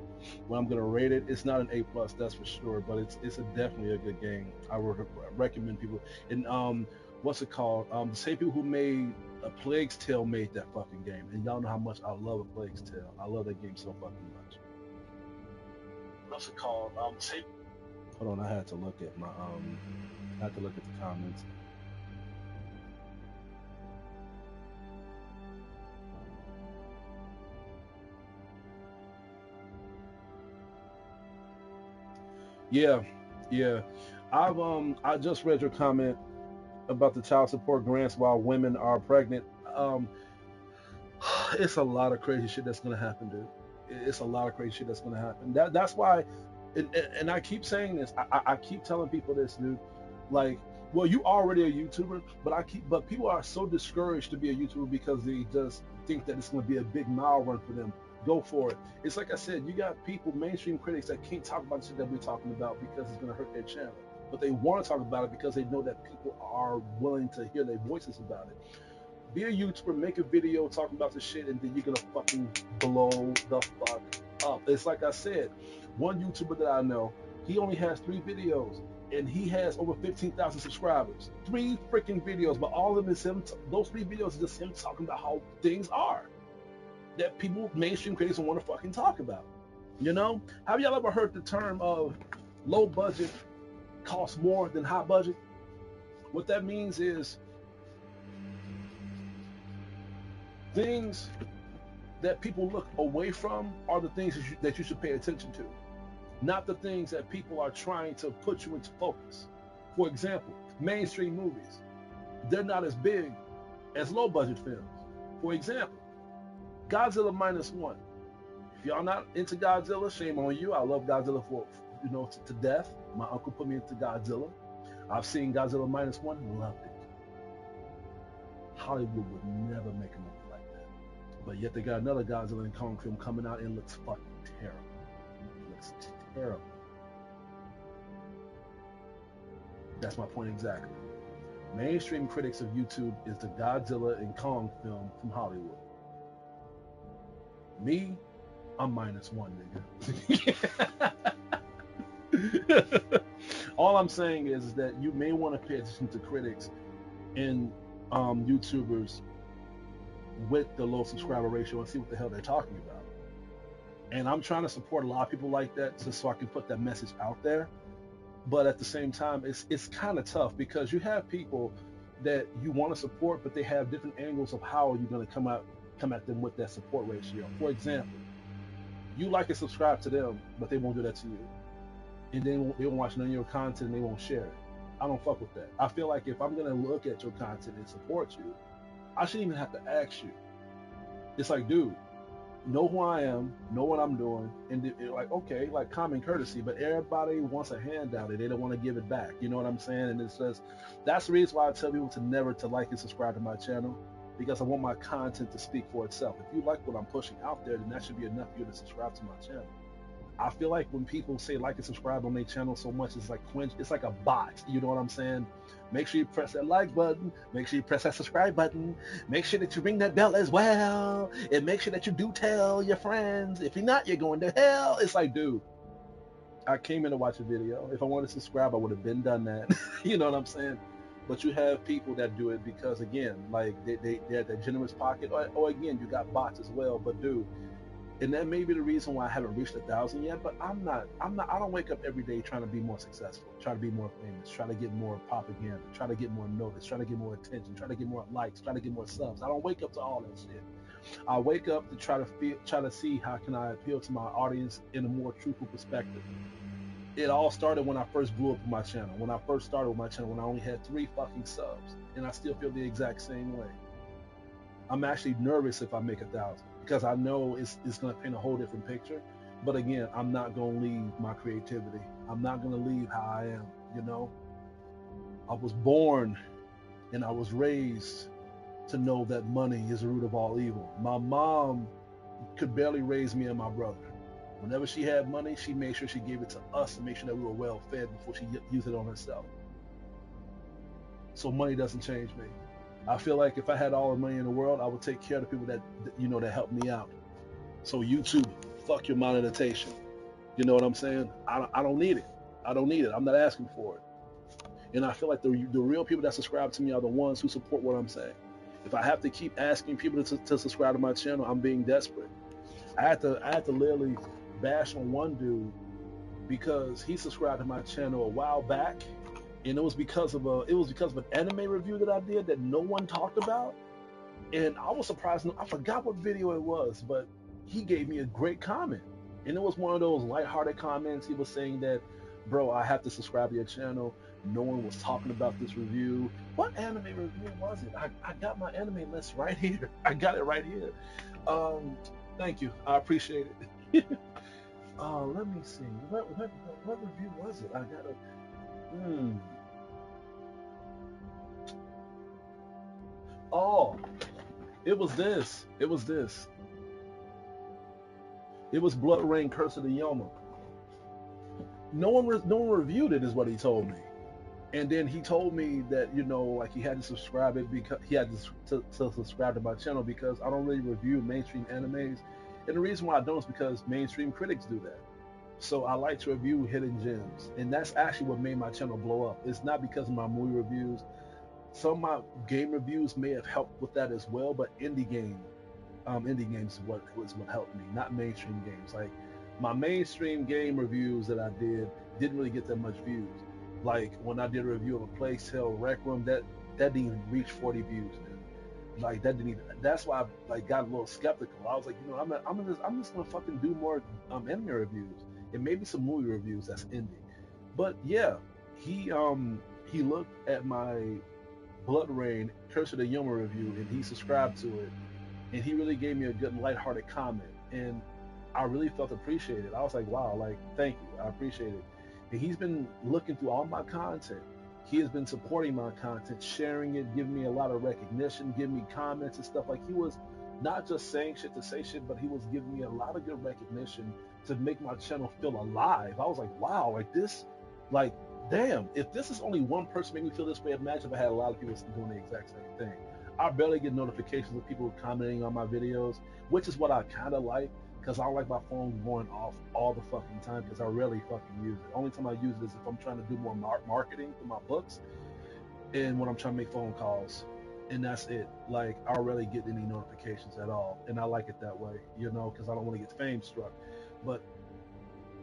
Speaker 1: When I'm gonna rate it, it's not an A plus, that's for sure, but it's definitely a good game. I would recommend people. And what's it called? The same people who made A Plague's Tale made that fucking game, and y'all know how much I love A Plague's Tale. I love that game so fucking much. What's it called? Hold on, I had to look at my I had to look at the comments. Yeah, yeah. I just read your comment about the child support grants while women are pregnant. Um, it's a lot of crazy shit that's gonna happen, dude. It's a lot of crazy shit that's gonna happen. That's why, and I keep saying this. I keep telling people this, dude. Like, well, you already a YouTuber, but people are so discouraged to be a YouTuber because they just think that it's gonna be a big mile run for them. Go for it. It's like I said, you got people, mainstream critics that can't talk about the shit that we're talking about because it's gonna hurt their channel. But they want to talk about it because they know that people are willing to hear their voices about it. Be a YouTuber, make a video talking about the shit, and then you're gonna fucking blow the fuck up. It's like I said, one YouTuber that I know, he only has 3 videos, and he has over 15,000 subscribers. 3 freaking videos, but all of them is him. Those 3 videos is just him talking about how things are that people, mainstream critics, don't want to fucking talk about. You know? Have y'all ever heard the term of low budget costs more than high budget? What that means is things that people look away from are the things that you should pay attention to, not the things that people are trying to put you into focus. For example, mainstream movies, they're not as big as low budget films. For example, Godzilla Minus One. If y'all not into Godzilla, shame on you. I love Godzilla to death. My uncle put me into Godzilla. I've seen Godzilla Minus One, loved it. Hollywood would never make a movie like that. But yet they got another Godzilla and Kong film coming out and it looks fucking terrible. It looks terrible. That's my point exactly. Mainstream critics of YouTube is the Godzilla and Kong film from Hollywood. Me, I'm -1, nigga. All I'm saying is that you may want to pay attention to critics and YouTubers with the low subscriber ratio and see what the hell they're talking about. And I'm trying to support a lot of people like that just so I can put that message out there. But at the same time, it's kind of tough because you have people that you want to support, but they have different angles of how you're going to come at them with that support ratio. For example, you like and subscribe to them, but they won't do that to you, and they won't watch none of your content and they won't share it. I don't fuck with that. I feel like if I'm going to look at your content and support you, I shouldn't even have to ask you. It's like, dude, know who I am, know what I'm doing, and like, okay, like common courtesy, but everybody wants a handout and they don't want to give it back. You know what I'm saying? And it's just, that's the reason why I tell people to never to like and subscribe to my channel, because I want my content to speak for itself. If you like what I'm pushing out there, then that should be enough for you to subscribe to my channel. I feel like when people say like and subscribe on their channel so much, it's like it's like a bot. You know what I'm saying? Make sure you press that like button. Make sure you press that subscribe button. Make sure that you ring that bell as well. And make sure that you do tell your friends. If you're not, you're going to hell. It's like, dude, I came in to watch a video. If I wanted to subscribe, I would have been done that. You know what I'm saying? But you have people that do it because, again, like they're that generous pocket. Or again, you got bots as well. But dude, and that may be the reason why I haven't reached 1,000 yet, but I don't wake up every day trying to be more successful, trying to be more famous, trying to get more propaganda, trying to get more notice, trying to get more attention, trying to get more likes, trying to get more subs. I don't wake up to all that shit. I wake up to try to see how can I appeal to my audience in a more truthful perspective. It all started when I first blew up my channel. When I first started with my channel, when I only had 3 fucking subs, and I still feel the exact same way. I'm actually nervous if I make 1,000 because I know it's going to paint a whole different picture. But again, I'm not going to leave my creativity. I'm not going to leave how I am, you know. I was born and I was raised to know that money is the root of all evil. My mom could barely raise me and my brother. Whenever she had money, she made sure she gave it to us to make sure that we were well fed before she used it on herself. So money doesn't change me. I feel like if I had all the money in the world, I would take care of the people that, you know, that help me out. So YouTube, fuck your monetization. You know what I'm saying? I don't need it. I don't need it. I'm not asking for it. And I feel like the real people that subscribe to me are the ones who support what I'm saying. If I have to keep asking people to subscribe to my channel, I'm being desperate. I had to literally bash on one dude because he subscribed to my channel a while back. And it was because of an anime review that I did that no one talked about, and I was surprised. I forgot what video it was, but he gave me a great comment, and it was one of those lighthearted comments. He was saying that, bro, I have to subscribe to your channel. No one was talking about this review. What anime review was it? I got my anime list right here. I got it right here. Thank you. I appreciate it. Let me see. What review was it? I gotta. Oh, it was this. It was Blood Rain Curse of the Yoma. No one reviewed it, is what he told me. And then he told me that, you know, like he had to subscribe it because he had to subscribe to my channel because I don't really review mainstream animes. And the reason why I don't is because mainstream critics do that. So I like to review hidden gems. And that's actually what made my channel blow up. It's not because of my movie reviews. Some of my game reviews may have helped with that as well, but indie games is what helped me, not mainstream games. Like my mainstream game reviews that I didn't really get that much views. Like when I did a review of a Plague Tale Rec Room, that didn't even reach 40 views, dude. Like that didn't even. That's why I like got a little skeptical. I was like, you know, I'm just gonna fucking do more anime reviews and maybe some movie reviews that's indie. But yeah, he looked at my Blood Rain Curse of the Yoma review and he subscribed to it, and he really gave me a good lighthearted comment, and I really felt appreciated. I was like, wow, like thank you, I appreciate it. And he's been looking through all my content. He has been supporting my content, sharing it, giving me a lot of recognition, giving me comments and stuff. Like he was not just saying shit to say shit, but he was giving me a lot of good recognition to make my channel feel alive. I was like, wow, like this, like damn, if this is only one person making me feel this way, imagine if I had a lot of people doing the exact same thing. I barely get notifications of people commenting on my videos, which is what I kind of like, because I don't like my phone going off all the fucking time because I rarely fucking use it. Only time I use it is if I'm trying to do more marketing for my books and when I'm trying to make phone calls. And that's it. Like, I rarely get any notifications at all. And I like it that way, you know, because I don't want to get fame struck. But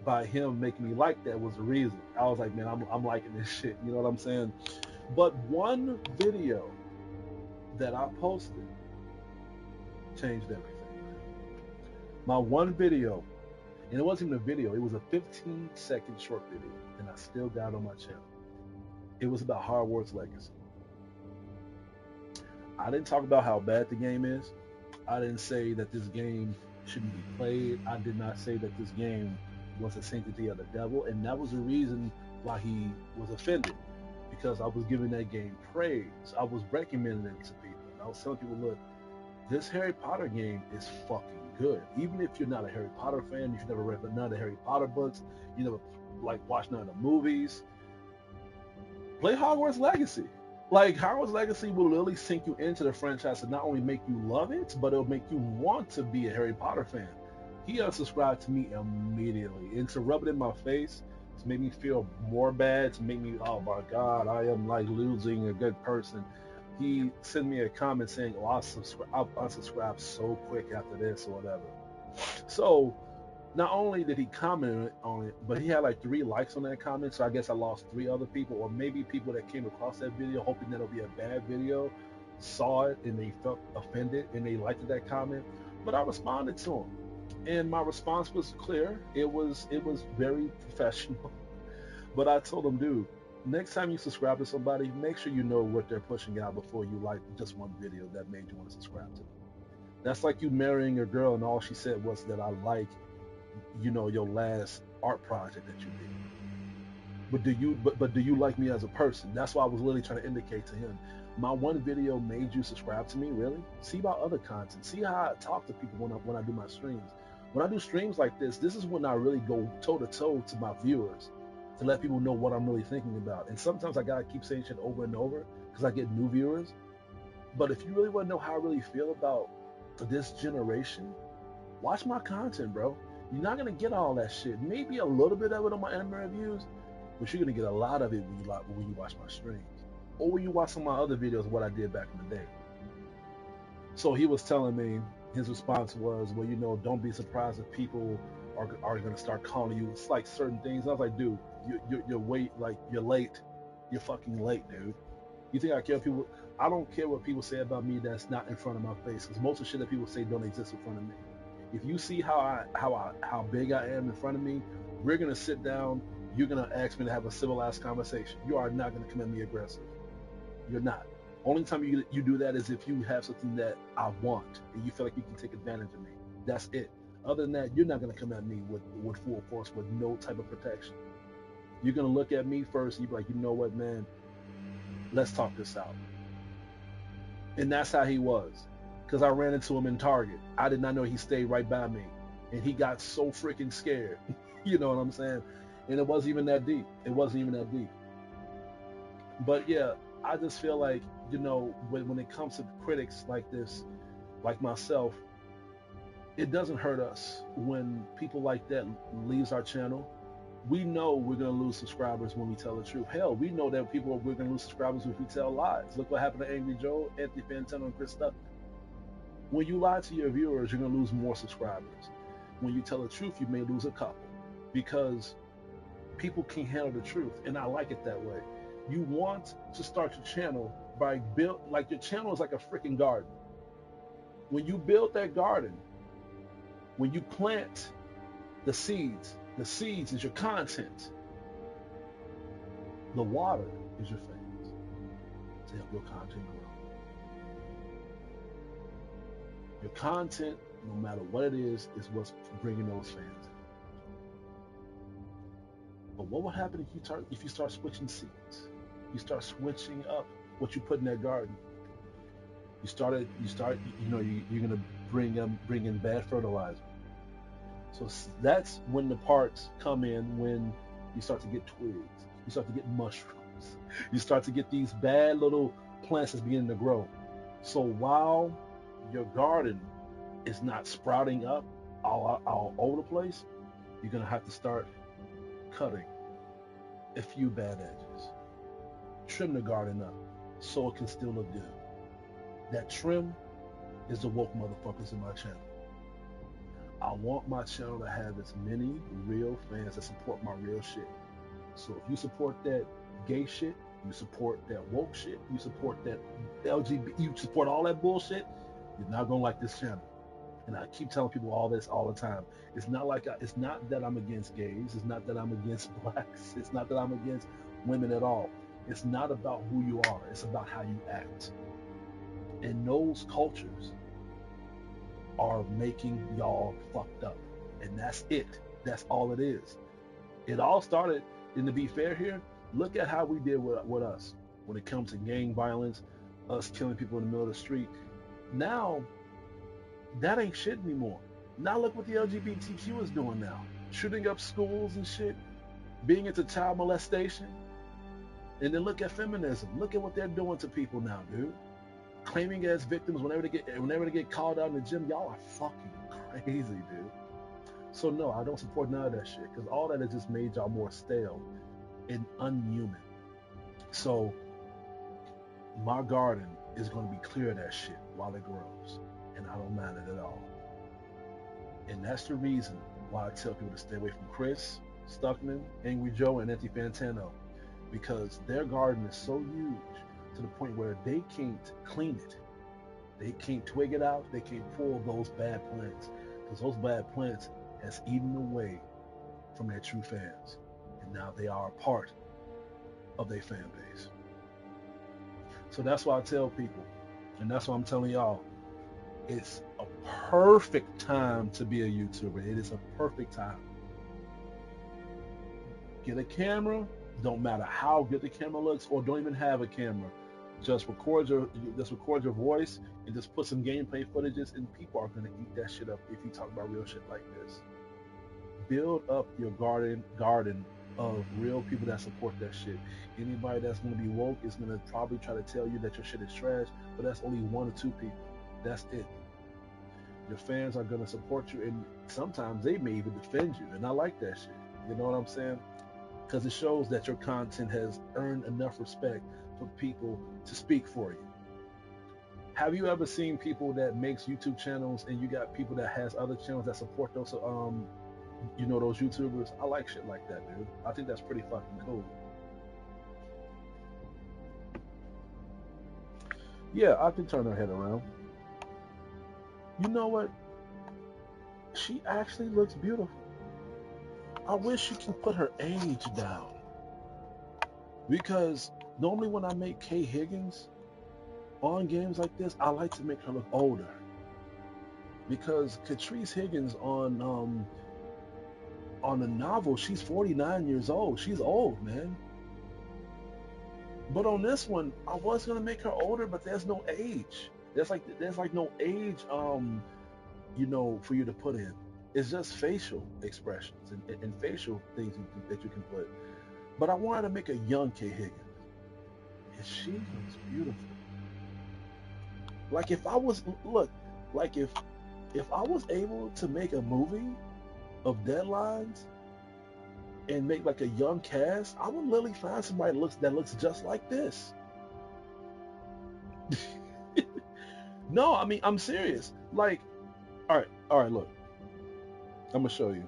Speaker 1: by him making me like that was the reason. I was like, man, I'm liking this shit. You know what I'm saying? But one video that I posted changed everything. My one video, and it wasn't even a video, it was a 15-second short video, and I still got it on my channel. It was about Hogwarts Legacy. I didn't talk about how bad the game is. I didn't say that this game shouldn't be played. I did not say that this game was a sanctity of the devil, and that was the reason why he was offended, because I was giving that game praise. I was recommending it to people. I was telling people, look, this Harry Potter game is fucking good. Even if you're not a Harry Potter fan, if you've never read none of the Harry Potter books, you never like watched none of the movies, play Hogwarts Legacy. Like, Hogwarts Legacy will literally sink you into the franchise and not only make you love it, but it'll make you want to be a Harry Potter fan. He unsubscribed to me immediately, and to rub it in my face, to make me feel more bad, to make me, oh my God, I am like losing a good person. He sent me a comment saying, oh, I'll unsubscribe so quick after this or whatever. So not only did he comment on it, but he had like 3 likes on that comment. So I guess I lost 3 other people, or maybe people that came across that video hoping that it'll be a bad video, saw it and they felt offended and they liked that comment. But I responded to him, and my response was clear. It was very professional. But I told him, dude, next time you subscribe to somebody, make sure you know what they're pushing out before you like just one video that made you want to subscribe to them. That's like you marrying a girl and all she said was that I like, you know, your last art project that you did. But do you like me as a person? That's why I was literally trying to indicate to him. My one video made you subscribe to me, really? See about other content. See how I talk to people when I do my streams. When I do streams like this is when I really go toe to toe to my viewers, to let people know what I'm really thinking about. And sometimes I gotta keep saying shit over and over because I get new viewers. But if you really want to know how I really feel about this generation, watch my content, bro. You're not gonna get all that shit. Maybe a little bit of it on my anime reviews, but you're gonna get a lot of it when you watch my streams, or when you watch some of my other videos of what I did back in the day. So he was telling me, his response was, well, you know, don't be surprised if people are gonna start calling you. It's like certain things. I was like, dude, you're late. You're fucking late, dude. You think I care what people? I don't care what people say about me that's not in front of my face, because most of the shit that people say don't exist in front of me. If you see how big I am in front of me, we're gonna sit down. You're gonna ask me to have a civilized conversation. You are not gonna come at me aggressive. You're not. Only time you do that is if you have something that I want and you feel like you can take advantage of me. That's it. Other than that, you're not gonna come at me with full force with no type of protection. You're gonna look at me first and you're like, you know what, man? Let's talk this out. And that's how he was. Because I ran into him in Target. I did not know he stayed right by me. And he got so freaking scared. You know what I'm saying? And it wasn't even that deep. But yeah, I just feel like, you know, when it comes to critics like this, like myself, it doesn't hurt us when people like that leaves our channel. We know we're going to lose subscribers when we tell the truth. Hell, we know that we're going to lose subscribers if we tell lies. Look what happened to Angry Joe, Anthony Fantano, and Chris Stuckmann. When you lie to your viewers, you're going to lose more subscribers. When you tell the truth, you may lose a couple, because people can't handle the truth, and I like it that way. You want to start your channel by like your channel is like a freaking garden. When you build that garden, when you plant the seeds is your content. The water is your fans to help your content grow. Your content, no matter what it is what's bringing those fans in. But what will happen if you start switching seeds? You start switching up what you put in that garden. You're gonna bring in bad fertilizer. So that's when the parts come in, when you start to get twigs, you start to get mushrooms, you start to get these bad little plants that's beginning to grow. So while your garden is not sprouting up, all over the place, you're gonna have to start cutting a few bad edges. Trim the garden up so it can still look good. That trim is the woke motherfuckers in my channel. I want my channel to have as many real fans that support my real shit. So if you support that gay shit, you support that woke shit, you support that LGBT, you support all that bullshit, you're not gonna like this channel. And I keep telling people all this all the time. It's not that I'm against gays. It's not that I'm against blacks. It's not that I'm against women at all. It's not about who you are. It's about how you act. And those cultures are making y'all fucked up. And that's it. That's all it is. It all started, and to be fair here, look at how we did with us when it comes to gang violence, us killing people in the middle of the street. Now, that ain't shit anymore. Now look what the LGBTQ is doing now. Shooting up schools and shit, being into child molestation. And then look at feminism. Look at what they're doing to people now, dude. Claiming as victims whenever they get called out in the gym. Y'all are fucking crazy, dude. So no, I don't support none of that shit, because all that has just made y'all more stale and unhuman. So my garden is going to be clear of that shit while it grows, and I don't mind it at all. And that's the reason why I tell people to stay away from Chris, Stuckmann, Angry Joe, and Auntie Fantano, because their garden is so huge to the point where they can't clean it. They can't twig it out. They can't pull those bad plants, because those bad plants has eaten away from their true fans. And now they are a part of their fan base. So that's why I tell people, and that's why I'm telling y'all, it's a perfect time to be a YouTuber. It is a perfect time. Get a camera, don't matter how good the camera looks, or don't even have a camera. Just record your voice and just put some gameplay footages, and people are gonna eat that shit up if you talk about real shit like this. Build up your garden of real people that support that shit. Anybody that's gonna be woke is gonna probably try to tell you that your shit is trash, but that's only 1 or 2 people. That's it. Your fans are gonna support you, and sometimes they may even defend you, and I like that shit. You know what I'm saying? Because it shows that your content has earned enough respect for people to speak for you. Have you ever seen people that makes YouTube channels, and you got people that has other channels that support those those YouTubers? I like shit like that, dude. I think that's pretty fucking cool. Yeah, I can turn her head around. You know what? She actually looks beautiful. I wish she can put her age down. Because normally when I make Kay Higgins on games like this, I like to make her look older. Because Catrice Higgins on the novel, she's 49 years old. She's old, man. But on this one, I was gonna make her older, but there's no age. There's like no age for you to put in. It's just facial expressions and facial things that you can put. But I wanted to make a young Kay Higgins. And she looks beautiful. Like if I was able to make a movie of Deadlines and make like a young cast, I would literally find somebody that looks just like this. No, I mean, I'm serious. Like, all right, look. I'm gonna show you.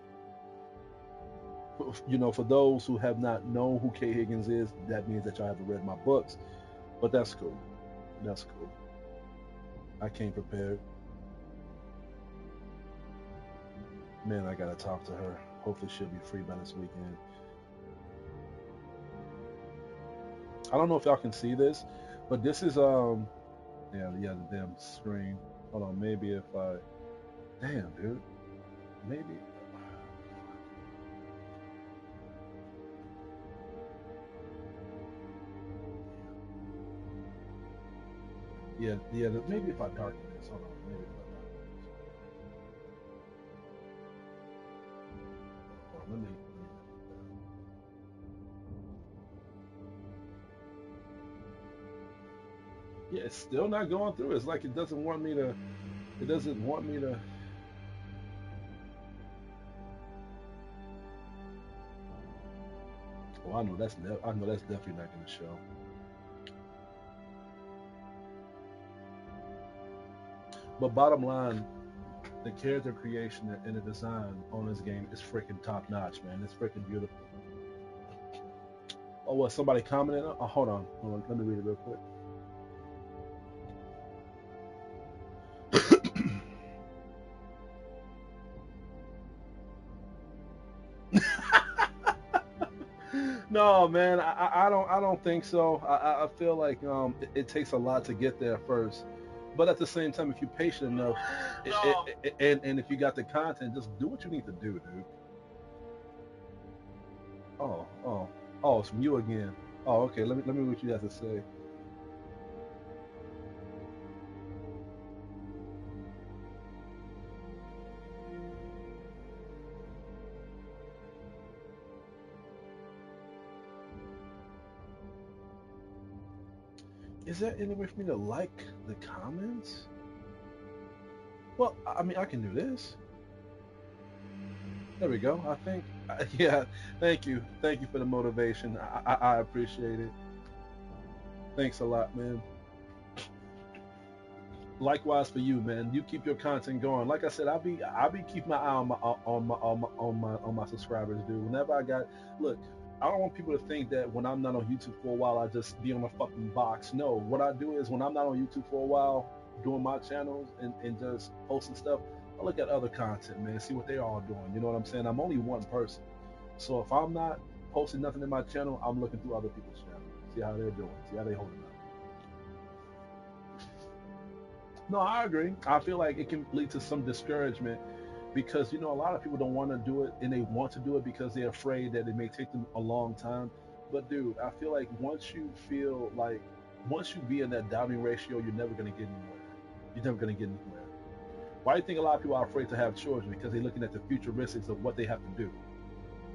Speaker 1: For those who have not known who Kay Higgins is, that means that y'all haven't read my books. But that's cool. That's cool. I came prepared. Man, I gotta talk to her. Hopefully she'll be free by this weekend. I don't know if y'all can see this, but this is the damn screen. Hold on, maybe if I damn dude. Maybe yeah, maybe if I darken this. Hold on, maybe if I darken this. Hold on, let me yeah, it's still not going through. It's like it doesn't want me to. I know that's definitely not gonna show. But bottom line, the character creation and the design on this game is freaking top notch, man. It's freaking beautiful. Oh, what? Somebody commented? Oh, hold on. Let me read it real quick. No, man, I don't think so. I feel like it takes a lot to get there first, but at the same time, if you're patient enough,
Speaker 8: No.
Speaker 1: and if you got the content, just do what you need to do, dude. Oh, oh, oh, it's you again. Oh, okay. Let me read what you have to say. Is there any way for me to like the comments? Well, I mean, I can do this. There we go. I think, yeah. Thank you for the motivation. I appreciate it. Thanks a lot, man. Likewise for you, man. You keep your content going. Like I said, I'll be keeping my eye on my subscribers, dude. Whenever I got look, I don't want people to think that when I'm not on YouTube for a while, I just be on a fucking box. No, what I do is when I'm not on YouTube for a while, doing my channels and just posting stuff, I look at other content, man, see what they all doing. You know what I'm saying? I'm only one person, so if I'm not posting nothing in my channel, I'm looking through other people's channels, see how they're doing, see how they holding up. No, I agree. I feel like it can lead to some discouragement because a lot of people don't want to do it and they want to do it because they're afraid that it may take them a long time. But dude, I feel like once you be in that doubting ratio, you're never gonna get anywhere. You're never gonna get anywhere. Why do you think a lot of people are afraid to have children? Because they're looking at the futuristics of what they have to do.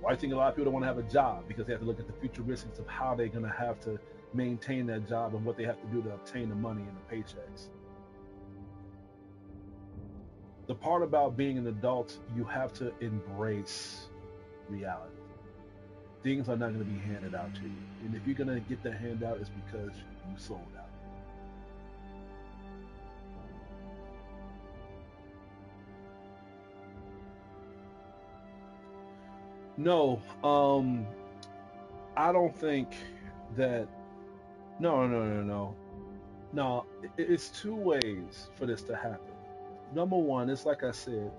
Speaker 1: Why do you think a lot of people don't want to have a job? Because they have to look at the futuristics of how they're gonna have to maintain that job and what they have to do to obtain the money and the paychecks. The part about being an adult, you have to embrace reality. Things are not going to be handed out to you. And if you're going to get the handout, it's because you sold out. No, I don't think that. No, no, no, no, no. No, it's two ways for this to happen. Number one, it's like I said,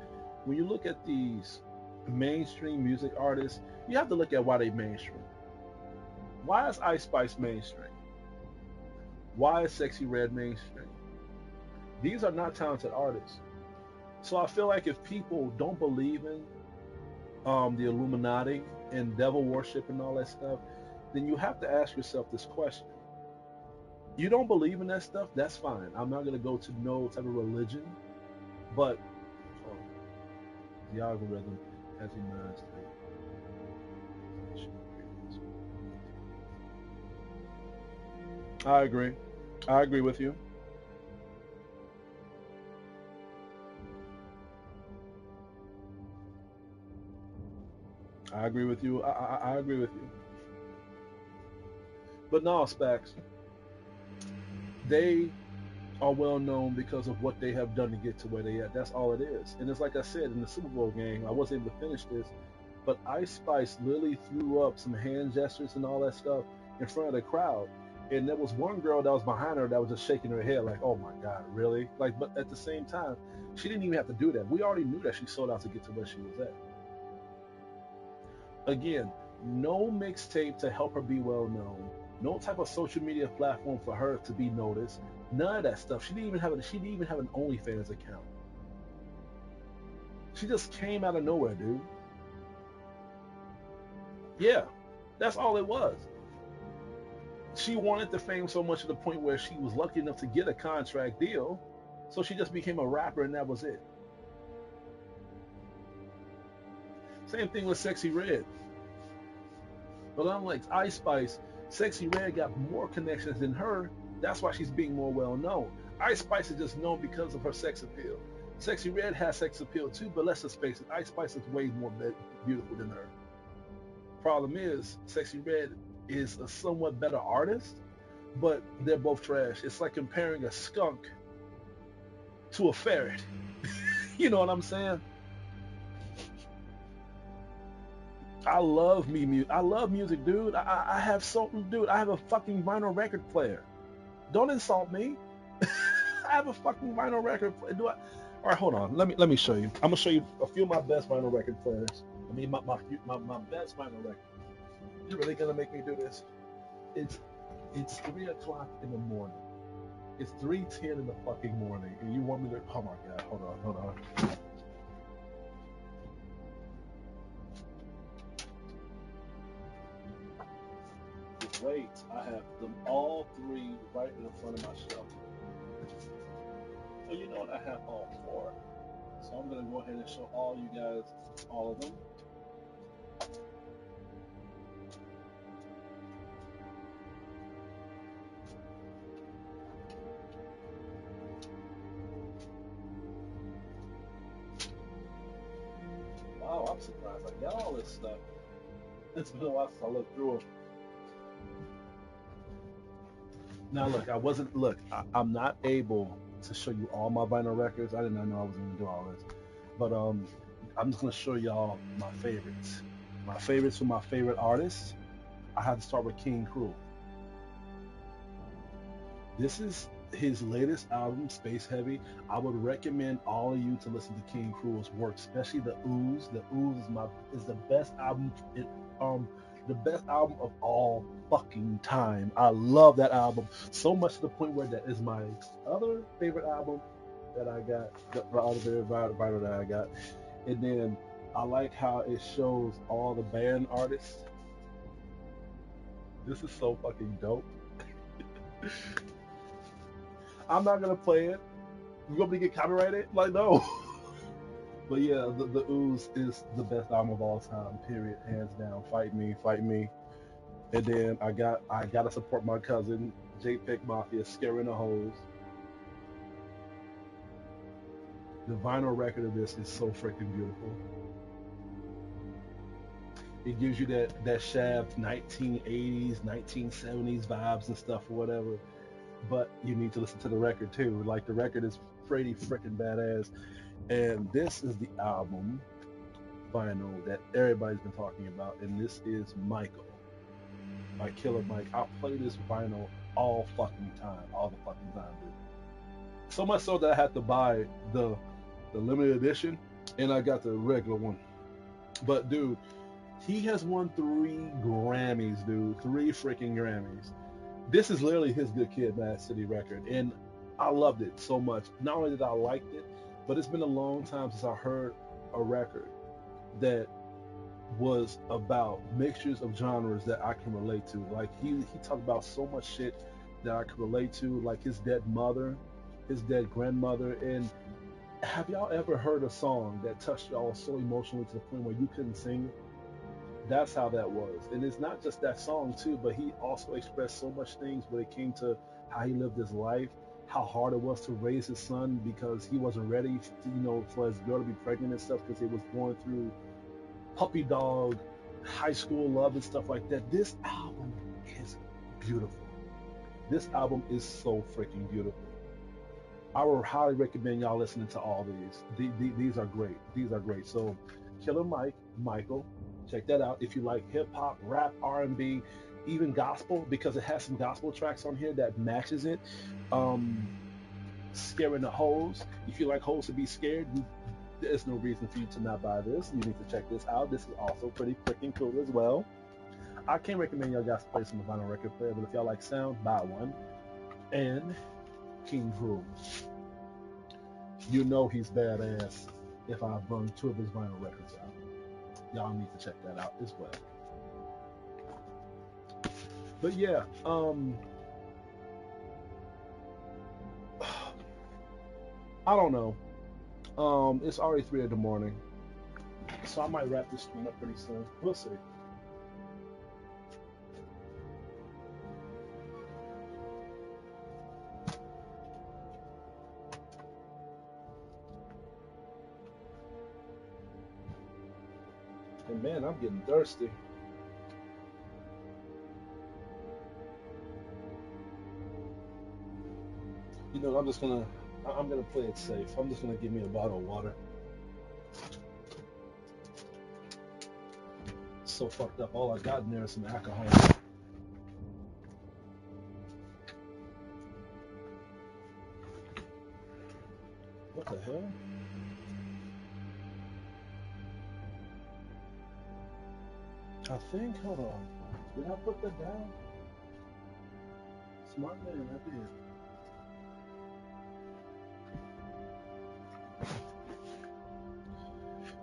Speaker 1: when you look at these mainstream music artists, you have to look at why they mainstream. Why is Ice Spice mainstream? Why is Sexy Red mainstream? These are not talented artists. So I feel like if people don't believe in the Illuminati and devil worship and all that stuff, then you have to ask yourself this question. You don't believe in that stuff, that's fine. I'm not going to go to no type of religion, but oh, the algorithm has a mind state. I agree. I agree with you. I agree with you. I agree with you. But no, Specs, they are well known because of what they have done to get to where they at. That's all it is. And it's like I said in the Super Bowl game, I wasn't able to finish this, but Ice Spice literally threw up some hand gestures and all that stuff in front of the crowd. And there was one girl that was behind her that was just shaking her head like, "Oh my God, really?" Like, but at the same time, she didn't even have to do that. We already knew that she sold out to get to where she was at. Again, no mixtape to help her be well known. No type of social media platform for her to be noticed. None of that stuff. She didn't even have an OnlyFans account. She just came out of nowhere, dude. Yeah, that's all it was. She wanted the fame so much to the point where she was lucky enough to get a contract deal, so she just became a rapper and that was it. Same thing with Sexy Red. But unlike Ice Spice, Sexy Red got more connections than her. That's why she's being more well known. Ice Spice is just known because of her sex appeal. Sexy Red has sex appeal too, but let's just face it, Ice Spice is way more beautiful than her. Problem is, Sexy Red is a somewhat better artist, but they're both trash. It's like comparing a skunk to a ferret. You know what I'm saying? I love music, dude. I have something, dude. I have a fucking vinyl record player. Don't insult me. I have a fucking vinyl record player. Do I? All right, hold on. Let me show you. I'm gonna show you a few of my best vinyl record players. I mean, my best vinyl record. You really gonna make me do this? It's it's 3 o'clock in the morning. It's 3:10 in the fucking morning, and you want me to? Oh my god! Hold on. Just wait. I have them all three right in front of my shelf. So you know what? I have all four. So I'm gonna go ahead and show all you guys all of them. Wow, I'm surprised I got all this stuff. It's been a while since I looked through them. Now look, I'm not able to show you all my vinyl records. I did not know I was gonna do all this. But I'm just gonna show y'all my favorites. My favorites for my favorite artists. I have to start with King Cruel. This is his latest album, Space Heavy. I would recommend all of you to listen to King Cruel's work, especially the Ooze. The Ooze is the best album. The best album of all fucking time. I love that album so much to the point where that is my other favorite album that I got. The other favorite vinyl that I got, and then I like how it shows all the band artists. This is so fucking dope. I'm not gonna play it. You want me to get copyrighted? Like no. But yeah, the Ooze is the best album of all time. Period, hands down. Fight me, fight me. And then I gotta support my cousin JPEG Mafia, Scaring the Hoes. The vinyl record of this is so freaking beautiful. It gives you that Shaft 1980s, 1970s vibes and stuff or whatever. But you need to listen to the record too. Like the record is pretty freaking badass. And this is the album vinyl that everybody's been talking about, and this is Michael by Killer Mike. I'll play this vinyl all the fucking time, dude. So much so that I had to buy the limited edition, and I got the regular one. But dude, he has won 3 Grammys, dude. 3 freaking Grammys. This is literally his Good Kid, Mad City record, and I loved it so much. Not only did I like it, but it's been a long time since I heard a record that was about mixtures of genres that I can relate to. Like he talked about so much shit that I could relate to, like his dead mother, his dead grandmother. And have y'all ever heard a song that touched y'all so emotionally to the point where you couldn't sing it? That's how that was. And it's not just that song too, but he also expressed so much things when it came to how he lived his life, how hard it was to raise his son because he wasn't ready to, for his girl to be pregnant and stuff because he was going through puppy dog, high school love and stuff like that. This album is beautiful. This album is so freaking beautiful. I would highly recommend y'all listening to all these. These are great. These are great. So, Killer Mike, Michael, check that out. If you like hip hop, rap, R&B, even gospel, because it has some gospel tracks on here that matches it. Scaring the Hoes. If you like hoes to be scared, there's no reason for you to not buy this. You need to check this out. This is also pretty freaking cool as well. I can't recommend y'all guys play some vinyl record player, but if y'all like sound, buy one. And King Cruel. You know he's badass if I bring 2 of his vinyl records out. Y'all need to check that out as well. But yeah, I don't know. It's already 3 in the morning, so I might wrap this stream up pretty soon. We'll see. And man, I'm getting thirsty. You know, I'm gonna play it safe. I'm just gonna give me a bottle of water. It's so fucked up. All I got in there is some alcohol. What the hell? I think, hold on. Did I put that down? Smart man, I did.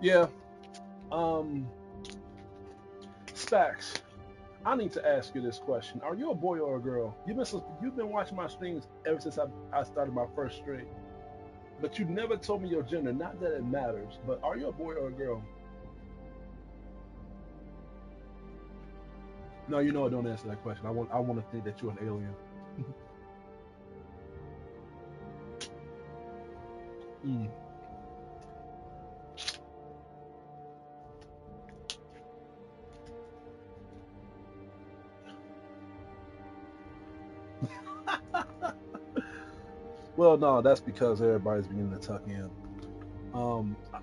Speaker 1: Yeah. Stacks. I need to ask you this question. Are you a boy or a girl? You've been watching my streams ever since I started my first stream. But you never told me your gender. Not that it matters, but are you a boy or a girl? No, you know what? Don't answer that question. I want to think that you're an alien. Mm. Well, no, that's because everybody's beginning to tuck in. I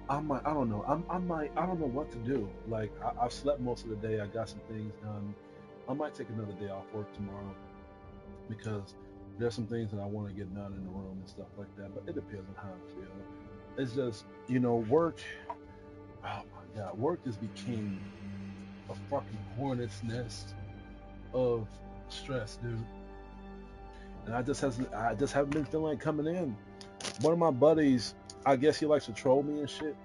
Speaker 1: don't know. I don't know what to do. Like, I've slept most of the day. I got some things done. I might take another day off work tomorrow because there's some things that I want to get done in the room and stuff like that. But it depends on how I feel. It's just, work. Oh my God, work just became a fucking hornet's nest of stress, dude. And I just haven't been feeling like coming in. One of my buddies, I guess he likes to troll me and shit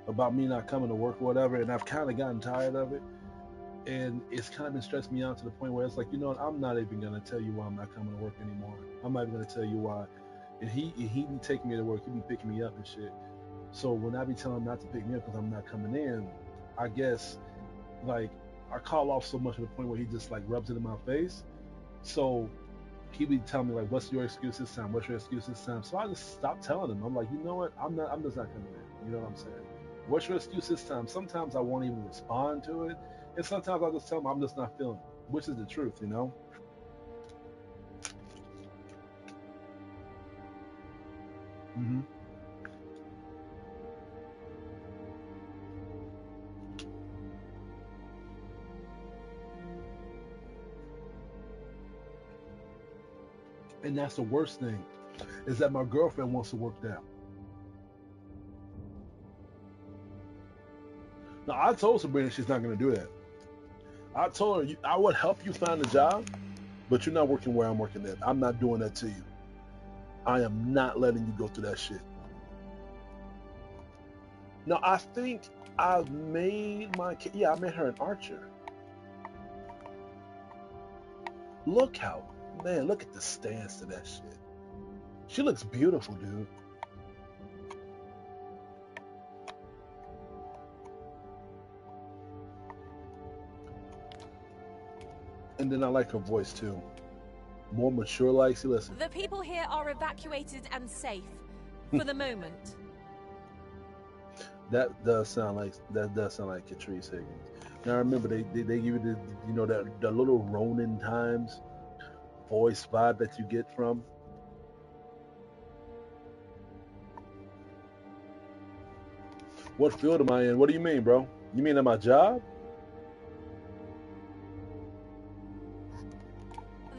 Speaker 1: about me not coming to work or whatever, and I've kind of gotten tired of it. And it's kind of been stressing me out to the point where it's like, you know what, I'm not even gonna tell you why I'm not coming to work anymore. I'm not even gonna tell you why. And he be taking me to work, he be picking me up and shit. So when I be telling him not to pick me up because I'm not coming in, I guess like I call off so much to the point where he just like rubs it in my face. So he be telling me like, "What's your excuse this time? What's your excuse this time?" So I just stopped telling him. I'm like, you know what? I'm just not coming in. You know what I'm saying? What's your excuse this time? Sometimes I won't even respond to it, and sometimes I'll just tell him I'm just not feeling it, which is the truth, you know. Hmm. And that's the worst thing, is that my girlfriend wants to work there. Now I told Sabrina she's not going to do that. I told her I would help you find a job, but you're not working where I'm working at. I'm not doing that to you. I am not letting you go through that shit. No, I think I've made yeah, I made her an archer. Look at the stance to that shit. She looks beautiful, dude. And then I like her voice too. More mature like. See, listen.
Speaker 9: The people here are evacuated and safe for the moment.
Speaker 1: That does sound like Catrice Higgins. Now remember, they give you the little Ronin Times voice vibe that you get from. What field am I in? What do you mean, bro? You mean at my job?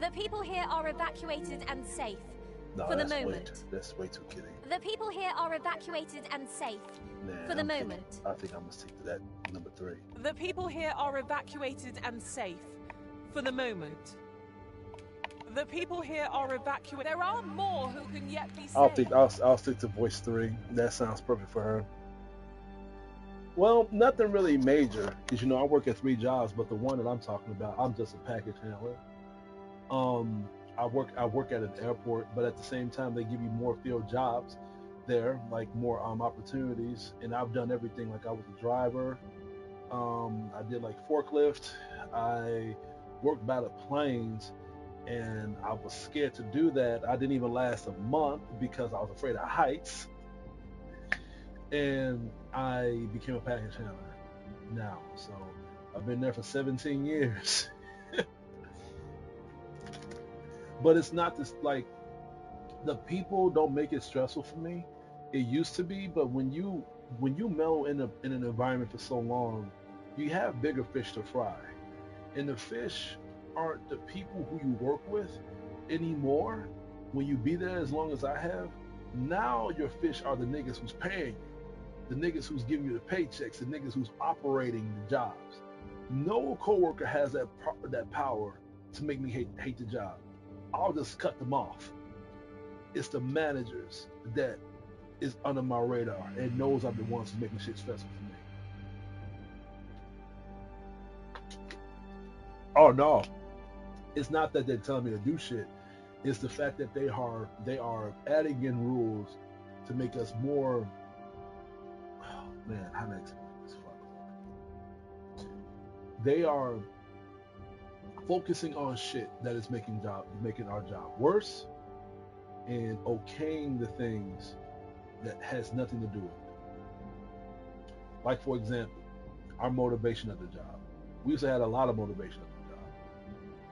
Speaker 9: The people here are evacuated and safe for the moment.
Speaker 1: That's way too kidding.
Speaker 9: The people here are evacuated and safe for the moment.
Speaker 1: I think I'm gonna stick to that number 3.
Speaker 10: The people here are evacuated and safe for the moment. The people here are evacuated. There are more who can yet be saved.
Speaker 1: I'll stick to voice 3. That sounds perfect for her. Well, nothing really major, because I work at 3 jobs, but the one that I'm talking about, I'm just a package handler. I work at an airport, but at the same time they give you more field jobs there, like more opportunities. And I've done everything. Like I was a driver. I did like forklift. I worked by the planes, and I was scared to do that. I didn't even last a month because I was afraid of heights. And I became a package handler now. So I've been there for 17 years. But it's not this like the people don't make it stressful for me. It used to be, but when you mellow in an environment for so long, you have bigger fish to fry. And the fish aren't the people who you work with anymore. When you be there as long as I have, now your fish are the niggas who's paying you, the niggas who's giving you the paychecks, the niggas who's operating the jobs. No coworker has that power to make me hate the job. I'll just cut them off. It's the managers that is under my radar and knows I'm the ones who's making shit stressful for me. Oh no, it's not that they're telling me to do shit. It's the fact that they are adding in rules to make us more. Oh man, how do I explain this? Fuck. They are focusing on shit that is making our job worse and okaying the things that has nothing to do with it. Like for example, our motivation at the job. We used to have a lot of motivation at the job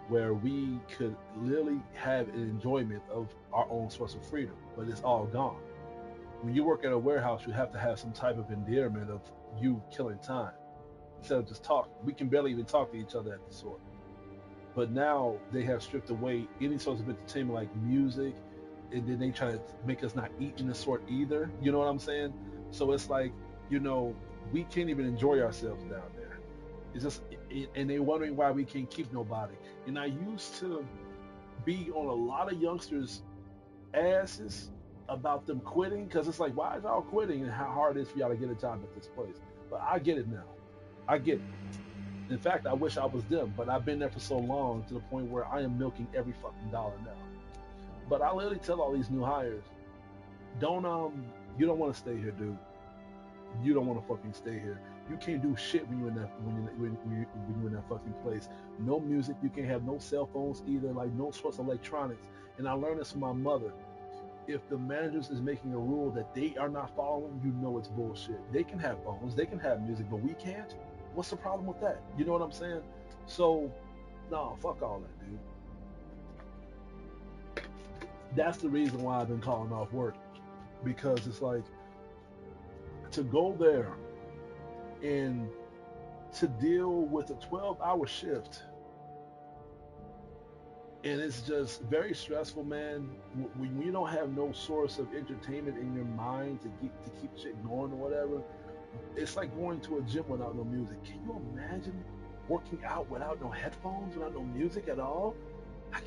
Speaker 1: where we could literally have an enjoyment of our own source of freedom, but it's all gone. When you work at a warehouse, you have to have some type of endearment of you killing time instead of just talking. We can barely even talk to each other at the store. But now they have stripped away any sorts of entertainment like music, and then they try to make us not eat in the sort either. You know what I'm saying? So it's like, we can't even enjoy ourselves down there. It's just, and they're wondering why we can't keep nobody. And I used to be on a lot of youngsters' asses about them quitting, because it's like, why is y'all quitting and how hard it is for y'all to get a job at this place? But I get it now. I get it. In fact, I wish I was them, but I've been there for so long to the point where I am milking every fucking dollar now. But I literally tell all these new hires, you don't want to stay here, dude. You don't want to fucking stay here. You can't do shit when you're in that fucking place. No music. You can't have no cell phones either. Like no sorts of electronics. And I learned this from my mother. If the managers is making a rule that they are not following, you know it's bullshit. They can have phones. They can have music, but we can't. What's the problem with that? You know what I'm saying? So, no, fuck all that, dude. That's the reason why I've been calling off work, because it's like, to go there and to deal with a 12-hour shift, and it's just very stressful, man. When you don't have no source of entertainment in your mind to keep shit going or whatever, it's like going to a gym without no music. Can you imagine working out without no headphones, without no music at all?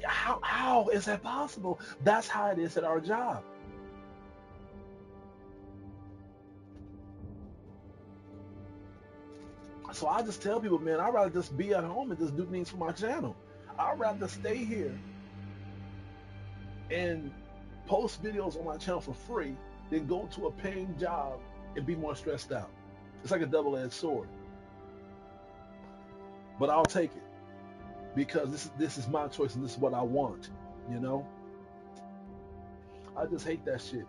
Speaker 1: How is that possible? That's how it is at our job. So I just tell people, man, I'd rather just be at home and just do things for my channel. I'd rather stay here and post videos on my channel for free than go to a paying job and be more stressed out. It's like a double-edged sword. But I'll take it because this is my choice and this is what I want, I just hate that shit.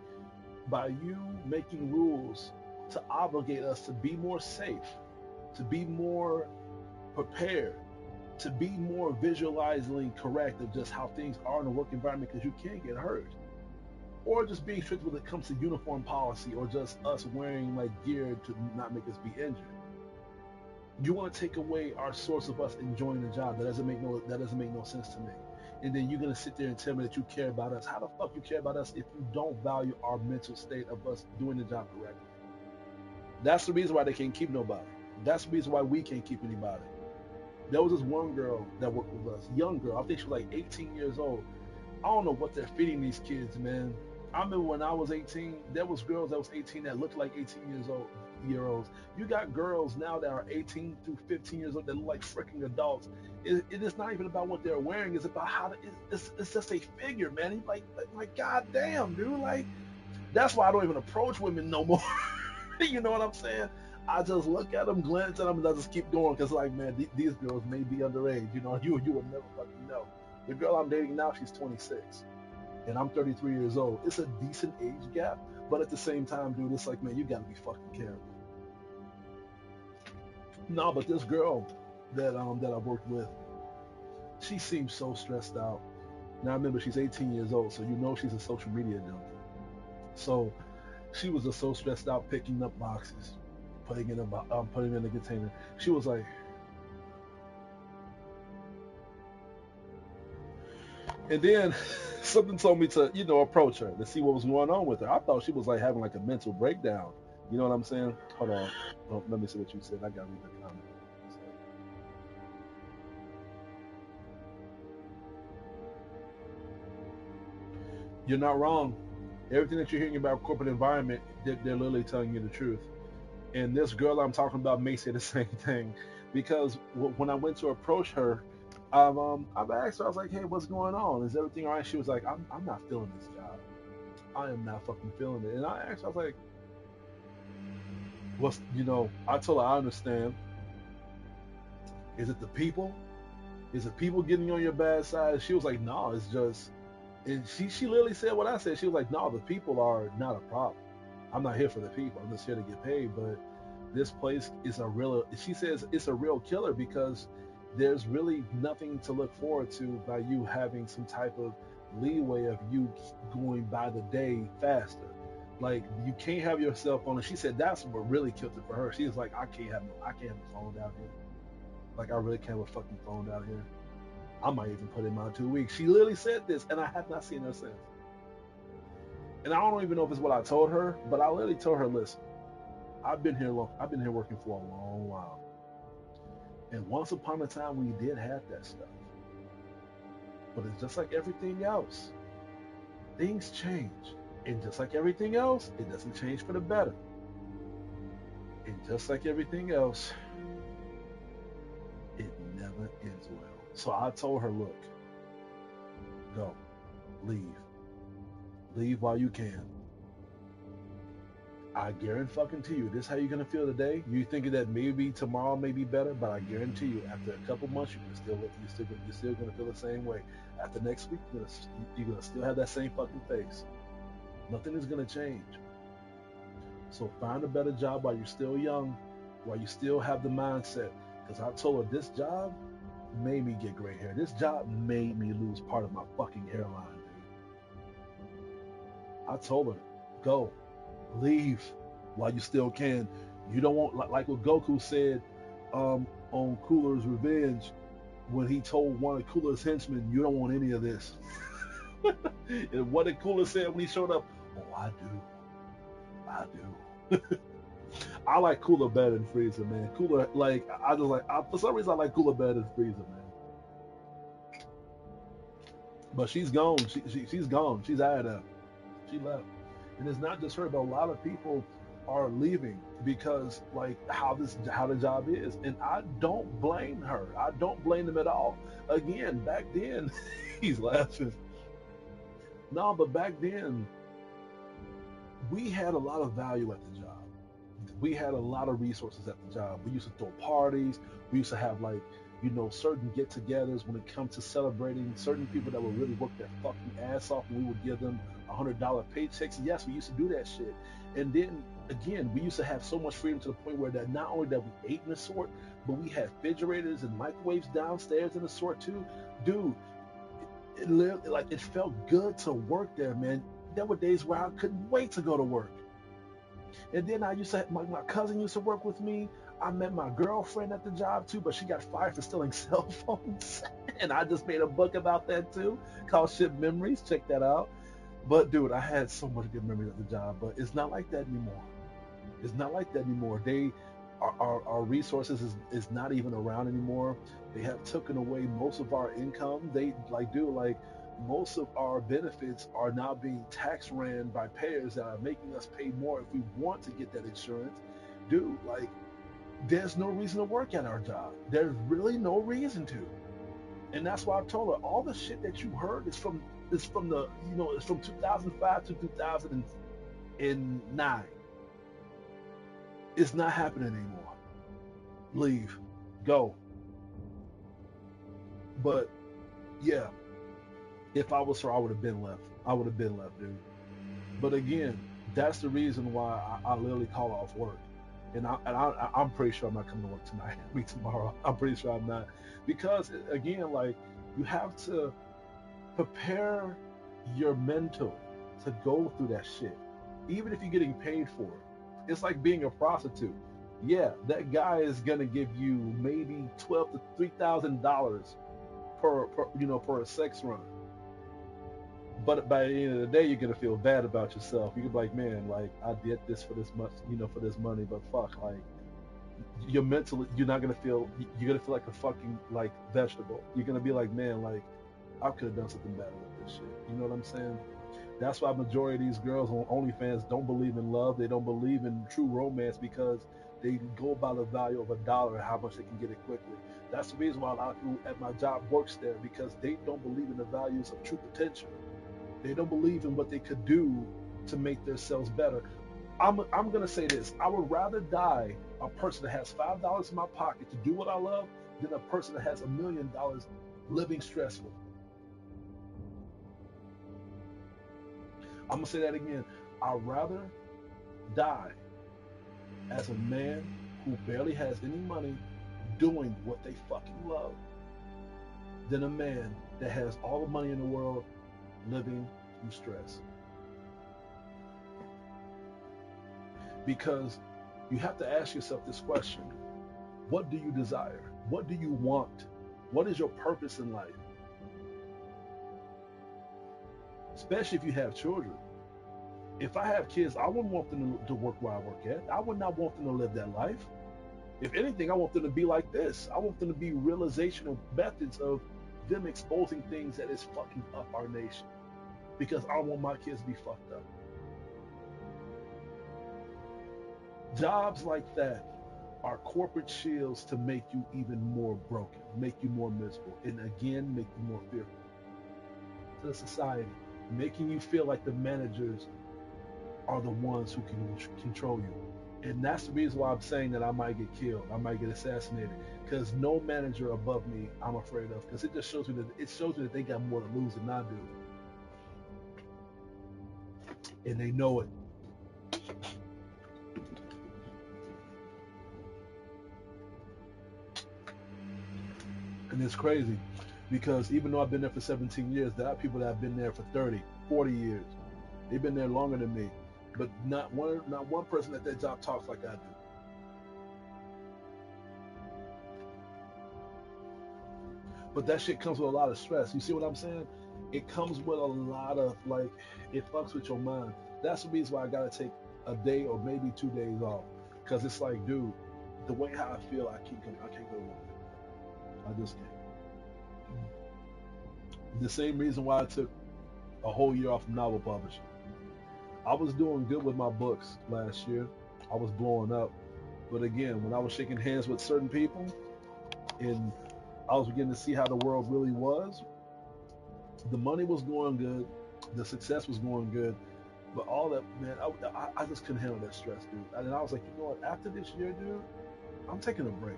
Speaker 1: By you making rules to obligate us to be more safe, to be more prepared, to be more visualizingly correct of just how things are in a work environment, because you can get hurt. Or just being strict when it comes to uniform policy, or just us wearing like gear to not make us be injured. You want to take away our source of us enjoying the job. That doesn't make no sense to me. And then you're gonna sit there and tell me that you care about us. How the fuck you care about us if you don't value our mental state of us doing the job correctly? That's the reason why they can't keep nobody. That's the reason why we can't keep anybody. There was this one girl that worked with us, young girl. I think she was like 18 years old. I don't know what they're feeding these kids, man. I remember when I was 18, there was girls that was 18 that looked like 18-year-olds. You got girls now that are 18 through 15 years old that look like freaking adults. It is not even about what they're wearing. It's about how it's just a figure, man. Like goddamn, dude. Like, that's why I don't even approach women no more. You know what I'm saying? I just look at them, glance at them, and I just keep going. Because, like, man, these girls may be underage. You would never fucking know. The girl I'm dating now, she's 26. And I'm 33 years old. It's a decent age gap. But at the same time, dude, it's like, man, you got to be fucking careful. No, but this girl that I worked with, she seemed so stressed out. Now remember, she's 18 years old, so you know she's a social media junkie. So she was just so stressed out picking up boxes, putting in the container. She was like, and then something told me to, approach her to see what was going on with her. I thought she was like having like a mental breakdown. You know what I'm saying? Hold on. Oh, let me see what you said. I gotta read the comment. You're not wrong. Everything that you're hearing about corporate environment, they're literally telling you the truth. And this girl I'm talking about may say the same thing, because when I went to approach her, I've asked her. I was like, "Hey, what's going on? Is everything all right?" She was like, "I'm not feeling this job. I am not fucking feeling it." And I asked her, I was like, "What's I told her I understand. Is it the people? Is it people getting on your bad side?" She was like, "No, it's just." And she literally said what I said. She was like, "No, the people are not a problem. I'm not here for the people. I'm just here to get paid." But this place is she says it's a real killer, because there's really nothing to look forward to by you having some type of leeway of you going by the day faster. Like, you can't have your cell phone. And she said that's what really killed it for her. She was like, I can't have a phone down here. Like, I really can't have a fucking phone down here. I might even put in my 2 weeks. She literally said this, and I have not seen her since. And I don't even know if it's what I told her, but I literally told her, listen, I've been here working for a long while. And once upon a time, we did have that stuff. But it's just like everything else. Things change. And just like everything else, it doesn't change for the better. And just like everything else, it never ends well. So I told her, look, go, leave. Leave while you can. I guarantee you, this is how you're gonna feel today. You thinking that maybe tomorrow may be better, but I guarantee you, after a couple months, you're still gonna feel the same way. After next week, you're gonna still have that same fucking face. Nothing is gonna change. So find a better job while you're still young, while you still have the mindset. Because I told her, this job made me get gray hair. This job made me lose part of my fucking hairline, dude. I told her, go, leave while you still can. You don't want, like what Goku said on Cooler's Revenge, when he told one of Cooler's henchmen, you don't want any of this. And what did Cooler say when he showed up? Oh, I do. I like Cooler better than Frieza, man. Cooler, for some reason I like Cooler better than Frieza, man. But she's gone. She's gone. She's out of there. She left. And it's not just her, but a lot of people are leaving because like how the job is. And I don't blame her. I don't blame them at all. Again, back then, he's laughing. No, but back then, we had a lot of value at the job. We had a lot of resources at the job. We used to throw parties. We used to have certain get-togethers when it comes to celebrating certain people that would really work their fucking ass off, and we would give them $100 paychecks. Yes, we used to do that shit. And then again, we used to have so much freedom to the point where that not only that we ate in the sort, but we had refrigerators and microwaves downstairs in the sort too. Dude, it felt good to work there, man. There were days where I couldn't wait to go to work. And then I used to my cousin used to work with me. I met my girlfriend at the job too, but she got fired for stealing cell phones. And I just made a book about that too, called Ship Memories. Check that out. But dude, I had so much good memories at the job, but it's not like that anymore. It's not like that anymore. Our resources is not even around anymore. They have taken away most of our income. Most of our benefits are now being tax ran by payers that are making us pay more if we want to get that insurance. Dude, there's no reason to work at our job. There's really no reason to. And that's why I told her all the shit that you heard is from 2005 to 2009. It's not happening anymore. Leave. Go. But yeah, if I was her, I would have been left. I would have been left, dude. But again, that's the reason why I literally call off work. And I'm pretty sure I'm not coming to work tonight. Tomorrow. I'm pretty sure I'm not. Because again, you have to prepare your mental to go through that shit, even if you're getting paid for it. It's like being a prostitute. Yeah, that guy is gonna give you maybe $12 to $3,000 per a sex run. But by the end of the day, you're gonna feel bad about yourself. You're gonna be like, man, like I did this for this much, for this money, but fuck, like you're mentally, you're gonna feel like a fucking like vegetable. You're gonna be like, man, like I could have done something better with this shit. You know what I'm saying? That's why majority of these girls on OnlyFans don't believe in love. They don't believe in true romance because they go by the value of $1 and how much they can get it quickly. That's the reason why a lot of people at my job works there, because they don't believe in the values of true potential. They don't believe in what they could do to make themselves better. I'm gonna say this: I would rather die a person that has $5 in my pocket to do what I love than a person that has $1 million living stressful. I'm gonna say that again. I'd rather die as a man who barely has any money doing what they fucking love than a man that has all the money in the world living through stress. Because you have to ask yourself this question: what do you desire? What do you want? What is your purpose in life? Especially if you have children. If I have kids, I wouldn't want them to work where I work at. I would not want them to live that life. If anything, I want them to be like this. I want them to be realizational methods of them exposing things that is fucking up our nation. Because I don't want my kids to be fucked up. Jobs like that are corporate shields to make you even more broken, make you more miserable, and again, make you more fearful to the society, making you feel like the managers are the ones who can control you. And that's the reason why I'm saying that I might get killed, I might get assassinated, because no manager above me I'm afraid of, because it just shows me that they got more to lose than I do, and they know it. And it's crazy because even though I've been there for 17 years, there are people that have been there for 30, 40 years. They've been there longer than me, but not one person at that job talks like I do. But that shit comes with a lot of stress. You see what I'm saying? It comes with a lot of, like, it fucks with your mind. That's the reason why I gotta take a day or maybe 2 days off, because it's like, dude, the way how I feel, I can't go to work. I just can't. The same reason why I took a whole year off from novel publishing. I was doing good with my books last year. I was blowing up. But again, when I was shaking hands with certain people and I was beginning to see how the world really was, the money was going good, the success was going good, but all that, man, I just couldn't handle that stress, dude. And I was like, you know what, after this year, dude, I'm taking a break.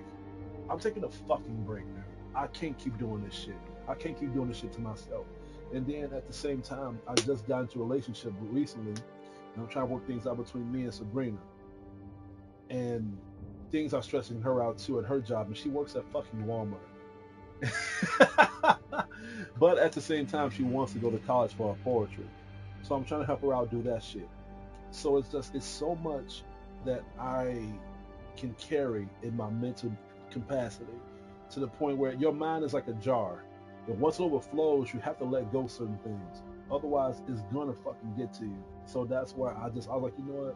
Speaker 1: I'm taking a fucking break, dude. I can't keep doing this shit. I can't keep doing this shit to myself. And then at the same time, I just got into a relationship recently, and I'm trying to work things out between me and Sabrina. And things are stressing her out too at her job, and she works at fucking Walmart. But at the same time, she wants to go to college for her poetry. So I'm trying to help her out do that shit. So it's so much that I can carry in my mental capacity, to the point where your mind is like a jar. And once it overflows, you have to let go of certain things. Otherwise, it's gonna fucking get to you. So that's why I was like, you know what?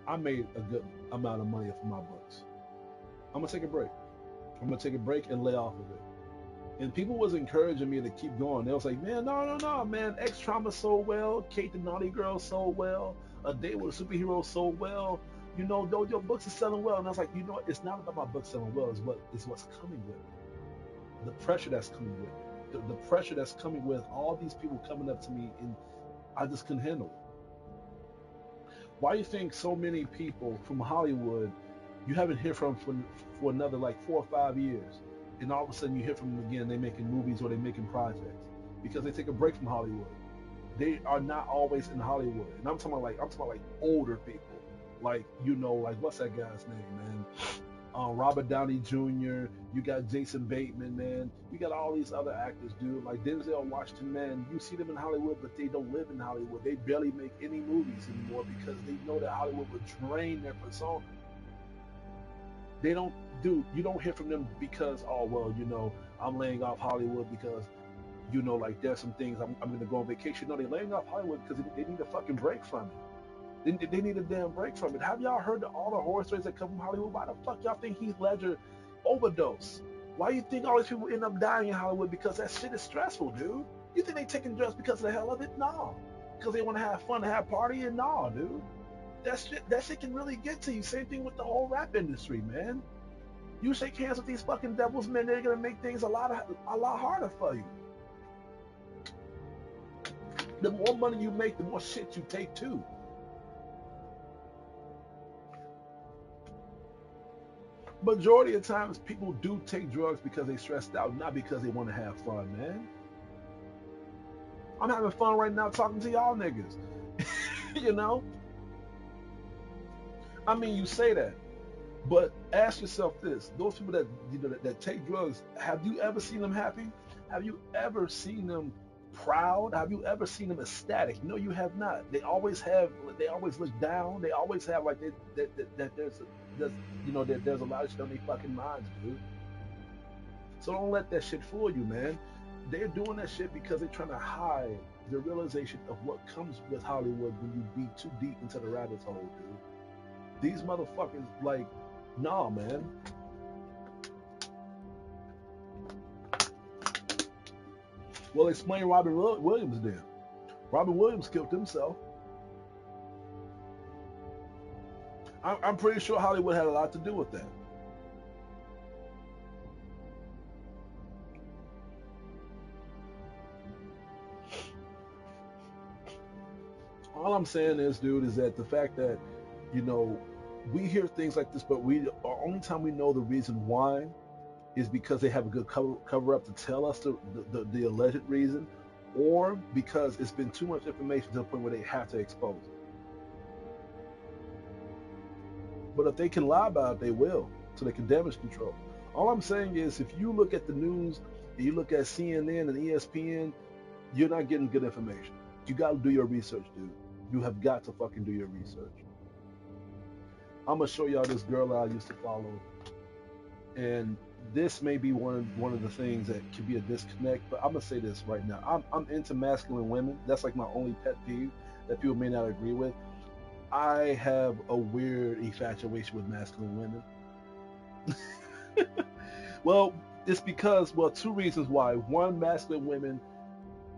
Speaker 1: I made a good amount of money for my books. I'm gonna take a break. I'm gonna take a break and lay off of it. And people was encouraging me to keep going. They was like, man, no, man. X Trauma so well. Kate the Naughty Girl so well. A Day with a Superhero so well. You know, though your books are selling well. And I was like, you know what? It's not about my books selling well. It's what's coming with it. The pressure that's coming with it. The pressure that's coming with all these people coming up to me, and I just couldn't handle it. Why do you think so many people from Hollywood you haven't heard from for another like 4 or 5 years, and all of a sudden you hear from them again? They're making movies or they're making projects because they take a break from Hollywood. They are not always in Hollywood, and I'm talking about like older people, like, you know, like, what's that guy's name, man? Robert Downey Jr., you got Jason Bateman, man. You got all these other actors, dude. Like Denzel Washington, man. You see them in Hollywood, but they don't live in Hollywood. They barely make any movies anymore because they know that Hollywood would drain their persona. They don't, dude, you don't hear from them because, oh, well, I'm laying off Hollywood because, like there's some things I'm going to go on vacation. No, they're laying off Hollywood because they need a fucking break from it. They need a damn break from it. Have y'all heard all the horror stories that come from Hollywood? Why the fuck y'all think Heath Ledger overdosed? Why you think all these people end up dying in Hollywood? Because that shit is stressful, dude. You think they taking drugs because of the hell of it? No. Because they want to have fun and have partying? No, dude. That shit can really get to you. Same thing with the whole rap industry, man. You shake hands with these fucking devils, man, they're gonna make things a lot harder for you. The more money you make, the more shit you take too. Majority of times, people do take drugs because they stressed out, not because they want to have fun, man. I'm having fun right now talking to y'all niggas. I mean, you say that, but ask yourself this: those people that take drugs, have you ever seen them happy? Have you ever seen them proud? Have you ever seen them ecstatic? No, you have not. They always look down. They always have like that there's a lot of shit on their fucking minds, dude. So don't let that shit fool you, man. They're doing that shit because they're trying to hide the realization of what comes with Hollywood when you be too deep into the rabbit hole, dude. These motherfuckers, like, nah, man. Well, explain Robin Williams then. Robin Williams killed himself. I'm pretty sure Hollywood had a lot to do with that. All I'm saying is, dude, is that the fact that, we hear things like this, but the only time we know the reason why is because they have a good cover up to tell us the alleged reason, or because it's been too much information to the point where they have to expose it. But if they can lie about it, they will, so they can damage control. All I'm saying is, if you look at the news, and you look at CNN and ESPN, you're not getting good information. You got to do your research, dude. You have got to fucking do your research. I'm gonna show y'all this girl that I used to follow, and this may be one of the things that could be a disconnect. But I'm gonna say this right now: I'm into masculine women. That's like my only pet peeve that people may not agree with. I have a weird infatuation with masculine women. Well, it's because, two reasons why. One, masculine women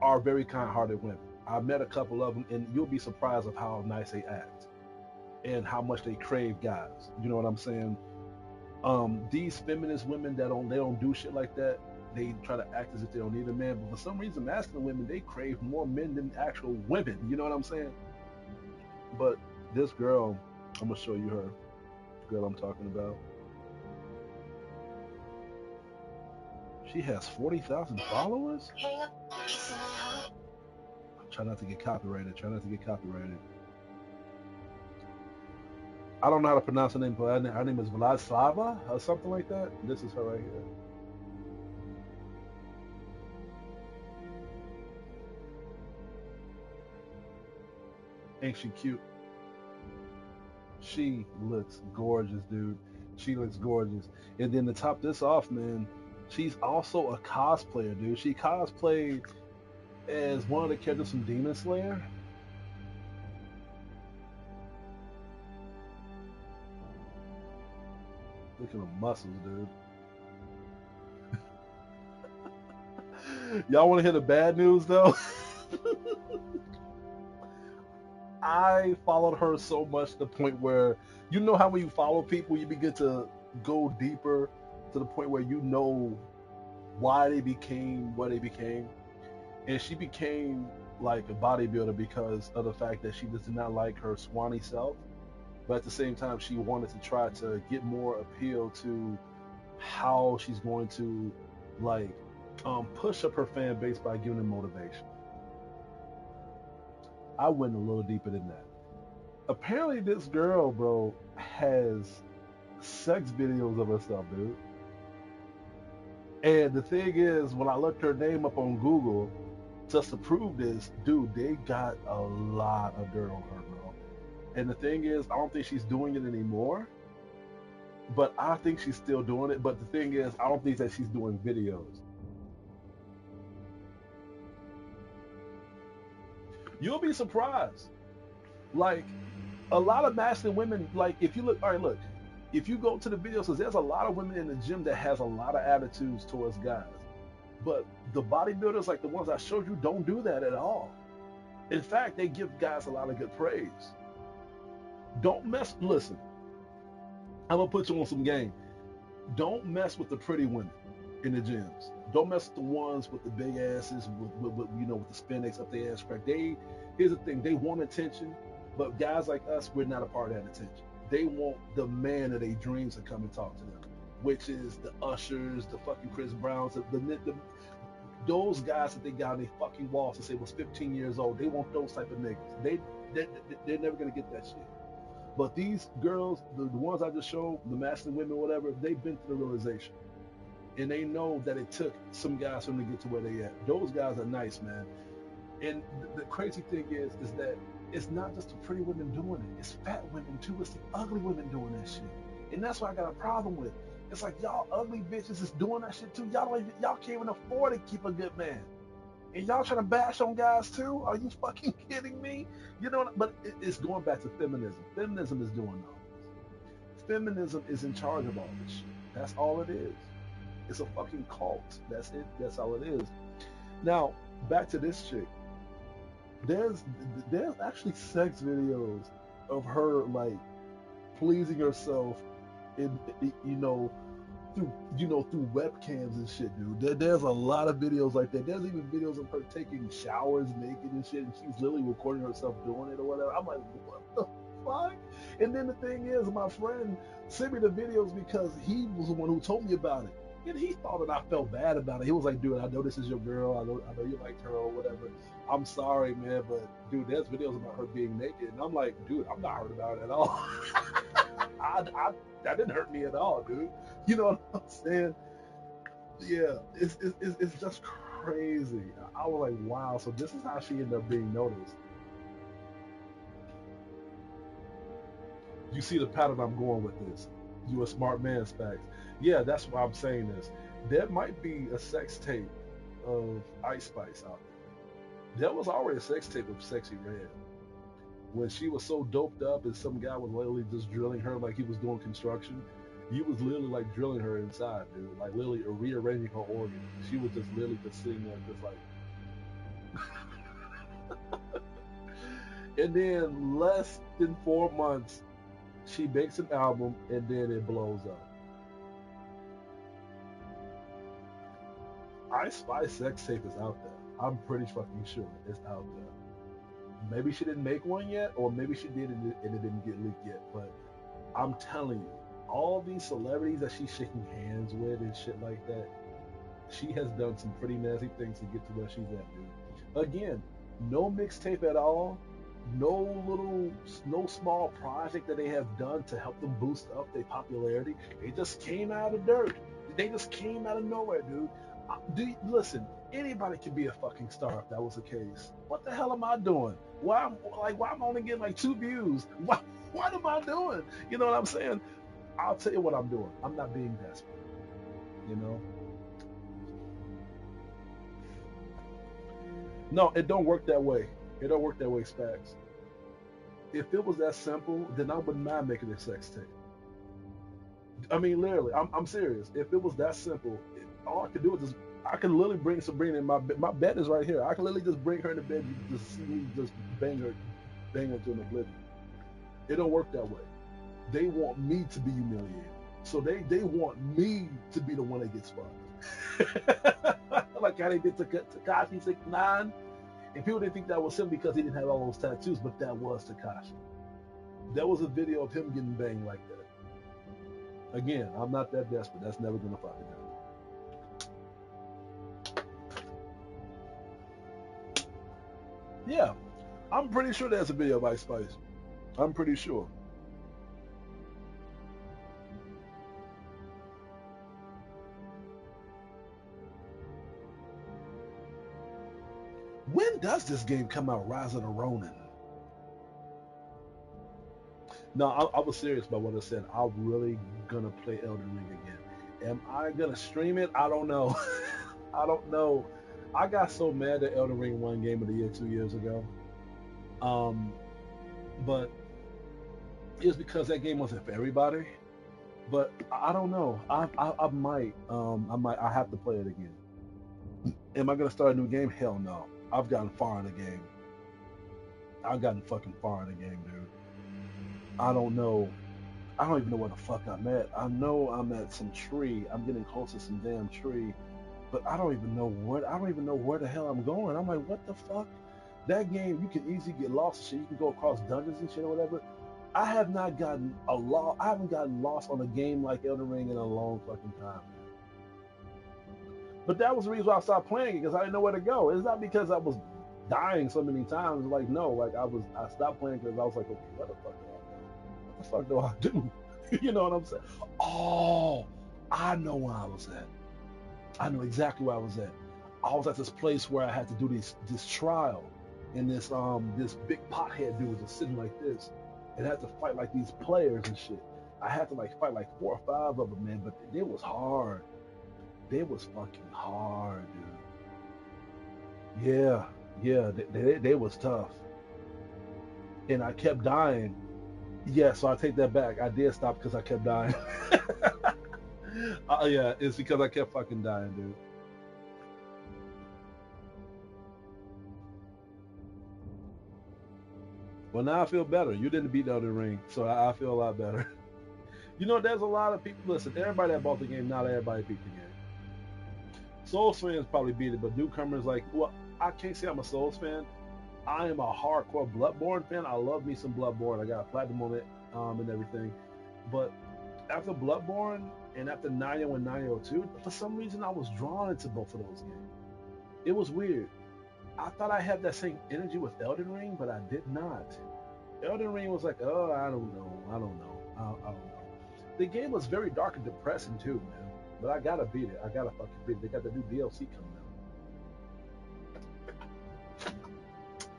Speaker 1: are very kind-hearted women. I've met a couple of them, and you'll be surprised of how nice they act and how much they crave guys. You know what I'm saying? These feminist women they don't do shit like that. They try to act as if they don't need a man, but for some reason, masculine women, they crave more men than actual women. You know what I'm saying? But this girl, I'm gonna show you her. The girl I'm talking about. She has 40,000 followers. Try not to get copyrighted. I don't know how to pronounce her name, but her name is Vladislava or something like that. This is her right here. Ain't she cute? She looks gorgeous, dude. She looks gorgeous. And then to top this off, man, she's also a cosplayer, dude. She cosplayed as one of the characters from Demon Slayer. Look at the muscles, dude. Y'all want to hear the bad news, though? I followed her so much to the point where, you know how when you follow people, you begin to go deeper to the point where you know why they became what they became. And she became like a bodybuilder because of the fact that she did not like her swanny self. But at the same time, she wanted to try to get more appeal to how she's going to push up her fan base by giving them motivation. I went a little deeper than that. Apparently, this girl, bro, has sex videos of herself, dude. And the thing is, when I looked her name up on Google, just to prove this, dude, they got a lot of dirt on her, bro. And the thing is, I don't think she's doing it anymore, but I think she's still doing it. But the thing is, I don't think that she's doing videos. You'll be surprised. Like, a lot of masculine women, like, if you look, all right, look, if you go to the videos, because there's a lot of women in the gym that has a lot of attitudes towards guys. But the bodybuilders, like the ones I showed you, don't do that at all. In fact, they give guys a lot of good praise. Don't mess, listen, I'm going to put you on some game. Don't mess with the pretty women in the gyms. Don't mess with the ones with the big asses, with you know, with the spandex up their ass crack. Here's the thing, they want attention, but guys like us, we're not a part of that attention. They want the man of their dreams to come and talk to them, which is the Ushers, the fucking Chris Browns, those guys that they got on their fucking walls to say was 15 years old. They want those type of niggas. They're never gonna get that shit. But these girls, the ones I just showed, the masculine women, whatever, they've been through the realization, and they know that it took some guys for them to get to where they at. Those guys are nice, man. And the crazy thing is that it's not just the pretty women doing it. It's fat women too. It's the ugly women doing that shit. And that's what I got a problem with. It's like, y'all ugly bitches is doing that shit too. Y'all can't even afford to keep a good man. And y'all trying to bash on guys too? Are you fucking kidding me? You know, but it's going back to feminism. Feminism is doing all this. Feminism is in charge of all this shit. That's all it is. It's a fucking cult. That's it. That's all it is. Now, back to this chick. There's actually sex videos of her like pleasing herself in, you know, through webcams and shit, dude. There's a lot of videos like that. There's even videos of her taking showers naked and shit, and she's literally recording herself doing it or whatever. I'm like, what the fuck? And then the thing is, my friend sent me the videos because he was the one who told me about it. And he thought that I felt bad about it. He was like, dude, I know this is your girl. I know you like her or whatever. I'm sorry, man, but dude, there's videos about her being naked. And I'm like, dude, I'm not hurt about it at all. That didn't hurt me at all, dude. You know what I'm saying? Yeah, it's just crazy. I was like, wow, so this is how she ended up being noticed. You see the pattern I'm going with this. You a smart man, Spax. Yeah, that's why I'm saying this. There might be a sex tape of Ice Spice out there. There was already a sex tape of Sexy Red. When she was so doped up and some guy was literally just drilling her like he was doing construction, he was literally like drilling her inside, dude. Like literally rearranging her organs. She was just literally just sitting there just like... And then less than 4 months, she makes an album and then it blows up. Ice Spice sex tape is out there. I'm pretty fucking sure it's out there. Maybe she didn't make one yet, or maybe she did and it didn't get leaked yet. But I'm telling you, all these celebrities that she's shaking hands with and shit like that, she has done some pretty nasty things to get to where she's at, dude. Again, no mixtape at all. No small project that they have done to help them boost up their popularity. They just came out of dirt. They just came out of nowhere, dude. Listen, anybody could be a fucking star if that was the case. What the hell am I doing? Why am I only getting like 2 views? What am I doing? You know what I'm saying? I'll tell you what I'm doing. I'm not being desperate. You know? No, it don't work that way. It don't work that way, Spax. If it was that simple, then I wouldn't mind making a sex tape. I mean, literally, I'm serious. If it was that simple, all I could do is just, I can literally bring Sabrina in my bed. My bed is right here. I can literally just bring her in the bed and just see me just bang her to an oblivion. It don't work that way. They want me to be humiliated. So they want me to be the one that gets fucked. Like how they did to Tekashi 6ix9ine. And people didn't think that was him because he didn't have all those tattoos, but that was Tekashi. There was a video of him getting banged like that. Again, I'm not that desperate. That's never gonna fucking happen. Yeah, I'm pretty sure there's a video of Ice Spice. I'm pretty sure. does this game come out? Rise of the Ronin. No, I was serious about what I said. I'm really gonna play Elden Ring again. Am I gonna stream it? I don't know. I don't know. I got so mad that Elden Ring won Game of the Year 2 years ago. But it's because that game wasn't for everybody. But I don't know. I might. I have to play it again. Am I gonna start a new game? Hell no. I've gotten far in the game. I've gotten fucking far in the game, dude. I don't know. I don't even know where the fuck I'm at. I know I'm at some tree. I'm getting close to some damn tree, but I don't even know where the hell I'm going. I'm like, what the fuck? That game, you can easily get lost and shit. You can go across dungeons and shit or whatever. I haven't gotten lost on a game like Elden Ring in a long fucking time. But that was the reason why I stopped playing it, because I didn't know where to go. It's not because I was dying so many times. Like, no, like I stopped playing because I was like, okay, what the fuck do I do? What the fuck do I do? You know what I'm saying? Oh, I know where I was at. I know exactly where I was at. I was at this place where I had to do this trial, and this big pothead dude was just sitting like this, and had to fight like these players and shit. I had to like fight like 4 or 5 of them, man, but it was hard. They was fucking hard, dude. Yeah, they was tough. And I kept dying. Yeah, so I take that back. I did stop because I kept dying. Yeah, it's because I kept fucking dying, dude. Well, now I feel better. You didn't beat Elden Ring, so I feel a lot better. You know, there's a lot of people. Listen, everybody that bought the game, not everybody beat the game. Souls fans probably beat it, but newcomers like, well, I can't say I'm a Souls fan. I am a hardcore Bloodborne fan. I love me some Bloodborne. I got platinum on it and everything. But after Bloodborne and after 9.0 and 9.02, for some reason I was drawn into both of those games. It was weird. I thought I had that same energy with Elden Ring, but I did not. Elden Ring was like, oh, I don't know. The game was very dark and depressing too, man. But I gotta beat it. I gotta fucking beat it. They got the new DLC coming out.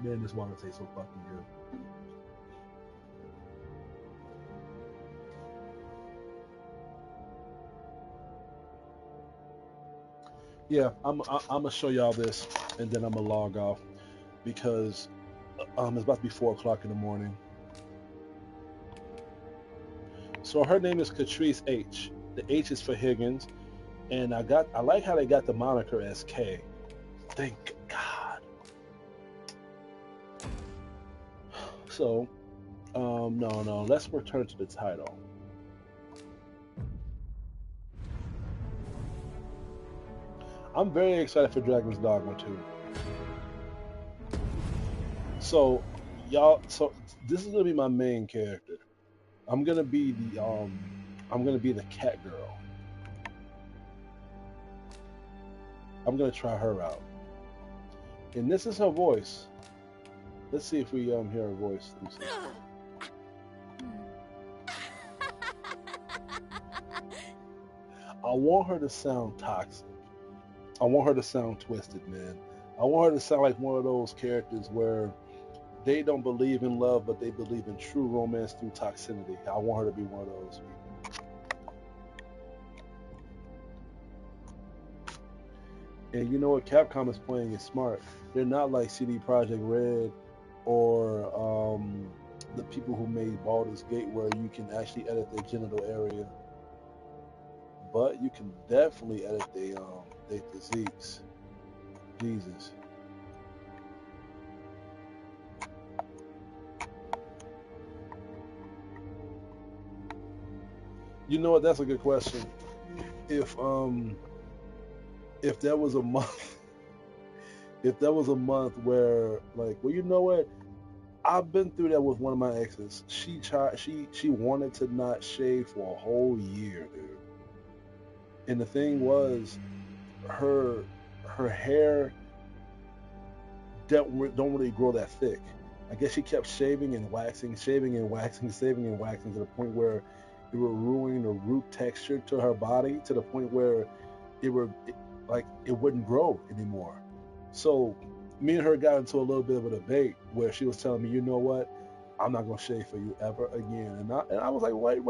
Speaker 1: Man, this water tastes so fucking good. Yeah, I'm gonna show y'all this, and then I'm gonna log off because it's about to be 4 o'clock in the morning. So her name is Catrice H. The H is for Higgins, and I like how they got the moniker as K. Thank God. So, no, let's return to the title. I'm very excited for Dragon's Dogma 2. So, y'all, this is gonna be my main character. I'm gonna be the cat girl. I'm gonna try her out. And this is her voice. Let's see if we hear her voice. I want her to sound toxic. I want her to sound twisted, man. I want her to sound like one of those characters where they don't believe in love, but they believe in true romance through toxicity. I want her to be one of those people. And you know what Capcom is playing is smart. They're not like CD Projekt Red or the people who made Baldur's Gate, where you can actually edit their genital area, but you can definitely edit their physiques. Jesus. You know what? That's a good question. If there was a month, where like, well, you know what? I've been through that with one of my exes. She wanted to not shave for a whole year, dude. And the thing was, her hair don't really grow that thick. I guess she kept shaving and waxing to the point where it were ruining the root texture to her body, to the point where it wouldn't grow anymore. So me and her got into a little bit of a debate where she was telling me, you know what, I'm not gonna shave for you ever again. And I was like, wait,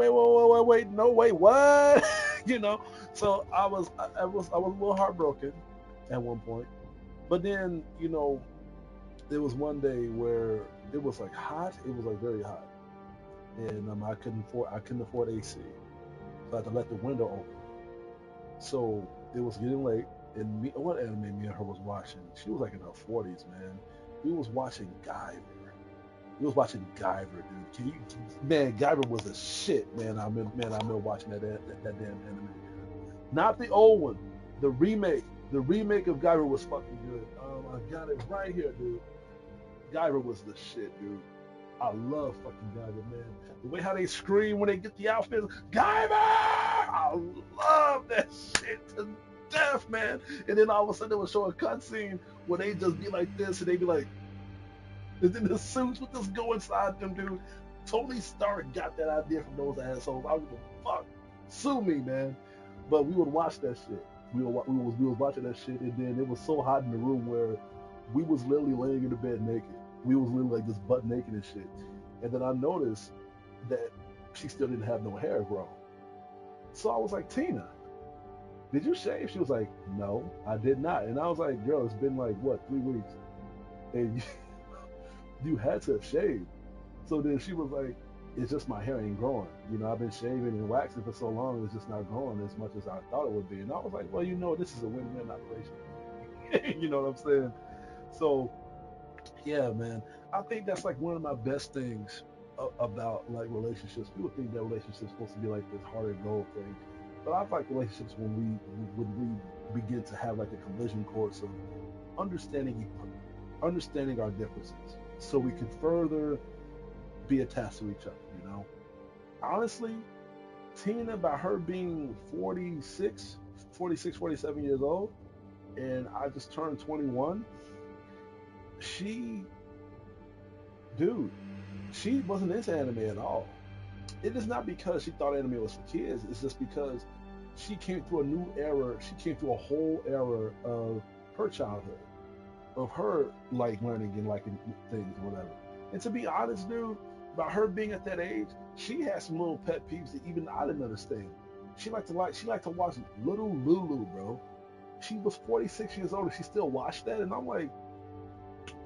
Speaker 1: no, wait, what? You know. So I was a little heartbroken at one point. But then, you know, there was one day where it was like hot. It was like very hot, and I couldn't afford AC, so I had to let the window open. So it was getting late, and what anime me and her was watching? She was like in her 40s, man. We was watching Guyver. We was watching Guyver, dude. Man, Guyver was a shit, man. I remember watching that damn anime. Not the old one, the remake. The remake of Guyver was fucking good. I got it right here, dude. Guyver was the shit, dude. I love fucking Guyver, man. The way how they scream when they get the outfits, Guyver! I love that shit to death, man. And then all of a sudden they would show a cutscene where they just be like this, and they be like, and then the suits would just go inside them, dude. Tony Stark got that idea from those assholes. I was like, fuck, sue me, man. But we would watch that shit. We was watching that shit, and then it was so hot in the room where we was literally laying in the bed naked. We was literally like just butt naked and shit. And then I noticed that she still didn't have no hair grown. So I was like, Tina, did you shave? She was like, no, I did not. And I was like, girl, it's been like, what, 3 weeks? And you had to have shaved. So then she was like, it's just my hair ain't growing. You know, I've been shaving and waxing for so long, it's just not growing as much as I thought it would be. And I was like, well, you know, this is a win-win operation. You know what I'm saying? So, yeah, man, I think that's like one of my best things about like relationships. People think that relationships supposed to be like this heart and gold thing, but I like relationships when we begin to have like a collision course of understanding our differences, so we can further be attached to each other. You know, honestly, Tina, by her being 46, 47 years old, and I just turned 21, dude, she wasn't into anime at all. It is not because she thought anime was for kids. It's just because she came through a new era. She came through a whole era of her childhood, of her like learning and liking things or whatever. And to be honest, dude, about her being at that age, she had some little pet peeves that even I didn't understand. She liked to watch Little Lulu, bro. She was 46 years old and she still watched that, and I'm like,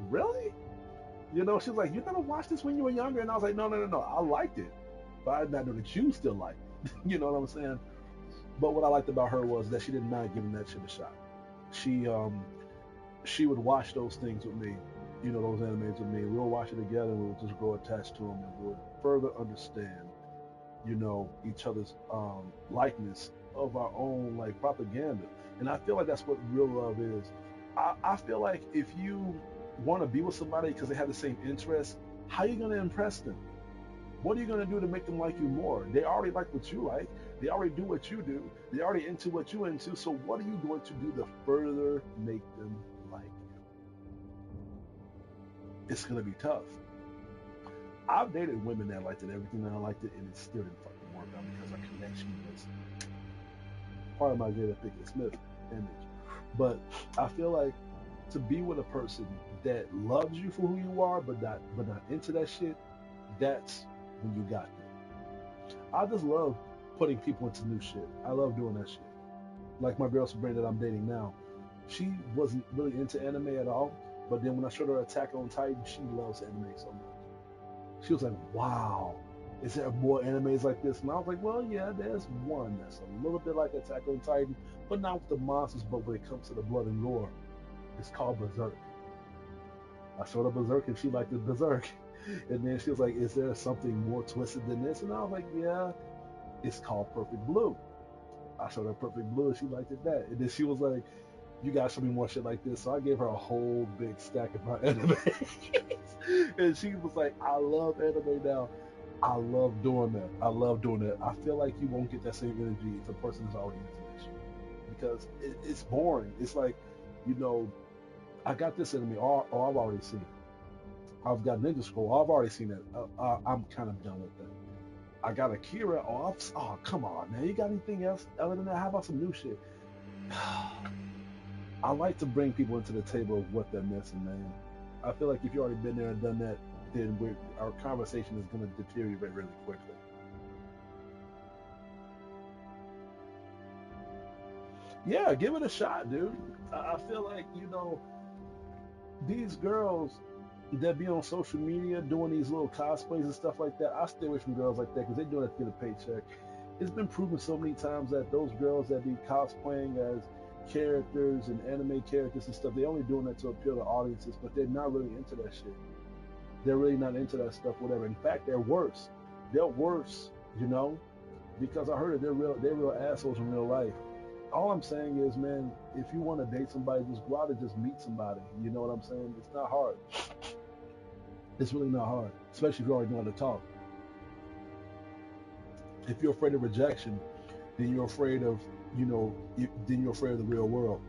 Speaker 1: really? You know, she was like, you never watched this when you were younger? And I was like, no. I liked it. But I did not know that you still liked it. You know what I'm saying? But what I liked about her was that she didn't mind giving that shit a shot. She would watch those things with me, you know, those animes with me. We'll watch it together and we'll just grow attached to them and we'll further understand, you know, each other's likeness of our own like propaganda. And I feel like that's what real love is. I feel like if you want to be with somebody because they have the same interests, how are you going to impress them? What are you going to do to make them like you more? They already like what you like. They already do what you do. They already into what you into. So what are you going to do to further make them like you? It's going to be tough. I've dated women that liked it, everything that I liked it, and it still didn't fucking work out because our connection was part of my Jada Pinkett Smith image. But I feel like to be with a person that loves you for who you are, but not into that shit, that's when you got them. I just love putting people into new shit. I love doing that shit. Like my girl Sabrina that I'm dating now, she wasn't really into anime at all, but then when I showed her Attack on Titan, she loves anime so much. She was like, wow, is there more animes like this? And I was like, well, yeah, there's one that's a little bit like Attack on Titan, but not with the monsters, but when it comes to the blood and gore, it's called Berserk. I showed her Berserk and she liked the Berserk. And then she was like, is there something more twisted than this? And I was like, yeah, it's called Perfect Blue. I showed her Perfect Blue and she liked it that. And then she was like, you guys show me more shit like this. So I gave her a whole big stack of my anime. And she was like, I love anime now. I love doing that. I feel like you won't get that same energy if a person is already into that shit. Because it's boring. It's like, you know, I got this anime, or I've already seen it. I've got Ninja Scroll, I've already seen it. I'm kind of done with that. I got Akira, oh, come on, man. You got anything else other than that? How about some new shit? I like to bring people into the table of what they're missing, man. I feel like if you've already been there and done that, then our conversation is going to deteriorate really quickly. Yeah, give it a shot, dude. I feel like, you know, these girls that be on social media doing these little cosplays and stuff like that, I stay away from girls like that because they're doing it to get a paycheck. It's been proven so many times that those girls that be cosplaying as characters and anime characters and stuff, they're only doing that to appeal to audiences, but they're not really into that shit. They're really not into that stuff, whatever. In fact, they're worse. They're worse, you know, because I heard it. They're real assholes in real life. All I'm saying is, man, if you want to date somebody, just go out and just meet somebody. You know what I'm saying? It's not hard. It's really not hard, especially if you already know how to talk. If you're afraid of rejection, then you're afraid of, you know, then you're afraid of the real world.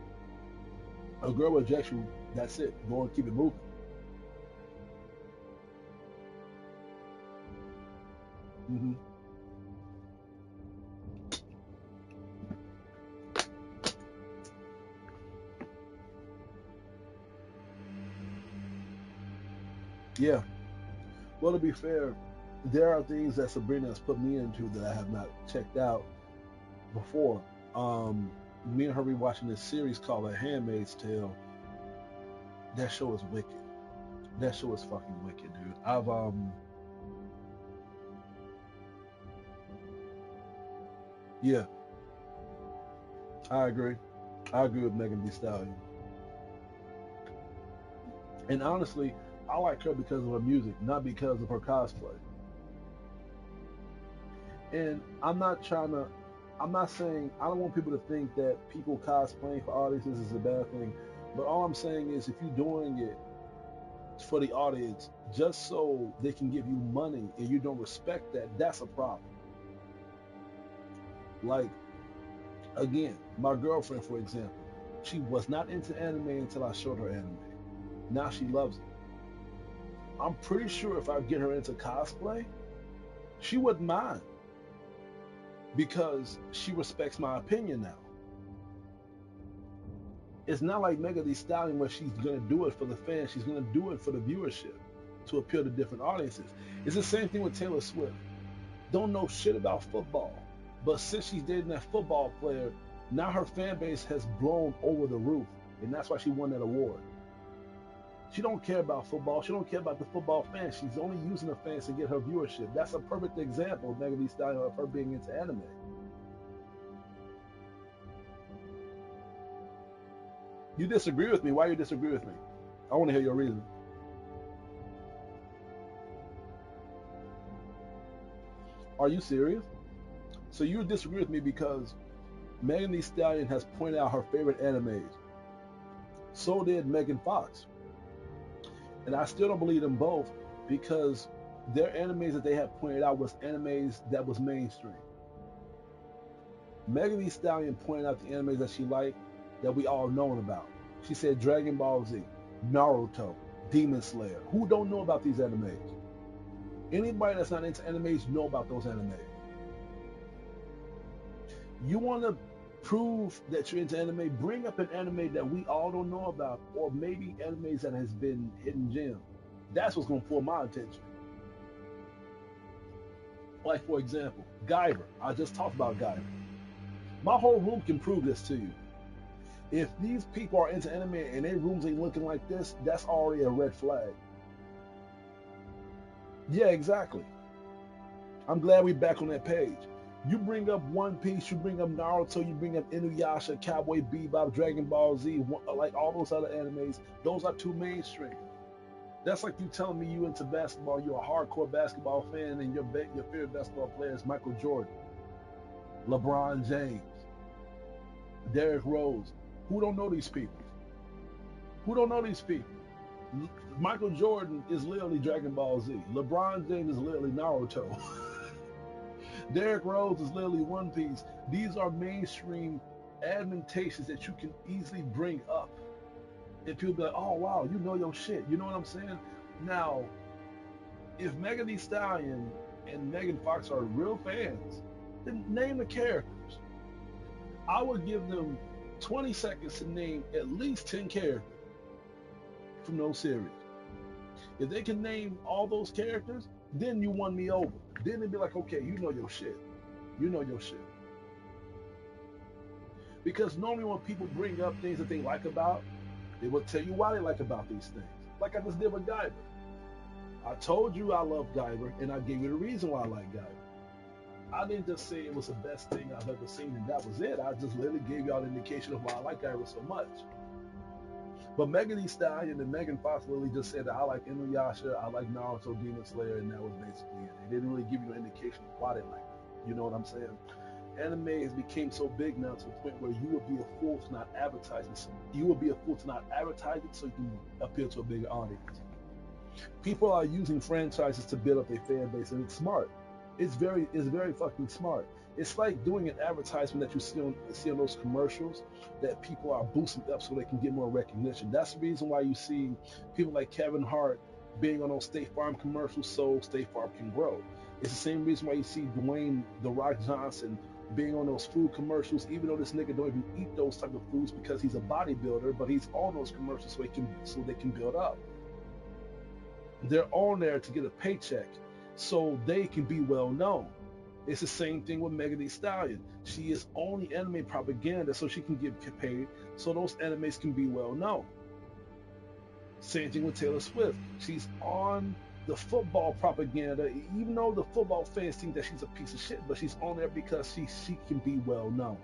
Speaker 1: A girl rejects you, that's it. Go and keep it moving. Mm-hmm. Yeah. Well, to be fair, there are things that Sabrina has put me into that I have not checked out before. Me and her rewatching this series called A Handmaid's Tale. That show is wicked. That show is fucking wicked, dude. Yeah, I agree. I agree with Megan Thee Stallion. And honestly, I like her because of her music, not because of her cosplay. And I'm not saying, I don't want people to think that people cosplaying for audiences is a bad thing. But all I'm saying is if you're doing it for the audience just so they can give you money and you don't respect that, that's a problem. Like, again, my girlfriend, for example, she was not into anime until I showed her anime. Now she loves it. I'm pretty sure if I get her into cosplay, she wouldn't mind because she respects my opinion now. It's not like Megan Thee Stallion where she's gonna do it for the fans. She's gonna do it for the viewership to appeal to different audiences. It's the same thing with Taylor Swift. Don't know shit about football, but since she's dating that football player, now her fan base has blown over the roof, and that's why she won that award. She don't care about football. She don't care about the football fans. She's only using the fans to get her viewership. That's a perfect example of Megan Thee Stallion of her being into anime. You disagree with me? Why you disagree with me? I want to hear your reason. Are you serious? So you disagree with me because Megan Thee Stallion has pointed out her favorite animes. So did Megan Fox. And I still don't believe them both because their animes that they have pointed out was animes that was mainstream. Megan Thee Stallion pointed out the animes that she liked that we all known about. She said Dragon Ball Z, Naruto, Demon Slayer. Who don't know about these animes? Anybody that's not into animes know about those animes. You want to prove that you're into anime, bring up an anime that we all don't know about, or maybe animes that has been hidden gems. That's what's going to pull my attention. Like, for example, Guyver. I just talked about Guyver. My whole room can prove this to you. If these people are into anime and their rooms ain't looking like this, that's already a red flag. Yeah, exactly. I'm glad we're back on that page. You bring up One Piece, you bring up Naruto, you bring up Inuyasha, Cowboy Bebop, Dragon Ball Z, like all those other animes. Those are too mainstream. That's like you telling me you into basketball, you're a hardcore basketball fan, and your favorite basketball player is Michael Jordan, LeBron James, Derrick Rose. Who don't know these people? Who don't know these people? Michael Jordan is literally Dragon Ball Z. LeBron James is literally Naruto. Derrick Rose is literally One Piece. These are mainstream admonitions that you can easily bring up. And people be like, oh, wow, you know your shit. You know what I'm saying? Now, if Megan Thee Stallion and Megan Fox are real fans, then name the characters. I would give them 20 seconds to name at least 10 characters from those series. If they can name all those characters, then you won me over. Then they'd be like, okay, you know your shit. You know your shit. Because normally when people bring up things that they like about, they will tell you why they like about these things. Like I just did with Guyver. I told you I love Guyver, and I gave you the reason why I like Guyver. I didn't just say it was the best thing I've ever seen, and that was it. I just literally gave y'all an indication of why I like Guyver so much. But Megan Thee Stallion and Megan Fox literally just said that I like Inuyasha, I like Naruto, Demon Slayer, and that was basically it. They didn't really give you an indication of why they like it. You know what I'm saying? Anime has become so big now to the point where you would be a fool to not advertise it. You would be a fool to not advertise it so you can appeal to a bigger audience. People are using franchises to build up their fan base, and it's smart. It's very fucking smart. It's like doing an advertisement that you see on those commercials that people are boosting up so they can get more recognition. That's the reason why you see people like Kevin Hart being on those State Farm commercials so State Farm can grow. It's the same reason why you see Dwayne "The Rock" Johnson being on those food commercials, even though this nigga don't even eat those type of foods because he's a bodybuilder, but he's on those commercials so they can build up. They're on there to get a paycheck so they can be well known. It's the same thing with Megan Thee Stallion. She is on the anime propaganda so she can get paid so those animes can be well known. Same thing with Taylor Swift. She's on the football propaganda, even though the football fans think that she's a piece of shit, but she's on there because she can be well known.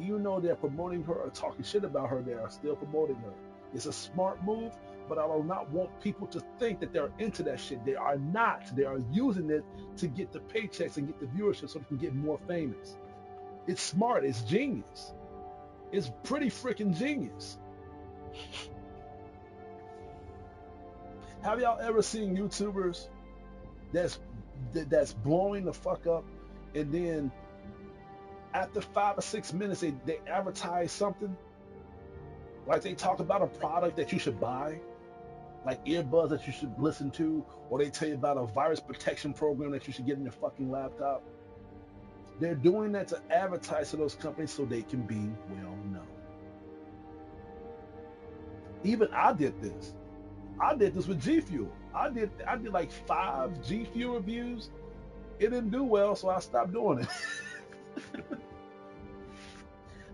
Speaker 1: Even though they're promoting her or talking shit about her, they are still promoting her. It's a smart move, but I do not want people to think that they're into that shit. They are not. They are using it to get the paychecks and get the viewership so they can get more famous. It's smart. It's genius. It's pretty freaking genius. Have y'all ever seen YouTubers that's blowing the fuck up, and then after 5 or 6 minutes they advertise something? Like they talk about a product that you should buy, like earbuds that you should listen to, or they tell you about a virus protection program that you should get in your fucking laptop. They're doing that to advertise to those companies so they can be well known. Even I did this. I did this with G Fuel. I did like 5 G Fuel reviews. It didn't do well, so I stopped doing it.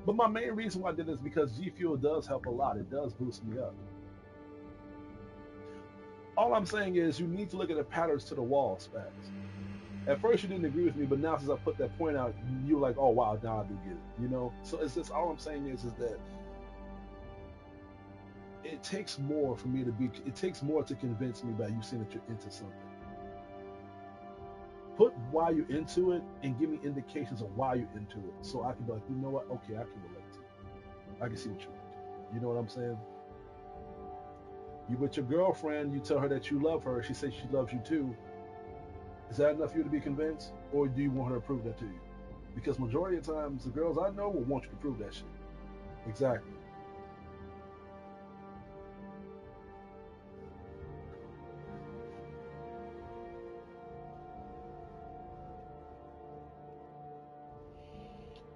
Speaker 1: But my main reason why I did this is because G Fuel does help a lot. It does boost me up. All I'm saying is you need to look at the patterns to the wall, Spags. At first you didn't agree with me, but now since I put that point out, you're like, oh wow, now I do get it. You know? So it's just, all I'm saying is that it takes more for me to be, it takes more to convince me by you saying that you're into something. Put why you're into it and give me indications of why you're into it, so I can be like, you know what, okay, I can relate to you. I can see what you're into. You know what I'm saying? You with your girlfriend, you tell her that you love her, she says she loves you too. Is that enough for you to be convinced? Or do you want her to prove that to you? Because majority of times, the girls I know will want you to prove that shit. Exactly.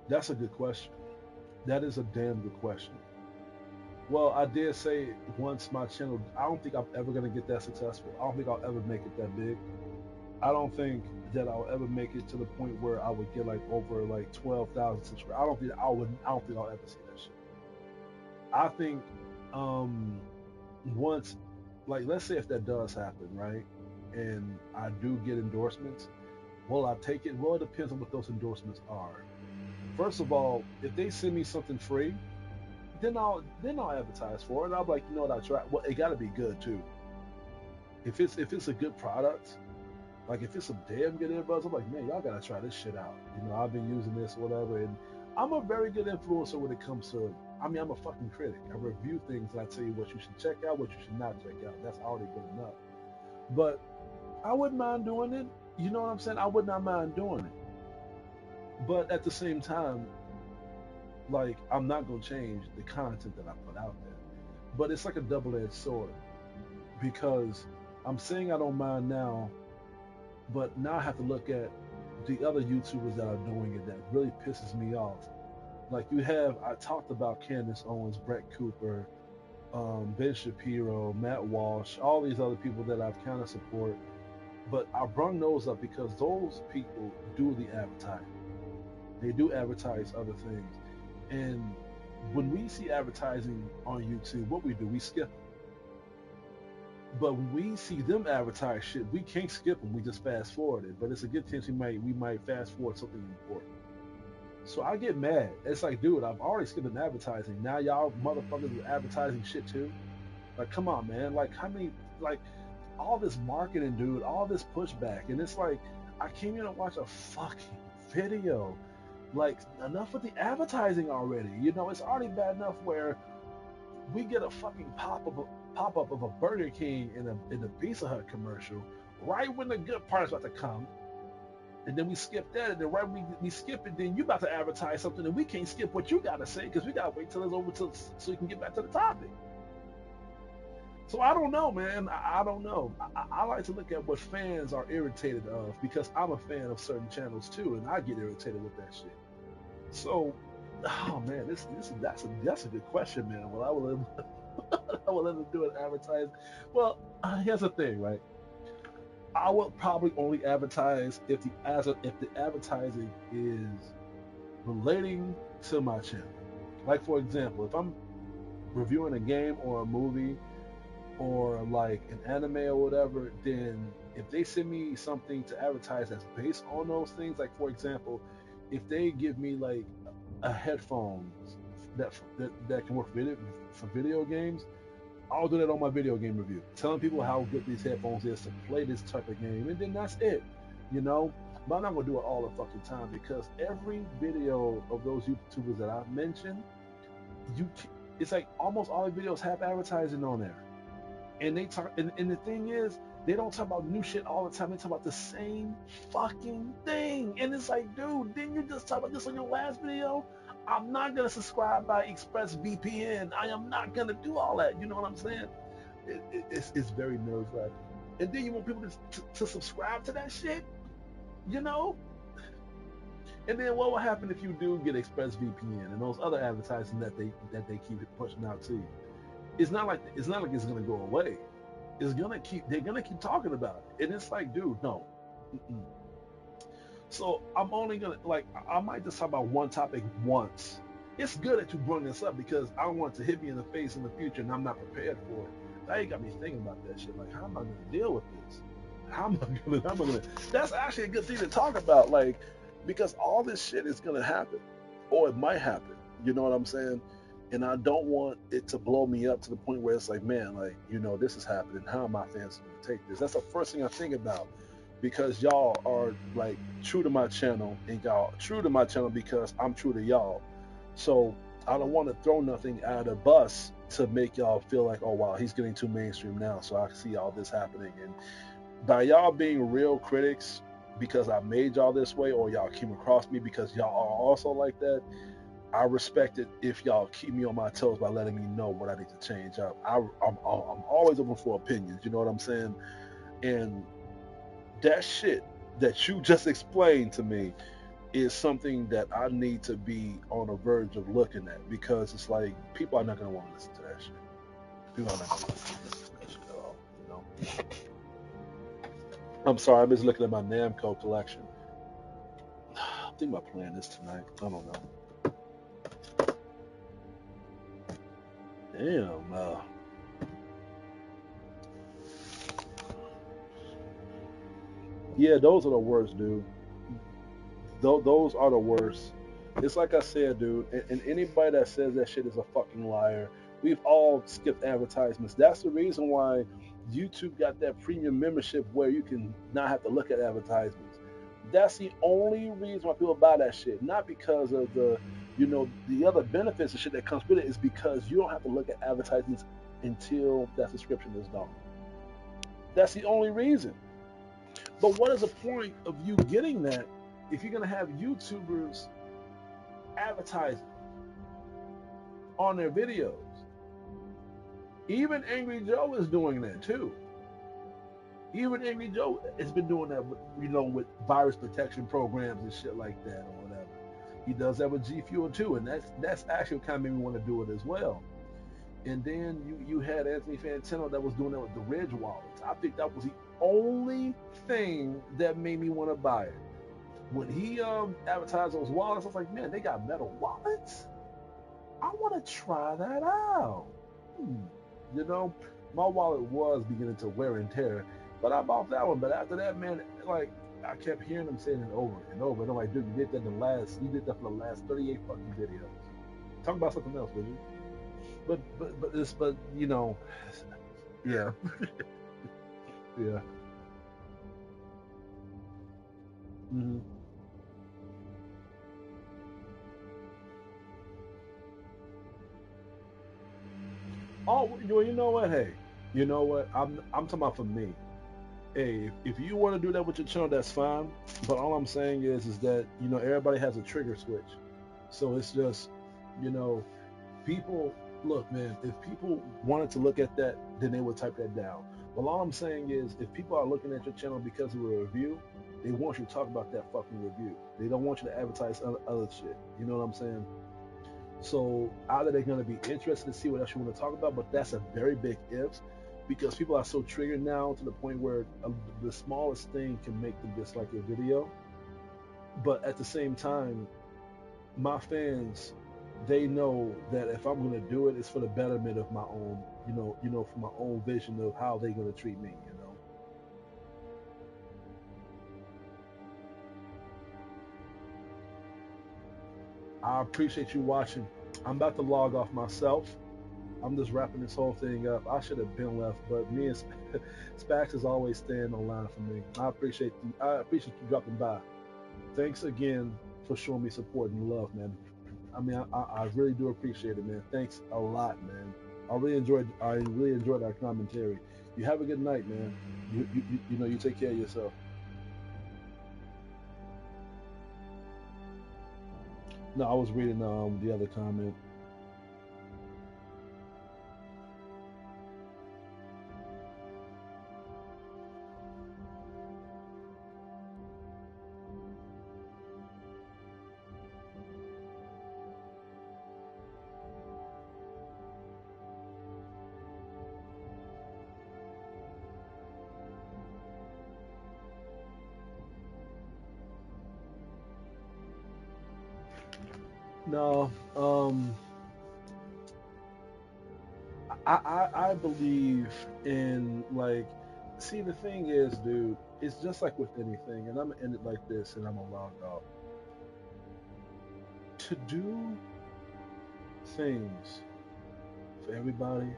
Speaker 1: That's a good question. That is a damn good question. Well, I did say once my channel, I don't think I'm ever going to get that successful. I don't think I'll ever make it that big. I don't think that I'll ever make it to the point where I would get like over like 12,000 subscribers. I don't think I'll ever see that shit. I think once, like, let's say if that does happen, right? And I do get endorsements, will I take it? Well, it depends on what those endorsements are. First of all, if they send me something free, then I'll advertise for it. I'll be like, you know what, I try. Well, it got to be good too. If it's a good product, like if it's some damn good earbuds, I'm like, man, y'all gotta try this shit out. You know, I've been using this, whatever, and I'm a very good influencer when it comes to. I mean, I'm a fucking critic. I review things and I tell you what you should check out, what you should not check out. That's already good enough. But I wouldn't mind doing it. You know what I'm saying? I would not mind doing it. But at the same time, like, I'm not gonna change the content that I put out there. But it's like a double-edged sword, because I'm saying I don't mind now, but now I have to look at the other YouTubers that are doing it that really pisses me off. Like you have, I talked about Candace Owens, Brett Cooper, Ben Shapiro, Matt Walsh, all these other people that I've kind of support. But I brung those up because those people do the advertising. They do advertise other things. And when we see advertising on YouTube, what we do, we skip them. But when we see them advertise shit, we can't skip them. We just fast forward it. But it's a good chance we might fast forward something important. So I get mad. It's like, dude, I've already skipped an advertising. Now y'all motherfuckers are advertising shit too. Like, come on, man. Like, how many, like, all this marketing, dude, all this pushback. And it's like, I came here to watch a fucking video. Like, enough with the advertising already. You know, it's already bad enough where we get a fucking pop-up of a Burger King in a Pizza Hut commercial right when the good part is about to come. And then we skip that, and then right when we skip it, then you about to advertise something, and we can't skip what you got to say because we got to wait till it's over so we can get back to the topic. So I don't know, man. I don't know. I like to look at what fans are irritated of because I'm a fan of certain channels too, and I get irritated with that shit. So, oh man, that's a good question, man. Well, I will let them do an advertising. Well, here's the thing, right? I will probably only advertise if the advertising is relating to my channel. Like for example, if I'm reviewing a game or a movie or like an anime or whatever, then if they send me something to advertise that's based on those things, like for example, if they give me like a headphones that can work for video games, I'll do that on my video game review, telling people how good these headphones is to play this type of game, and then that's it, you know. But I'm not gonna do it all the fucking time because every video of those YouTubers that I've mentioned, it's like almost all the videos have advertising on there, and they talk. And the thing is, they don't talk about new shit all the time. They talk about the same fucking thing, and it's like, dude, didn't you just talk about this on your last video? I'm not gonna subscribe by ExpressVPN. I am not gonna do all that. You know what I'm saying? It's very nerve-wracking. And then you want people to subscribe to that shit, you know? And then what will happen if you do get ExpressVPN and those other advertising that they keep pushing out to you? It's not like it's gonna go away. They're gonna keep talking about it, and it's like, dude, no. Mm-mm. So I'm only gonna I might just talk about one topic once. It's good that you brought this up because I don't want it to hit me in the face in the future and I'm not prepared for it. Now you got me thinking about that shit. Like, how am I gonna deal with this? How am I gonna? That's actually a good thing to talk about, like, because all this shit is gonna happen, or it might happen. You know what I'm saying? And I don't want it to blow me up to the point where it's like, man, like, you know, this is happening. How are my fans gonna take this? That's the first thing I think about. Because y'all are like true to my channel, and y'all true to my channel because I'm true to y'all. So I don't want to throw nothing out of the bus to make y'all feel like, oh wow, he's getting too mainstream now. So I see all this happening, and by y'all being real critics because I made y'all this way, or y'all came across me because y'all are also like that, I respect it if y'all keep me on my toes by letting me know what I need to change up. I'm always open for opinions. You know what I'm saying? And that shit that you just explained to me is something that I need to be on the verge of looking at, because it's like people are not going to want to listen to that shit. People are not going to listen to that shit at all, you know? I'm sorry, I'm just looking at my Namco collection. I think about playing this tonight. I don't know. Damn. Yeah, those are the worst, dude. Those are the worst. It's like I said, dude, and anybody that says that shit is a fucking liar. We've all skipped advertisements. That's the reason why YouTube got that premium membership where you can not have to look at advertisements. That's the only reason why people buy that shit. Not because of the other benefits and shit that comes with it. Is because you don't have to look at advertisements until that subscription is gone. That's the only reason. But what is the point of you getting that if you're going to have YouTubers advertising on their videos? Even Angry Joe is doing that too. Even Angry Joe has been doing that with virus protection programs and shit like that or whatever. He does that with G Fuel too, and that's actually what kind of made me want to do it as well. And then you had Anthony Fantano that was doing that with the Ridge wallets. I think that was the only thing that made me want to buy it. When he advertised those wallets, I was like, man, they got metal wallets. I want to try that out. You know, my wallet was beginning to wear and tear, but I bought that one. But after that, man, like I kept hearing him saying it over and over. And I'm like, dude, you did that for the last 38 fucking videos. Talk about something else, would you? But you know, yeah, yeah. Mm-hmm. Oh, you know what? Hey, you know what? I'm talking about for me. Hey, if you want to do that with your channel, that's fine. But all I'm saying is that you know everybody has a trigger switch, so it's just you know people look, man. If people wanted to look at that, then they would type that down. But all I'm saying is, if people are looking at your channel because of a review, they want you to talk about that fucking review. They don't want you to advertise other shit. You know what I'm saying? So either they're going to be interested to see what else you want to talk about, but that's a very big if, because people are so triggered now to the point where the smallest thing can make them dislike your video. But at the same time, my fans, they know that if I'm going to do it, it's for the betterment of my own, for my own vision of how they're going to treat me, you know. I appreciate you watching. I'm about to log off myself. I'm just wrapping this whole thing up. I should have been left, but me and Spax is always staying online for me. I appreciate you dropping by. Thanks again for showing me support and love, man. I mean, I really do appreciate it, man. Thanks a lot, man. I really enjoyed our commentary. You have a good night, man. You take care of yourself. No, I was reading the other comment. No, I believe in like, see the thing is, dude, it's just like with anything, and I'm gonna end it like this, and I'm gonna log off. To do things for everybody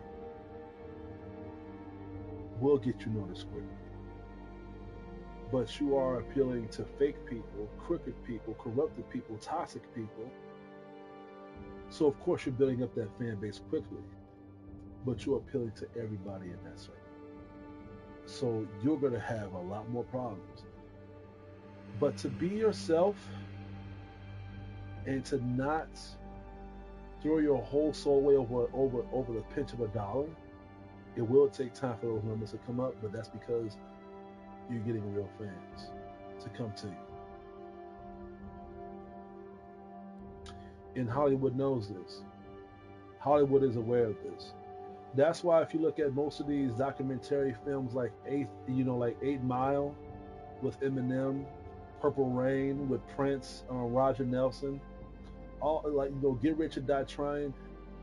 Speaker 1: will get you noticed quickly, but you are appealing to fake people, crooked people, corrupted people, toxic people. So of course you're building up that fan base quickly, but you're appealing to everybody in that circle. So you're going to have a lot more problems. But to be yourself and to not throw your whole soul away over the pinch of a dollar, it will take time for those numbers to come up, but that's because you're getting real fans to come to you. And Hollywood knows this. Hollywood is aware of this. That's why if you look at most of these documentary films like 8 Mile with Eminem, Purple Rain with Prince, Roger Nelson, all Get Rich or Die Trying,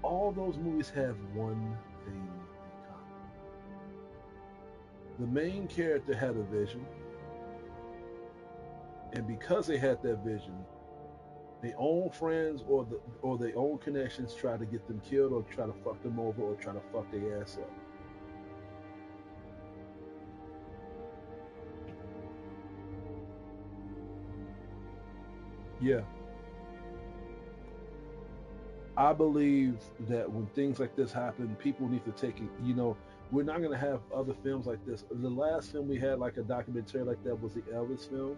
Speaker 1: all those movies have one thing in common. The main character had a vision, and because they had that vision, their own friends or their own connections try to get them killed or try to fuck them over or try to fuck their ass up. Yeah. I believe that when things like this happen, people need to take it, we're not going to have other films like this. The last film we had like a documentary like that was the Elvis film.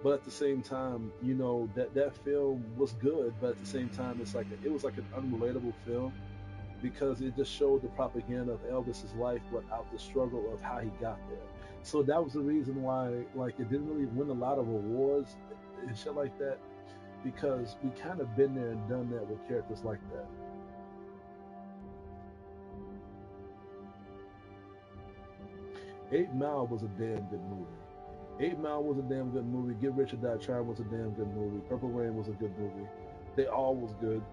Speaker 1: But at the same time, that film was good, but at the same time, it was like an unrelatable film because it just showed the propaganda of Elvis's life without the struggle of how he got there. So that was the reason why, it didn't really win a lot of awards and shit like that. because we kind of been there and done that with characters like that. Eight Mile was a damn good movie. 8 Mile was a damn good movie. Get Rich or Die Trying was a damn good movie. Purple Rain was a good movie. They all was good.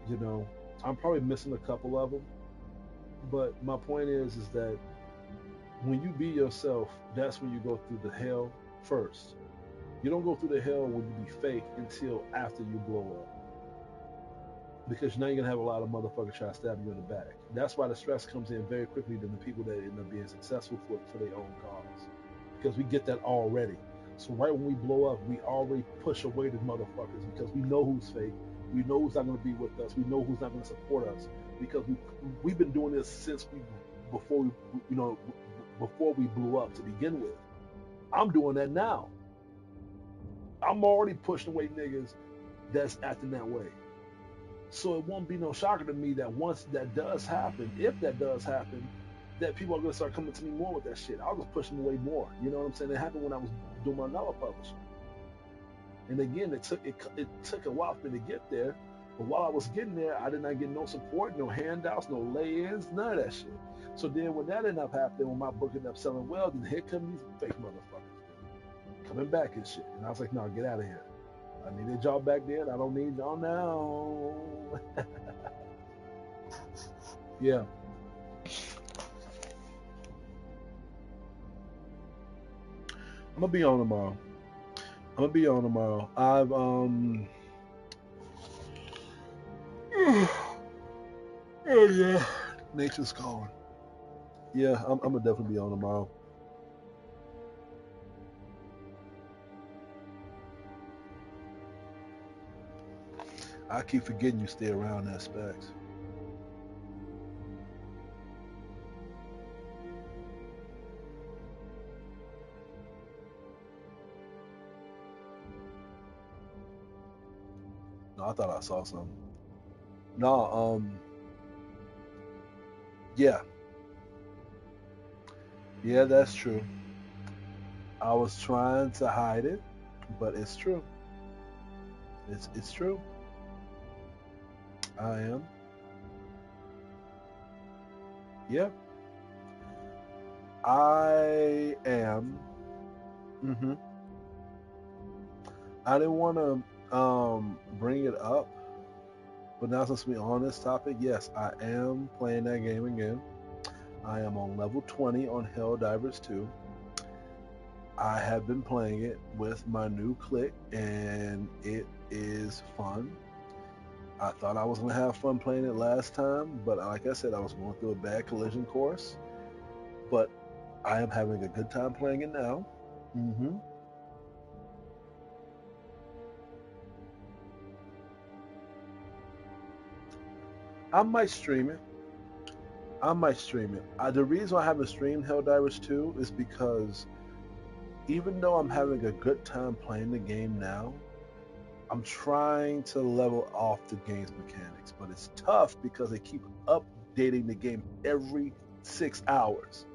Speaker 1: You know, I'm probably missing a couple of them, but my point is that when you be yourself, that's when you go through the hell first. You don't go through the hell when you be fake until after you blow up. Because now you're gonna have a lot of motherfuckers try to stab you in the back. That's why the stress comes in very quickly than the people that end up being successful for their own cause. Because we get that already. So right when we blow up, we already push away the motherfuckers because we know who's fake. We know who's not gonna be with us. We know who's not gonna support us. Because we've been doing this since before we blew up to begin with. I'm doing that now. I'm already pushing away niggas that's acting that way. So it won't be no shocker to me that once that does happen, if that does happen, that people are going to start coming to me more with that shit. I'll just push them away more. You know what I'm saying? It happened when I was doing my novel publishing. And again, it took a while for me to get there. But while I was getting there, I did not get no support, no handouts, no lay-ins, none of that shit. So then when that ended up happening, when my book ended up selling well, then here come these fake motherfuckers coming back and shit. And I was like, no, get out of here. I needed y'all back then. I don't need y'all now. Yeah. I'm gonna be on tomorrow. I've oh yeah, nature's calling. Yeah, I'm gonna definitely be on tomorrow. I keep forgetting you stay around that Specs. No, I thought I saw something. No, yeah. Yeah, that's true. I was trying to hide it, but it's true. It's true. I am. Yeah. I am. I didn't want to bring it up, but now since we're on this topic, yes, I am playing that game again. I am on level 20 on Helldivers 2. I have been playing it with my new clique, and it is fun. I thought I was going to have fun playing it last time, but like I said, I was going through a bad collision course. But I am having a good time playing it now. I might stream it. The reason I haven't streamed Helldivers 2 is because even though I'm having a good time playing the game now, I'm trying to level off the game's mechanics, but it's tough because they keep updating the game every 6 hours.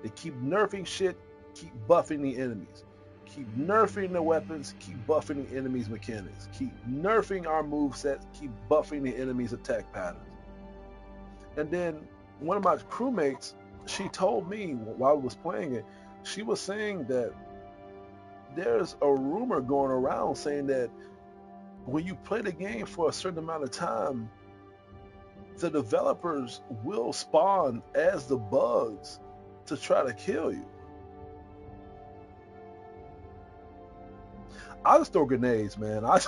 Speaker 1: They keep nerfing shit, keep buffing the enemies, keep nerfing the weapons, keep buffing the enemies' mechanics, keep nerfing our movesets, keep buffing the enemies' attack patterns. And then one of my crewmates, she told me while I was playing it, she was saying that there's a rumor going around saying that when you play the game for a certain amount of time, the developers will spawn as the bugs to try to kill you. I just throw grenades, man. I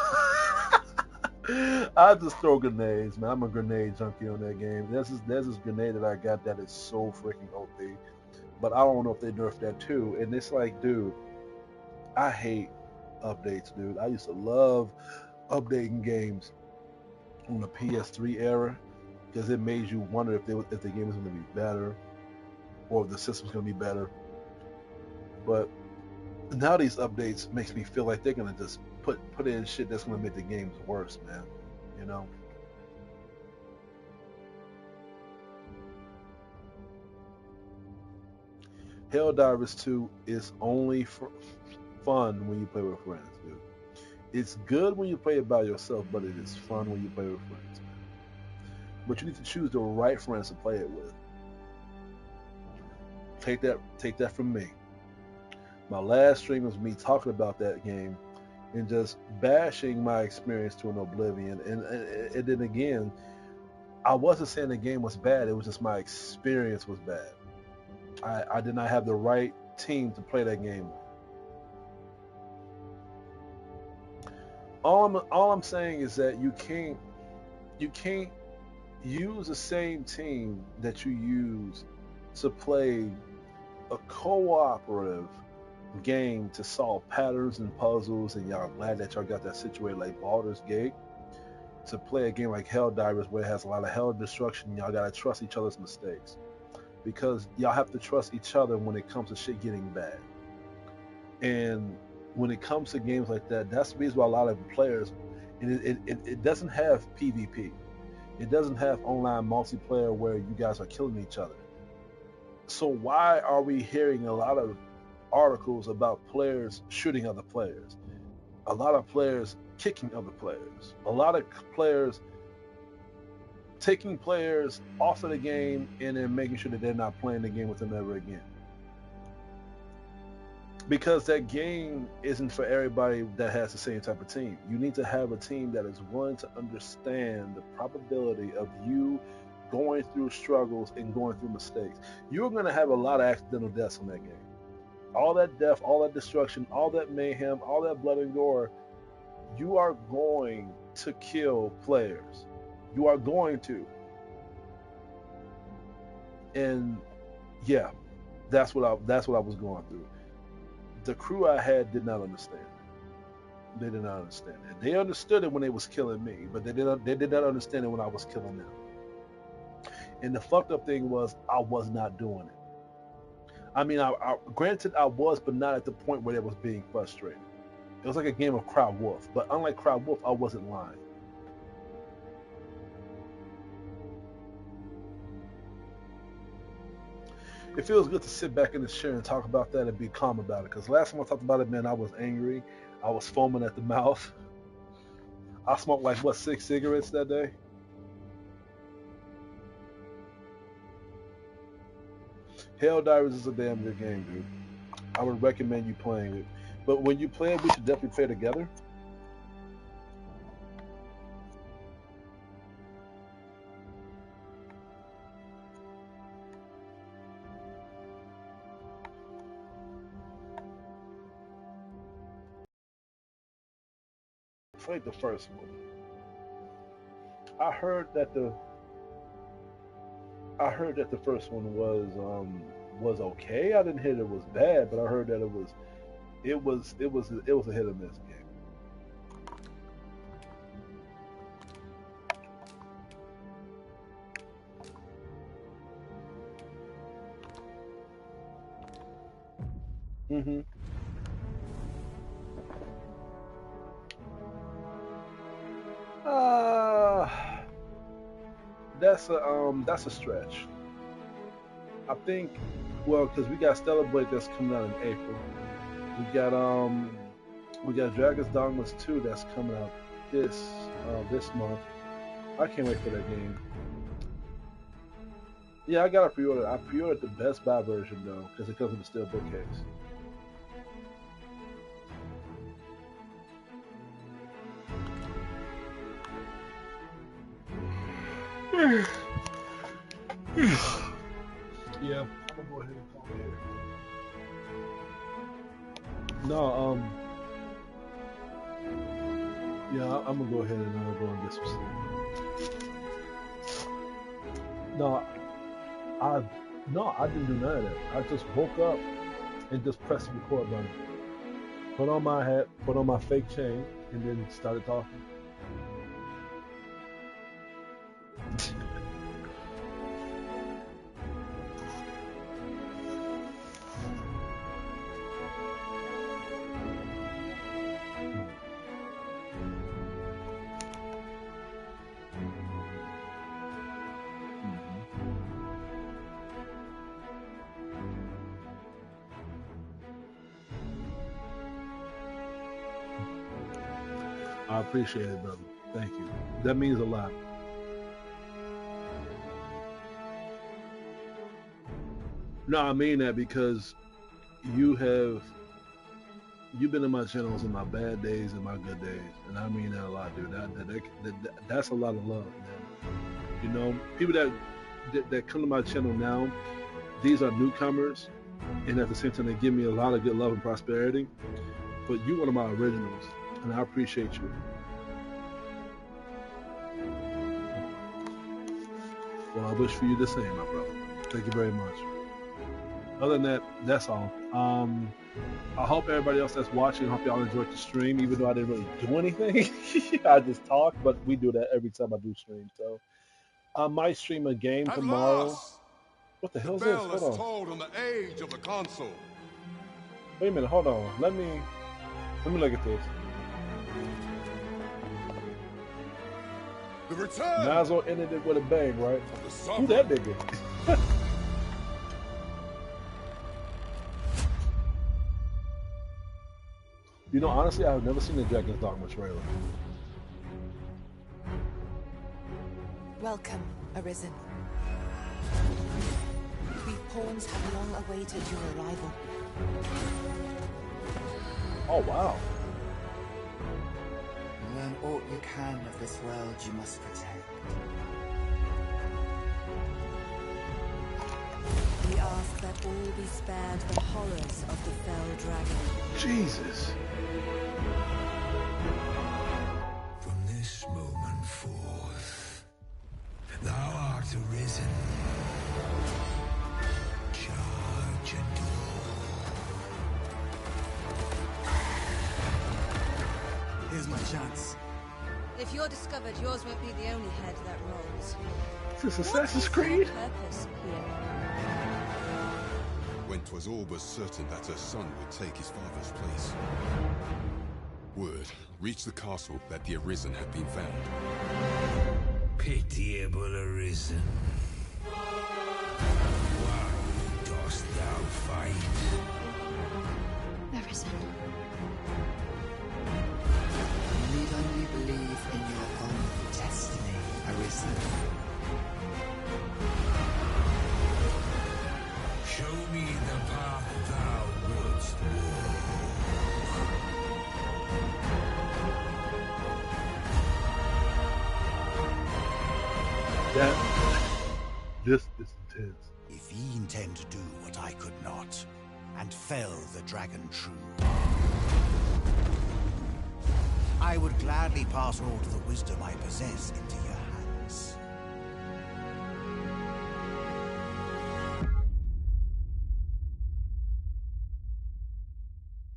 Speaker 1: just throw grenades, man. I'm a grenade junkie on that game. There's this grenade that I got that is so freaking OP. But I don't know if they nerfed that too. And it's like, dude, I hate updates, dude. I used to love updating games on the PS3 era because it made you wonder if the game was going to be better or if the system's going to be better. But now these updates makes me feel like they're going to just put in shit that's going to make the games worse, man. You know? Helldivers 2 is only for fun when you play with friends, dude. It's good when you play it by yourself, but it is fun when you play with friends. But you need to choose the right friends to play it with. Take that from me. My last stream was me talking about that game and just bashing my experience to an oblivion. And then again, I wasn't saying the game was bad. It was just my experience was bad. I did not have the right team to play that game with. All I'm saying is that you can't use the same team that you use to play a cooperative game to solve patterns and puzzles, and y'all glad that y'all got that situated like Baldur's Gate, to play a game like Helldivers where it has a lot of hell destruction. Y'all gotta trust each other's mistakes, because y'all have to trust each other when it comes to shit getting bad. And when it comes to games like that, that's the reason why a lot of players, and it doesn't have PvP. It doesn't have online multiplayer where you guys are killing each other. So why are we hearing a lot of articles about players shooting other players? A lot of players kicking other players. A lot of players taking players off of the game and then making sure that they're not playing the game with them ever again. Because that game isn't for everybody that has the same type of team. You need to have a team that is willing to understand the probability of you going through struggles and going through mistakes. You're going to have a lot of accidental deaths in that game. All that death, all that destruction, all that mayhem, all that blood and gore, you are going to kill players. You are going to. And yeah, that's what I was going through. The crew I had did not understand. They did not understand it. They understood it when they was killing me, but they did not understand it when I was killing them. And the fucked up thing was I was not doing it. I mean, granted I was, but not at the point where it was being frustrated. It was like a game of Cry Wolf, but unlike Cry Wolf, I wasn't lying. It feels good to sit back in the chair and talk about that and be calm about it. Because last time I talked about it, man, I was angry. I was foaming at the mouth. I smoked like, 6 cigarettes that day? Helldivers is a damn good game, dude. I would recommend you playing it. But when you play it, we should definitely play together. Played the first one. I heard that the first one was okay. I didn't hear it was bad, but I heard that it was a hit or miss game. Mm-hmm. That's a stretch. I think, well, because we got Stellar Blade that's coming out in April. We got Dragon's Dogmas 2 that's coming out this month. I can't wait for that game. Yeah, I got a pre-order. I pre-ordered the Best Buy version though, because it comes with a steelbook case. Yeah, I'm gonna go ahead and call it here. No, yeah, I'm gonna go ahead and go and get some sleep. No, I didn't do none of that. I just woke up and just pressed the record button. Put on my hat, put on my fake chain, and then started talking. I appreciate it, brother. Thank you. That means a lot. No, I mean that because you've been in my channels in my bad days and my good days, and I mean that a lot, dude. That's a lot of love, man. You know, people that come to my channel now, these are newcomers, and at the same time, they give me a lot of good love and prosperity. But you're one of my originals, and I appreciate you. Well, I wish for you the same, my brother. Thank you very much. Other than that, that's all. I hope everybody else that's watching, I hope y'all enjoyed the stream, even though I didn't really do anything. I just talked, but we do that every time I do stream. So I might stream a game tomorrow. What the hell is this? Hold on.
Speaker 11: Told on the age of the console.
Speaker 1: Wait a minute, hold on. Let me look at this.
Speaker 11: The return.
Speaker 1: Might as well ended it with a bang, right? Who that nigga? You know, honestly, I've never seen the Dragon's Dogma trailer.
Speaker 12: Welcome, Arisen. We pawns have long awaited your arrival.
Speaker 1: Oh, wow.
Speaker 13: Learn all you can of this world you must protect.
Speaker 12: We ask that all be spared the horrors of the fell dragon.
Speaker 1: Jesus.
Speaker 14: From this moment forth, thou art arisen. Charge and
Speaker 13: Here's my chance.
Speaker 15: If you're discovered, yours won't be the only head that rolls.
Speaker 1: Is this Assassin's Creed?
Speaker 15: Purpose here.
Speaker 11: When 'twas all but certain that her son would take his father's place, word reached the castle that the Arisen had been found.
Speaker 14: pitiable Arisen. Why dost thou fight?
Speaker 15: Arisen.
Speaker 13: You need only believe in your own destiny, Arisen.
Speaker 14: Show me the path thou wouldst walk.
Speaker 1: This is intense.
Speaker 16: If ye intend to do what I could not, and fell the dragon true, I would gladly pass all of the wisdom I possess into your hands.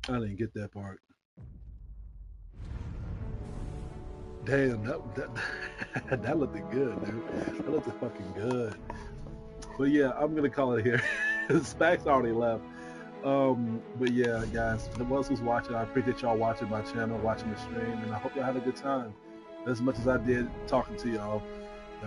Speaker 1: I didn't get that part. Damn, that looked good, dude. That looked fucking good. But yeah, I'm gonna call it here. Spax already left. But yeah, guys, the ones who's watching, I appreciate y'all watching my channel, watching the stream, and I hope y'all had a good time. As much as I did talking to y'all.